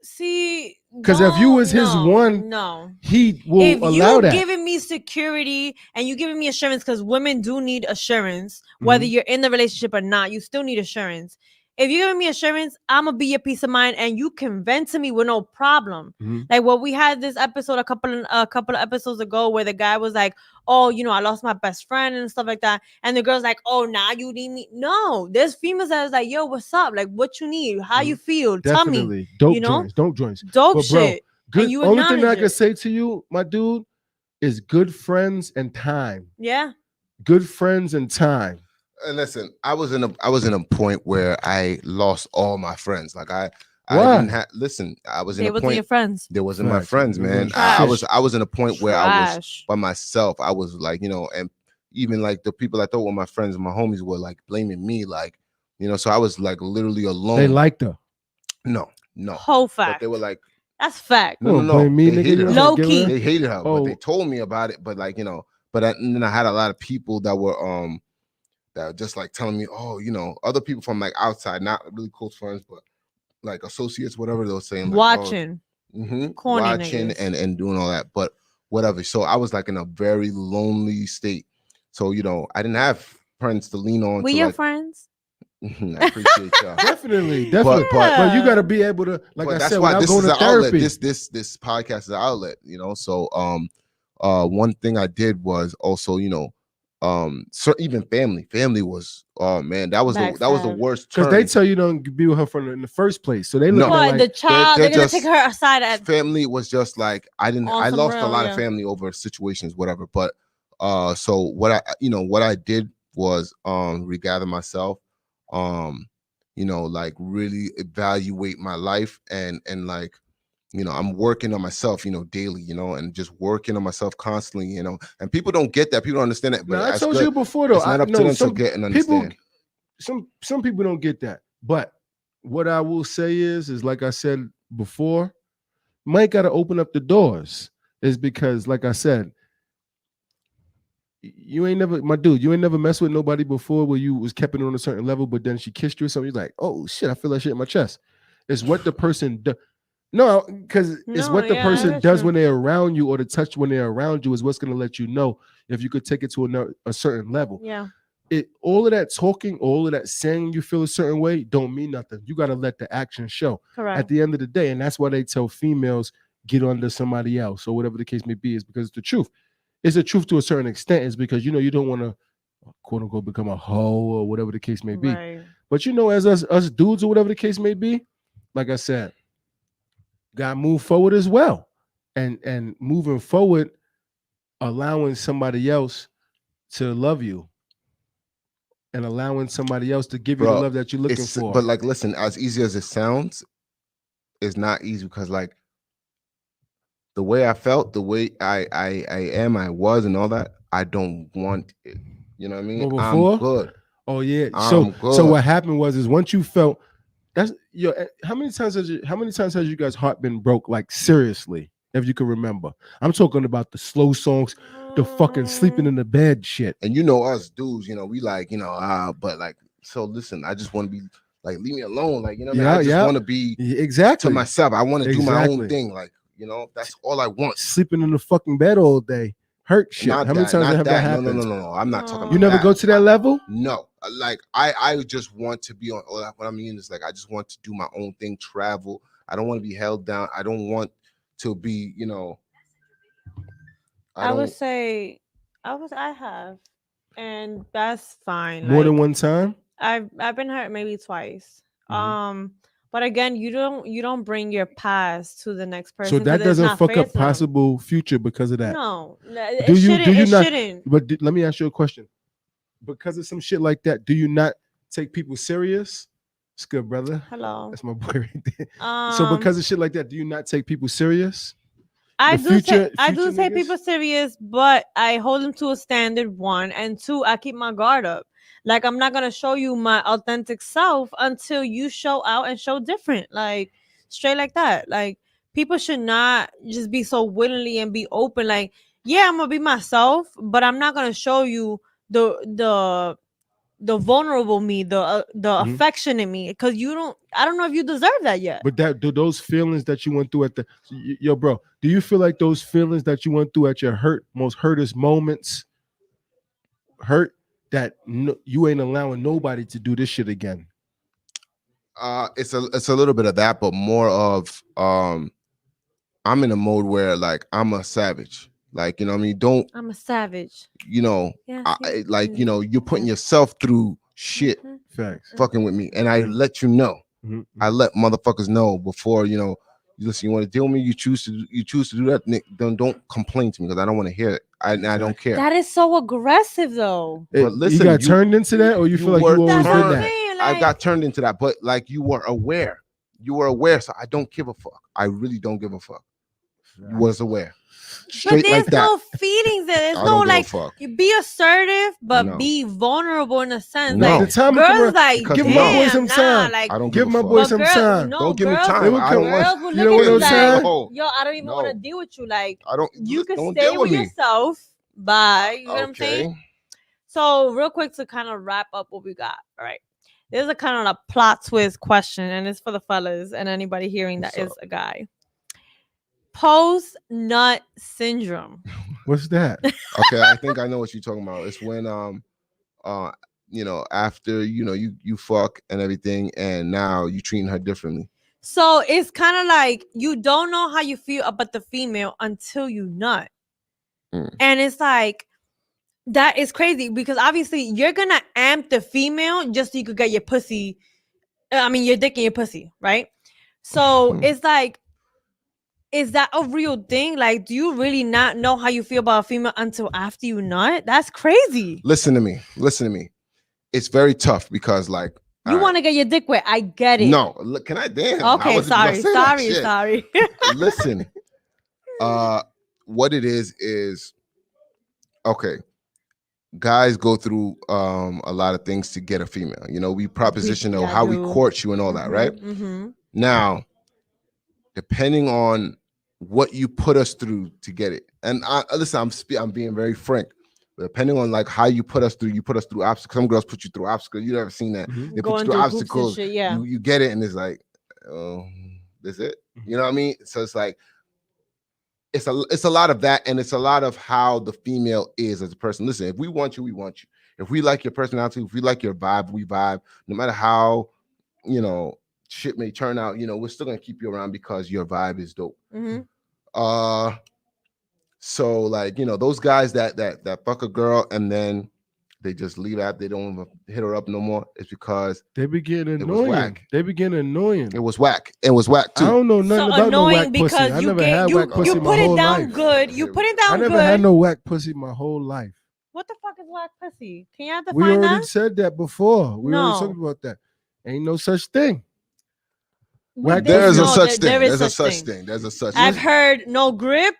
see, because if you was his one, no. he will If allow you that. giving me security and you giving me assurance, because women do need assurance, whether Mhm. you're in the relationship or not, you still need assurance. If you're giving me assurance, I'm gonna be your peace of mind, and you can vent to me with no problem. Mhm. Like what we had this episode a couple of episodes ago, where the guy was like, "Oh, I lost my best friend and stuff like that," and the girl's like, "Oh, now you need me." No, there's females that is like, "Yo, what's up? Like, what you need? How you feel? Tell me." Definitely. Dope you know? joints. Dope joints. Dope But bro, shit. good. And you Only thing I acknowledge can it. say to you, my dude, is good friends and time. Yeah. Good friends and time. And listen, I was in a point where I lost all my friends. Like I Why? didn't have. Listen, I was in They a wasn't point. your friends. There wasn't my Facts. friends, It man. wasn't I shit. was in a point where I was Trash. by myself. I was like, and even like the people I thought were my friends and my homies were like blaming me, like, so I was like literally alone. They liked her. no, Whole but fact. they were like, That's fact. no, Blame me, they nigga. hated You her. trying to Low get key. her? They hated her, but they Oh. told me about it. But like, and then I had a lot of people that were that were just like telling me, oh, other people from like outside, not really close friends, but like associates, whatever they were saying, like, Watching. Corny watching niggas. and doing all that, but whatever. So I was like in a very lonely state. So I didn't have friends to lean on. We to your like, friends? I appreciate y'all. Definitely. But But you got to be able to, like but I that's said, why without this going is to an outlet. therapy. This podcast is an outlet, So one thing I did was also, so even family was, oh man, that was the Backstab. worst Because turn. they tell you don't be with her from in the first place. So they look No. at What, like, the child, they're they're gonna just- take her aside at family was just like I On some lost a real, lot of yeah. family over situations, whatever. But so what I did was regather myself, like really evaluate my life and like I'm working on myself, daily, and just working on myself constantly, and people don't get that. People don't understand it. But no, I that's told good. you before though. It's not up to them to get and people, understand. some people don't get that. But what I will say is like I said before, Mike got to open up the doors. Is because, like I said, you ain't never messed with nobody before where you was kept it on a certain level, but then she kissed you or something. You're like, oh shit, I feel that shit in my chest. It's what the person does. No, because it's No, what the yeah, person that's does true. when they're around you, or the touch when they're around you is what's going to let you know if you could take it to a certain level. Yeah. All of that talking, all of that saying you feel a certain way don't mean nothing. You got to let the action show. Correct. At the end of the day, and that's why they tell females get under somebody else or whatever the case may be, is because it's the truth. It's the truth to a certain extent. Is because you don't want to quote unquote become a hoe or whatever the case may be. Right. But as us dudes or whatever the case may be, like I said, gotta move forward as well. and moving forward, allowing somebody else to love you and allowing somebody else to give you the Bro, love that you're looking for. But like, listen, as easy as it sounds, it's not easy because like the way I felt, the way I was, and all that, I don't want it. You know what I mean? Well, I'm before? good. Oh yeah. I'm So good. what happened was once you felt that's how many times has you guys' heart been broke, like seriously, if you can remember? I'm talking about the slow songs, the fucking sleeping in the bed shit. And you know us dudes, we like, but like, so listen, I just want to be like, leave me alone. Like, I mean? I just want to be exactly to myself. I want to do my own Exactly. thing. Like, that's all I want. Sleeping in the fucking bed all day. Hurt shit. Not How many that, times not have that that. happened? No. I'm not talking about You never that. go to that level? No. Like, I just want to be on, what I mean is like, I just want to do my own thing, travel. I don't want to be held down. I don't want to be, I would say I have, and that's fine. More like, than one time? I've been hurt maybe twice. Mhm. But again, you don't bring your past to the next person. So that 'cause it's doesn't not fuck fair up to them. possible future because of that. No, Do it you shouldn't. do you It not? shouldn't. But let me ask you a question. Because of some shit like that, do you not take people serious? It's good, brother. Hello. That's my boy right there. So because of shit like that, do you not take people serious? I The do future take niggas? people serious, but I hold them to a standard, one, and two, I keep my guard up. Like, I'm not gonna show you my authentic self until you show out and show different. Like, straight like that. Like, people should not just be so willingly and be open. Like, yeah, I'm gonna be myself, but I'm not gonna show you the vulnerable me, the Mhm. affectionate me, because I don't know if you deserve that yet. But those feelings that you went through at yo, bro, do you feel like those feelings that you went through at your most hurtest moments hurt that you ain't allowing nobody to do this shit again? It's a little bit of that, but more of I'm in a mode where like I'm a savage. Like, what I mean? I'm a savage. Like, you're putting yourself through shit, Facts. fucking with me, and I let you know. I let motherfuckers know before, listen, you want to deal with me, you choose to do that, Nick, don't complain to me because I don't want to hear it. I don't care. That is so aggressive though. But listen, you got turned into that, or you feel like you always been that? I got turned into that, but like you were aware, so I don't give a fuck. I really don't give a fuck. You was aware. Straight but there's like that. no feelings there. There's I no don't give a like fuck. you be assertive, but No. be vulnerable in a sense. No. Like The time girls like Because give no. my boy damn, some nah, time. like I don't Give give my a boy fuck. some girls, time. no, Don't give me girls time. will- I don't want- girls will You don't look want at you no like, time? yo, I don't even No. want to deal with you. Like, I don't. you can don't stay deal with with me. yourself. Bye. You know what I'm Okay. saying? So real quick to kind of wrap up what we got. All right. There's a kind of a plot twist question, and it's for the fellas and anybody hearing that What's is a guy. Post nut syndrome. What's that? Okay, I think I know what you're talking about. It's when after you fuck and everything, and now you treating her differently. So it's kind of like you don't know how you feel about the female until you nut. And it's like, that is crazy because obviously you're gonna amp the female just so you could get your pussy. I mean, your dick in your pussy, right? So it's like, is that a real thing? Like, do you really not know how you feel about a female until after you nut? That's crazy. Listen to me. It's very tough because like You want to get your dick wet. I get it. No, look, can I damn? I Okay, wasn't gonna say that shit. sorry. Listen, what it is okay. Guys go through a lot of things to get a female. We proposition or how we court you and all that, right? Mm-hmm. Now, depending on what you put us through to get it, and listen, I'm being very frank. Depending on like how you put us through obstacles. Some girls put you through obstacles. You never seen that. They put you through obstacles. Shit, yeah. You get it, and it's like, oh, that's it. You know what I mean? So it's like, it's a lot of that, and it's a lot of how the female is as a person. Listen, if we want you, we want you. If we like your personality, if we like your vibe, we vibe. No matter how shit may turn out, we're still gonna keep you around because your vibe is dope. Mm-hmm. So like, those guys that fuck a girl and then they just leave out. They don't even hit her up no more. It's because They be getting It was annoying. whack. They be getting annoying. it was whack. It was whack I too. don't know nothing So about no annoying whack pussy. because I you never get had you whack pussy you my put whole it down life. good. You put it down I never good. had no whack pussy my whole life. What the fuck is whack pussy? Can you We define already that? said that before. We already No. talked about that. Ain't no such thing. Whack There is a No, such there thing. is There's a such thing. There's a such I've thing. heard no grip,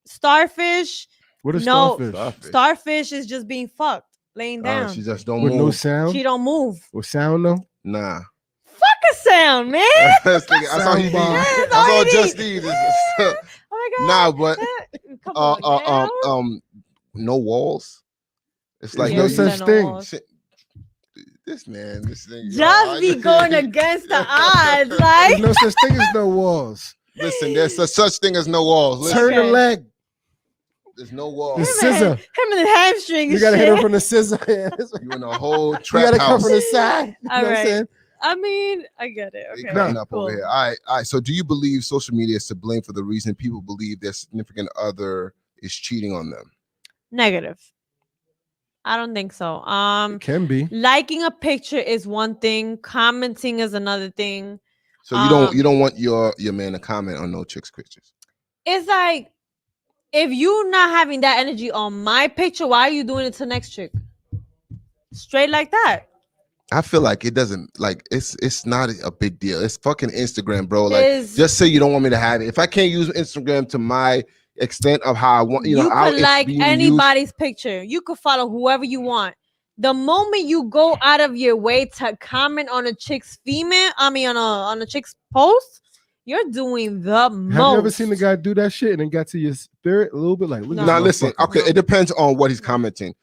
starfish. What is No, starfish? Starfish is just being fucked, laying down. She just don't With no move. sound? She don't move. With sound though? Nah. Fuck a sound, man. That's all he Sound needs. bar. That's all all he just needs. needs. Oh my god. Nah, but Come on, man. no walls. It's There's like no yo, such no thing. walls. Shit. This thing. Just be going against the odds, like. There's no such thing as no walls. Listen, there's a such thing as no walls. Listen, Turn the Okay. leg. there's no The walls. scissor. Him and the hamstring. You gotta shit. hit her from the scissor. You in a whole You trap gotta come house. from the side. You All know what I'm right. saying? I mean, I get it. They Okay. cutting up cool. over here. All right. So, do you believe social media is to blame for the reason people believe their significant other is cheating on them? Negative. I don't think so. It can be. Liking a picture is one thing. Commenting is another thing. So you don't want your man to comment on no chick's pictures. It's like if you not having that energy on my picture, why are you doing it to the next chick? Straight like that. I feel like it doesn't like it's not a big deal. It's fucking Instagram, bro. Like Is- just say you don't want me to have it. If I can't use Instagram to my extent of how I want, you know, how could it's like being used. anybody's picture. You could follow whoever you want. The moment you go out of your way to comment on a chick's on a chick's post, you're doing the most. Have you ever seen the guy do that shit and it got to your spirit a little bit? Like, look No. at Now this listen, motherfucker. okay, it depends on what he's commenting.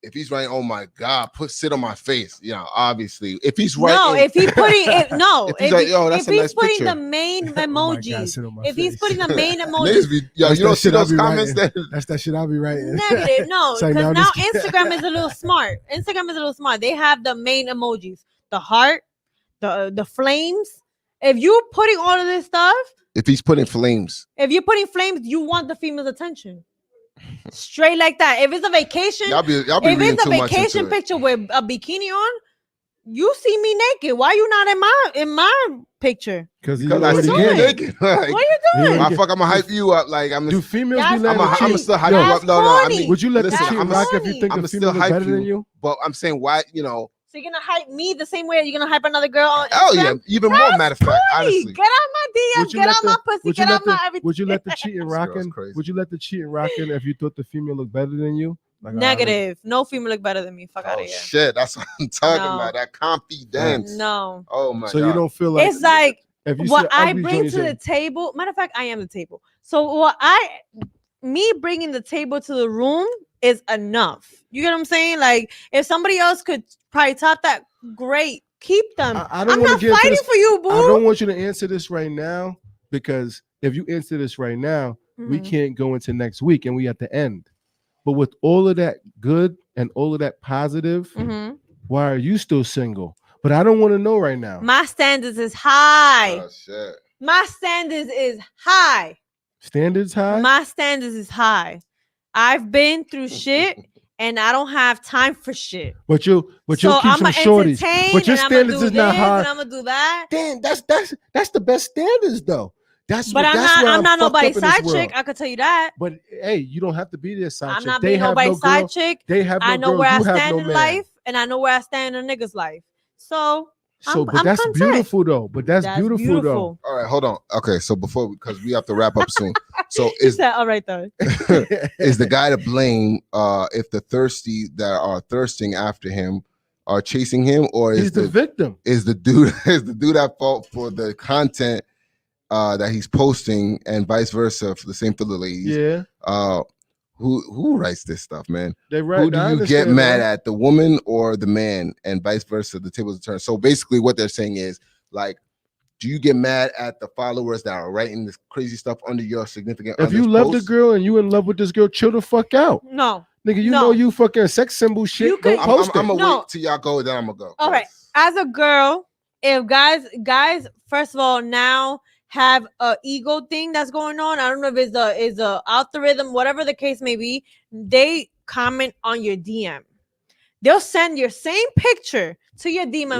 If he's writing, "Oh my God, sit on my face," you know, obviously. If he's writing, No, if he's putting it, no, If he's like, "Yo, that's if a he's nice putting picture." the main Oh my God, emoji, sit on my if he's face. putting the main niggas emoji, be, yo, That's you don't that see shit I those be comments writing. that That's that shit I'll be writing. negative, no, It's like, because now now this- Instagram is a little smart. Instagram is a little smart. They have the main emojis, the heart, the flames. If you putting all of this stuff, if he's putting flames, if you're putting flames, you want the female's attention. Straight like that. If it's a vacation, y'all be if reading it's a too much vacation into it. picture with a bikini on, you see me naked. Why you not in my picture? Because you Because I already see doing? you getting it. naked. Like, What are you doing? Yeah. why fuck? I'ma hype you up. Like I'm. Do females That's be letting corny. you I'ma cheat? still hype Yo, you up. No, I corny. mean, would you let listen, the cheat I'm rock if corny. you think I'ma a still female is hype better than you. you? But I'm saying why, you know. So you're gonna hype me the same way you're gonna hype another girl on Oh Instagram? yeah, even more. Matter of fact, Corny. honestly. Get out my DMs, Would you get let out my the- pussy, Would you get let out my the everything. Would you let the cheating This girl's rocking? crazy. Would you let the cheating rocking if you thought the female looked better than you? Like, Negative. No female look better than me. Fuck out Oh of here. shit, that's what I'm talking No. about. That confidence. No. Oh my so God. you don't feel like It's like if you what see an I ugly bring joint, to you the say, table. Matter of fact, I am the table. So me bringing the table to the room is enough. You get what I'm saying? Like if somebody else could probably top that, great. Keep them. I don't I'm wanna not get into fighting this- for you, boo. I don't want you to answer this right now because if you answer this right now, we Mhm. can't go into next week and we at the end. But with all of that good and all of that positive, Mhm. why are you still single? But I don't want to know right now. My standards is high. Oh shit. My standards is high. Standards high? My standards is high. I've been through shit and I don't have time for shit. But you'll keep some I'ma shorties. entertain But your and I'ma standards do is not this high. and I'm gonna do that. Damn, that's the best standards though. That's But what, I'm that's not where I'm not fucked nobody's up in this side world. chick. I could tell you that. But hey, you don't have to be their side I'm chick. not They being have nobody's no girl. side chick. They have no I know girl. where I You have stand no in man. life and I know where I stand in a nigga's life. So So, I'm but that's content. beautiful though. But that's beautiful though. All right, hold on. Okay, so because we have to wrap up soon. So He is said, all right though. is the guy to blame if the thirsty that are thirsting after him are chasing him, or He's the victim. is the dude at fault for the content that he's posting and vice versa for the ladies? Yeah. Who writes this stuff, man? They right. Who do I you get understand, mad man. at, the woman or the man, and vice versa? The tables turn. So basically, what they're saying is like, do you get mad at the followers that are writing this crazy stuff under your significant? If you other's love the posts? girl and you in love with this girl, chill the fuck out. No. Nigga, you No. know you fucking sex symbol shit. You Don't could- post I'm it. gonna No. wait till y'all go, then I'm gonna go. All right. As a girl, if guys, first of all, now have a ego thing that's going on. I don't know if it's a algorithm, whatever the case may be. They comment on your DM. they'll send your same picture to your DM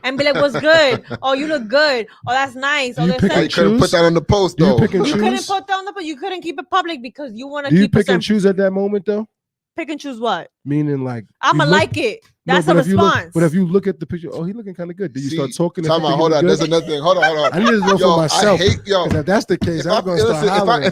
and be like, what's good? Oh, you look good. Oh, that's nice. Do Oh, you they're pick Why and you couldn't put choose? that on the post Do you though? pick and you couldn't choose? put that on the but you couldn't keep it public because you want to Do you keep a pick and certain choose at that moment though? pick and choose what? Meaning like I'ma you look- like it. No, That's but a if you look- response. But if you look at the picture, oh, he looking kind of good. Do you start talking? Time out. Hold on. There's another thing. Hold on. I need to know Yo, for myself. I hate yo. Because if that's the case, I'm gonna start Listen, hollering.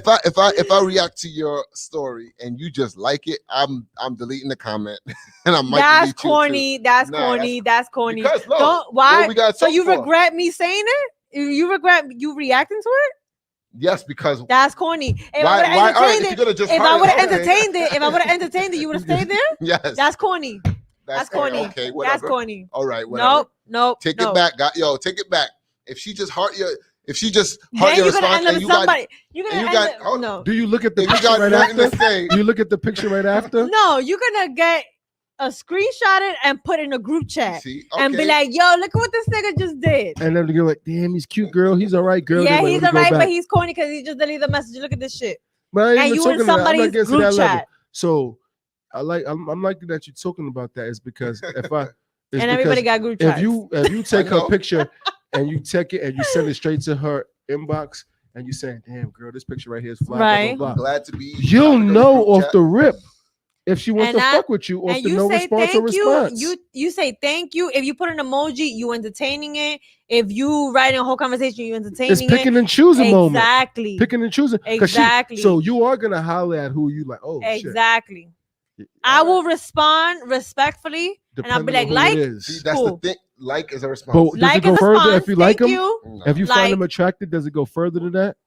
if I react to your story and you just like it, I'm deleting the comment and I might. That's delete you too. corny. That's Nah, corny. That's corny. Because look, Don't why? what we got So talk you for? regret me saying it? You regret you reacting to it? Yes, because That's corny. If why? I would have All right, entertained if it, you're gonna just if heart I it, would have okay. entertained it, if I would have entertained it, you would have stayed there. Yes, That's corny. That's corny. Okay, whatever. That's corny. All right, whatever. Nope. Take no. it back, take it back. If she just heart your Then your you're gonna response end up and with you got, somebody. You're and gonna you end got- up. hold- No. Do you look at the if you picture got right nothing after? to say, Do you look at the picture right after? No, you're gonna get a screenshot it and put in a group chat see, and be okay. like, "Yo, look at what this nigga just did." And then you're like, damn, he's cute, girl. He's all right, girl. Yeah, Then, like, he's let me go alright, but back. he's corny because he just deleted the message. Look at this shit. But I ain't And even you talking in to that. I'm not somebody's getting to group that level. chat, So I'm liking that you're talking about that is because if I it's and everybody because got group chats. if you take her know. picture and you take it and you send it straight to her inbox and you saying, damn girl, this picture right here is fly, Right. blah, blah, blah. glad to be. You'll know Group off chat. the rip if she wants And to I- fuck with you off and the you no say response or thank you. response. You say thank you. If you put an emoji, you entertaining it. If you writing a whole conversation, you entertaining It's picking it. and choosing moment. Exactly. Picking and choosing. 'Cause Exactly. so you are gonna holler at who you like. Oh Exactly. shit. I will respond respectfully, and I'll be Depending like, on who it See, is. that's Cool. the thing. Like is a But response. does like it go a further response. if you like Thank him? you. No. If you find Like- him attractive, does it go further than that?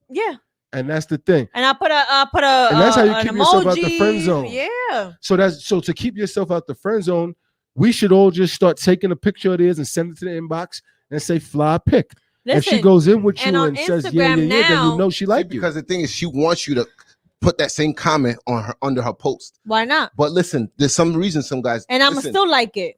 Yeah. And that's the thing. And I put a And that's how you an keep yourself out the emoji. friend zone. Yeah. So to keep yourself out the friend zone, we should all just start taking a picture of theirs and send it to the inbox and say fly pick. If she Listen, goes in with you and on and says yeah, Instagram then you now- know she See, like you. because the thing is, she wants you to put that same comment on her under her post. why not? But listen, there's some reason some guys. And I'm listen, still like it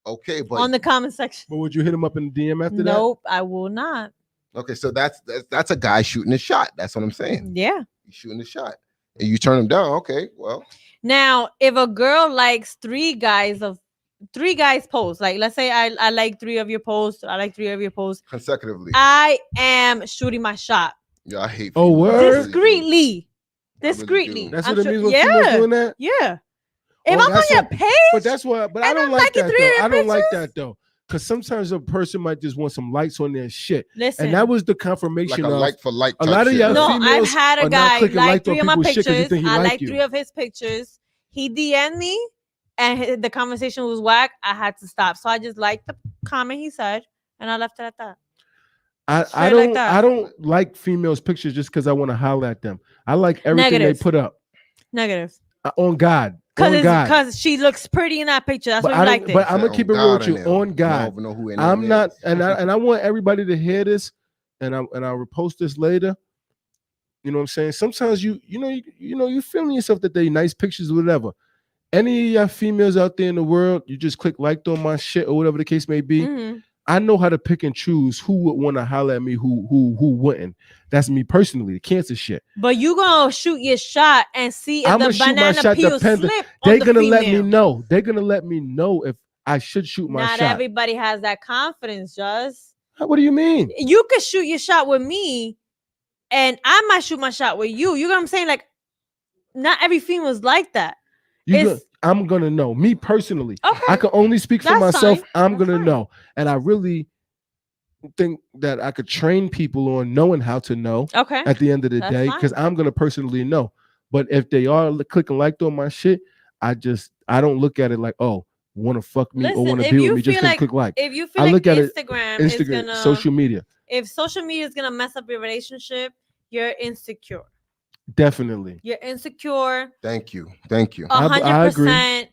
okay, but on the comment section. But would you hit him up in the DM after Nope, I will not. okay, so that's a guy shooting a shot. That's what I'm saying. Yeah. He's shooting a shot, and you turn him down. Okay, well, Now, if a girl likes three guys posts, like let's say I like three of your posts, I like three of your posts, consecutively. I am shooting my shot Yeah, I hate. Oh, females. word? I really do. discreetly. I really Discreetly. do. that? That's I'm what it sure- means when yeah. females doing that. Yeah. If Oh, I'm on that's your a- page, But that's why. But I And don't I'm like liking that three of though. your I don't like pictures? that though. Because sometimes a person might just want some likes on their shit, listen. and that was the Like confirmation a of like for like. a type lot of shit. y'all no, I've females had are a now guy clicking like like on three of my people's shit 'cause you pictures. think he I like like you. three of his pictures. He DM'd me, and the conversation was whack. I had to stop, so I just liked the comment he said, and I left it at that. I Straight like don't that. I don't like females' pictures just because I want to holler at them. I like everything Negative. they put up. Negative, On God. On God. because she looks pretty in that picture. That's But why I you don't- liked it. but I'm gonna Said keep on it real with God you. in there. On I God. don't even know who in I'm there not, is. and I want everybody to hear this, and I'll repost this later. You know what I'm saying? Sometimes you feeling yourself that they nice pictures or whatever. Any of y'all females out there in the world, you just click liked on my shit or whatever the case may be. Mhm. I know how to pick and choose who would want to holler at me, who wouldn't. That's me personally, the cancer shit. But you gonna shoot your shot and see if I'ma the shoot my banana shot peel depending- slip They're on the gonna let me female. know. They're gonna let me know if I should shoot my Not shot. everybody has that confidence, just. What do you mean? You could shoot your shot with me, and I might shoot my shot with you. You know what I'm saying? Like, not every female's like that. I'm gonna know. Me personally, Okay. I can only speak for That's myself. fine. I'm That's gonna fine. know, and I really think that I could train people on knowing how to know Okay. at the end of the That's day, fine. because I'm gonna personally know. But if they are clicking liked on my shit, I don't look at it like, oh, want to fuck me or Listen, want to if be with you me just feel because like- click like. If you feel I like look at it- Instagram is Instagram, gonna social media, if social media is gonna mess up your relationship, you're insecure. definitely. You're insecure. Thank you. I I agree. 100%.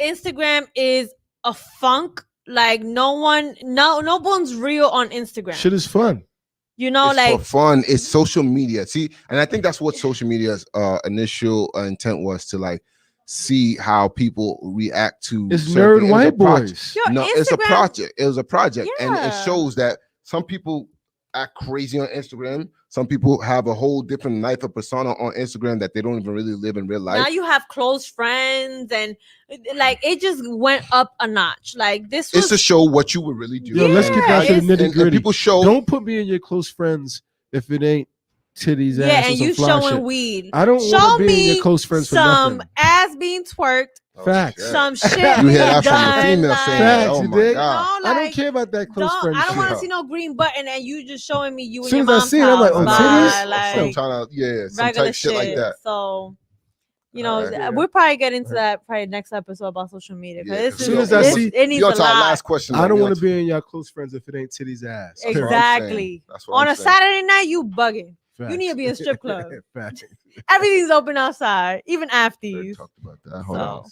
Instagram is a funk. Like no one's real on Instagram. Shit is fun. You know, It's like for fun. It's social media. See, and I think that's what social media's initial intent was, to like see how people react to. It's certain nerd things. white It was a project. boys. Yo, No, it's a Instagram- project. It was a project, and it Yeah. shows that some people act crazy on Instagram. Some people have a whole different life of persona on Instagram that they don't even really live in real life. Now you have close friends, and like it just went up a notch. Like this It's was to show what you would really do. Yo, let's get down to the it's- nitty And gritty. people show. Don't put me in your close friends if it ain't titties, yeah, ass, and or some you fly showing shit. weed. I don't Show want to be in me your close friends for some nothing. ass being twerked, Oh, Facts. shit. some shit You hear being that from a done, female like, saying Facts, that? Oh you my dig? god. no, I don't like, care about that close friend I don't want shit. to see no green button, and you just showing me you As and your soon as I mom's see it, I'm like, house. oh, Bye, titties? like, some trying to, some regular type shit like that. So, you know, Alright. Yeah. we'll probably get into that probably next episode about social media. Yeah, Because as soon as I see- it needs You a on to our lot. last question. I don't want want to be in y'all close friends if it ain't titties, ass. That's what I'm saying. Exactly. That's what On I'm a saying. Saturday night, you bugging. Facts. You need to be in a strip club. Facts. Everything's open outside, even We already after. talked about that. Hold on. So,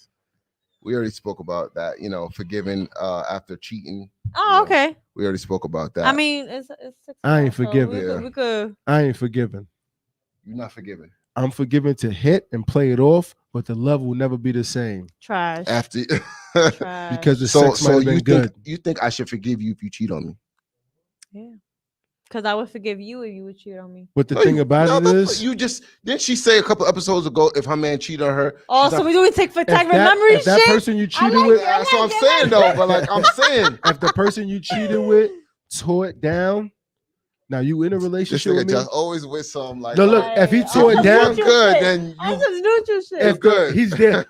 We already spoke about that. Forgiving after cheating. oh, okay. We already spoke about that. I mean, it's 6 I ain't o'clock, so forgiving. Yeah. we could. I ain't forgiving. you're not forgiving I'm forgiving to hit and play it off, but the love will never be the same Trash. after. Trash. because the sex might have been good. You think I should forgive you if you cheat on me? Yeah. Because I would forgive you if you would cheat on me. But the No, thing you- about no, it that's- is, you just didn't she say a couple episodes ago if her man cheated on her? Oh, she's so not- we do take for if tag that, memory if that shit? person you cheated like with, it. That's what I'm like saying it. though. But like I'm saying, if the person you cheated with tore it down, now you in a this relationship nigga with me. just always with some like. No, look, if he tore it you down, fuck good, then I you. just neutral shit. If good. he's there.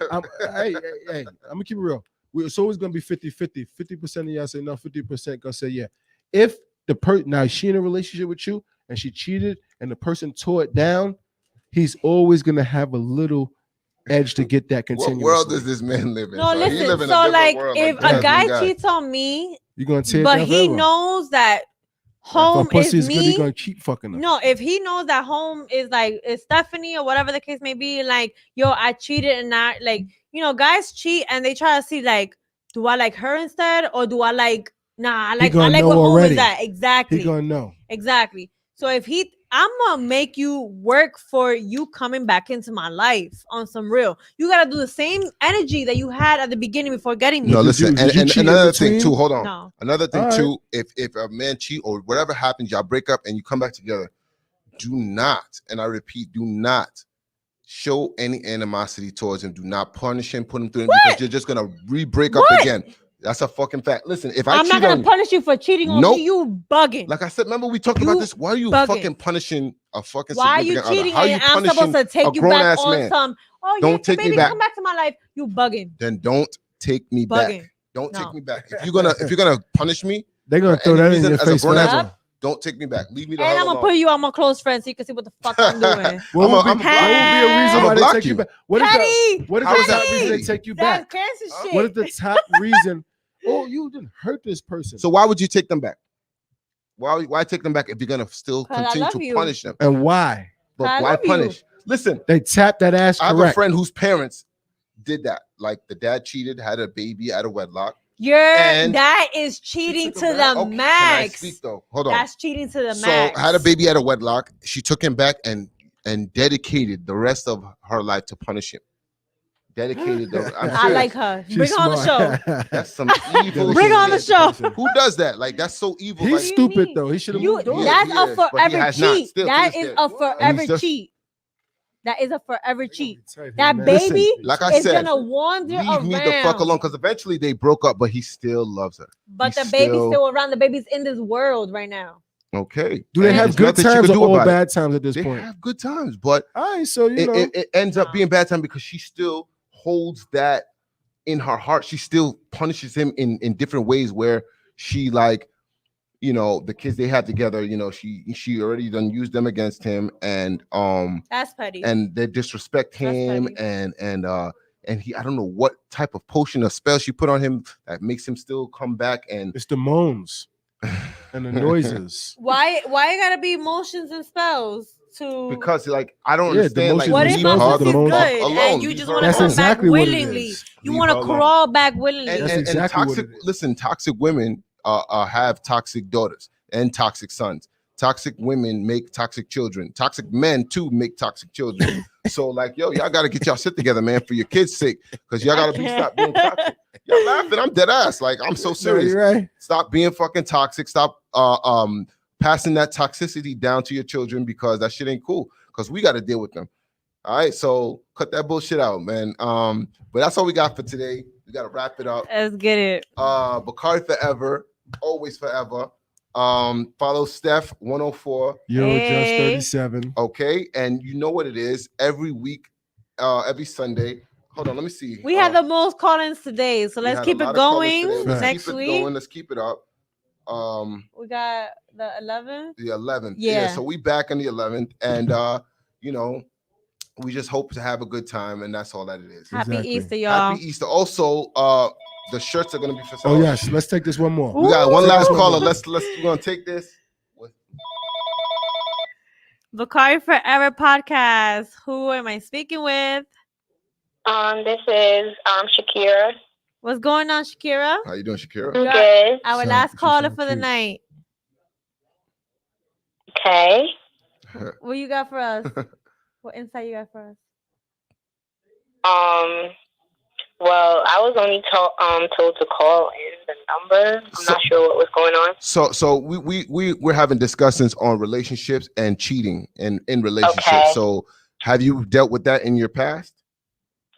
Hey, I'm gonna keep it real. It's always gonna be 50-50. 50% of y'all say no, 50% gonna say yeah. If the now she in a relationship with you and she cheated and the person tore it down, he's always gonna have a little edge to get that What continuously. world does this man live in? No, He listen. live in a So, different like, world, if Desmond a guy guy. cheats on me, You're gonna tear it but down he forever. knows that If home a pussy is is good, he's me. gonna keep fucking her. No, if he knows that home is like is Stephanie or whatever the case may be, like, yo, I cheated and not like, guys cheat and they try to see like, do I like her instead or do I like I like gonna know what home already. is at. Exactly. He gonna know. Exactly. So if I'm gonna make you work for you coming back into my life on some real. You gotta do the same energy that you had at the beginning before getting me. No, Did listen, you cheat in another thing between? too. Hold on. No. Another thing All right. too. If a man cheat or whatever happens, y'all break up and you come back together. Do not, and I repeat, do not show any animosity towards him. Do not punish him, put him through it because you're just gonna re-break up What? again. That's a fucking fact. Listen, if I I'm cheat not gonna on you, punish you for cheating on Nope. me. You bugging. like I said, remember we talked You about this. Why are you bugging. fucking punishing a fucking Why are you significant other? cheating How are you and I'm punishing supposed to a take you grown back ass on man? some? Oh, Don't yeah, take me baby, back. come back to my life. You bugging. Then don't take me Bugging. back. Don't No. take me back. If you're gonna punish me, They're gonna For throw any that in reason, your as a face grown ass- forever. don't take me back. Leave me the And hell I'm gonna alone. put you on my close friend so you can see what the fuck I'm doing. What would be, I'm what would be a reason I'ma why they block take you you. back? What is the Petty. what is How the is that top reason they petty? take you That's back? cancer shit. What is the top reason? Oh, you didn't hurt this person. So why would you take them back? Why take them back if you're gonna still 'Cause I continue love to you. punish them? And why? But I why love you. punish? Listen, They tap that ass I have a correct. friend whose parents did that. Like the dad cheated, had a baby out of wedlock. That And is cheating She to took him the back. Okay, can I max. speak though? Hold on. That's cheating to the So max. had a baby out of wedlock. She took him back and dedicated the rest of her life to punish him. Dedicated. I'm I serious. like her. She's Bring her on the smart. show. That's some evil. Bring her on the shit. show. Who does that? Like that's so evil. He's Like, do you stupid mean? though. He should have You, moved on. Yeah, that's he a is, but he forever has not. cheat. Still to That this is day. a And forever he's just- cheat. That is a forever cheat. That That Listen, baby like I is said, gonna wander leave around. me the fuck alone. Because eventually they broke up, but he still loves her. But He's the baby's still- still around. The baby's in this world right now. Okay. Do they And have there's good nothing she times could or do all about it. bad times at this They point? have good times, but All right, so you know. it ends up No. being bad time because she still holds that in her heart. She still punishes him in different ways where she like, the kids they had together, she already done used them against him and That's petty. and they disrespect That's him petty. and he I don't know what type of potion or spell she put on him that makes him still come back and It's the moans and the noises. Why you gotta be emotions and spells to? because like I don't Yeah, the understand like motions what and if leave my spells her is pussy's the the good most- fuck alone. and you Leave just her want to That's come alone. exactly back what it willingly? is. You Leave want to her alone. crawl back willingly. That's and exactly what toxic it is. listen, toxic women have toxic daughters and toxic sons. Toxic women make toxic children. Toxic men too make toxic children. So like, y'all gotta get y'all shit together, man, for your kids' sake, because y'all gotta stop being toxic. Y'all laughing? I'm dead ass. Like I'm so No, serious. you're right. Stop being fucking toxic. Stop passing that toxicity down to your children, because that shit ain't cool, because we got to deal with them. All right, so cut that bullshit out, man. But that's all we got for today. We got to wrap it up. Let's get it. Bakari forever, always forever. Follow Steph 104. Yo, just Hey. 37. Okay, and you know what it is. Every week, every Sunday. Hold on, let me see. We had the most call-ins today, so we let's had keep a lot it of callers going today. Let's next keep it week. going. Let's keep it up. We got the 11th. The 11th. Yeah. So we back on the 11th, and you know, we just hope to have a good time, and that's all that it is. Happy Exactly. Easter, y'all. Happy Easter. Also, the shirts are gonna be for sale. Oh yes, let's take this one more. We got one Ooh. last caller. We're gonna take this. BAKAREforever podcast. Who am I speaking with? This is Shakira. What's going on, Shakira? How you doing, Shakira? We got Good. our Sound- last she caller sound for the cute. night. Okay. What you got for us? What insight you got for us? Well, I was only told to call in the number. I'm not sure what was going on. So we're having discussions on relationships and cheating and in relationships. Okay. So have you dealt with that in your past?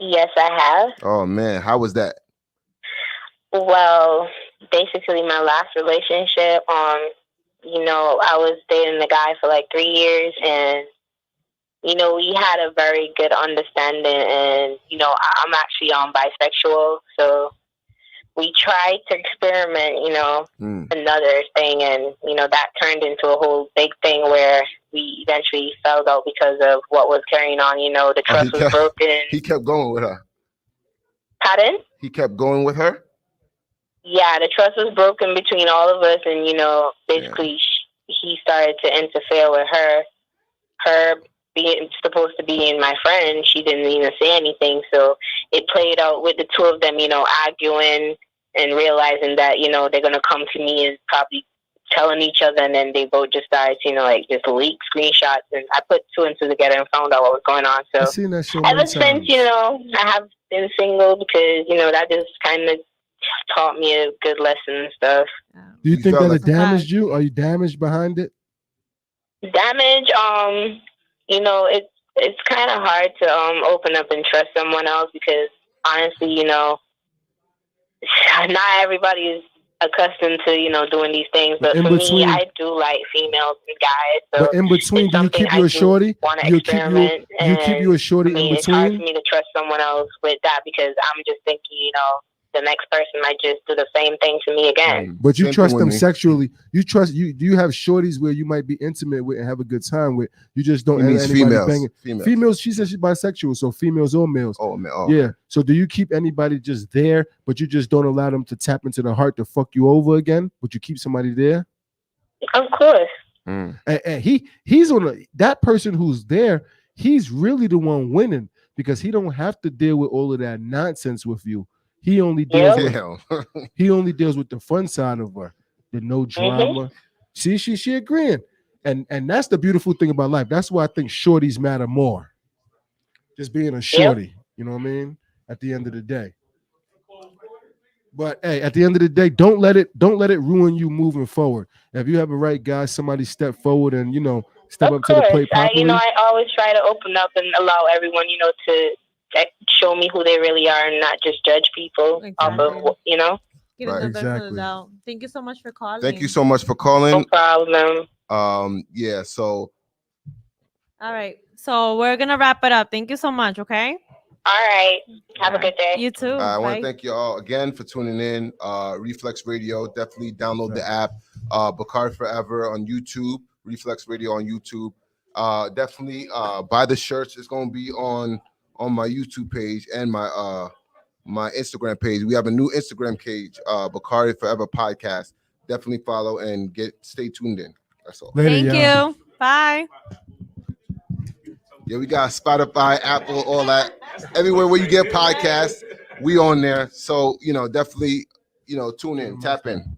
Yes, I have. Oh man, how was that? Well, basically, my last relationship, I was dating the guy for like 3 years, and we had a very good understanding, and I'm actually bisexual, so we tried to experiment, another thing, and that turned into a whole big thing where we eventually fell out because of what was carrying on. The trust was broken. He kept going with her. Pardon? He kept going with her. Yeah, the trust was broken between all of us, and basically he started to interfere with her. Her being supposed to be my friend, she didn't even say anything. So it played out with the two of them, arguing and realizing that they're gonna come to me and probably telling each other, and then they both just started to just leak screenshots. And I put two and two together and found out what was going on. I So seen that show ever many since, times. I have been single because that just kind of taught me a good lesson and stuff. Do you You think felt that like- it damaged you? Are you damaged behind it? Damage, it's kind of hard to open up and trust someone else because honestly, not everybody is accustomed to doing these things. But in for between- me, I do like females and guys. So But in between, it's do you something keep you I a shorty? want to You keep experiment. you keep you a shorty I mean, in it's hard for between? me to trust someone else with that because I'm just thinking, the next person might just do the same thing to me again. But you Same trust thing them with me. sexually. You trust you. Do you have shorties where you might be intimate with and have a good time with? You just don't He let means anybody females. bang it. Females. She says she's bisexual, so females or males. Oh man. Oh. Yeah. So do you keep anybody just there, but you just don't allow them to tap into the heart to fuck you over again? But you keep somebody there? Of course. Mm. And he's on that person who's there. He's really the one winning because he don't have to deal with all of that nonsense with you. He only deals with Damn. he only deals with the fun side of her, the no drama. See, she agreeing, and that's the beautiful thing about life. That's why I think shorties matter more. Just being a shorty, you know what I mean? At the end of the day. But hey, at the end of the day, don't let it ruin you moving forward. If you have a right guy, somebody step forward and step Of up to the course. plate properly. I always try to open up and allow everyone, to show me who they really are and not just judge people off of, Give Right. them the benefit of the Exactly. doubt. Thank you so much for calling. Thank you so much for No calling. problem. Yeah. So All right. So we're gonna wrap it up. Thank you so much. Okay. All right. Have a good day. You too. I want Bye. to thank you all again for tuning in. Reflex Radio. Definitely download the app. Bakari Forever on YouTube. Reflex Radio on YouTube. Definitely buy the shirts. It's gonna be on my YouTube page and my Instagram page. We have a new Instagram page, Bakari Forever Podcast. Definitely follow and stay tuned in. That's all. Later, Thank y'all. you. Bye. Yeah, we got Spotify, Apple, all that. Everywhere where you get podcasts, we on there. So, definitely, tune in, tap in.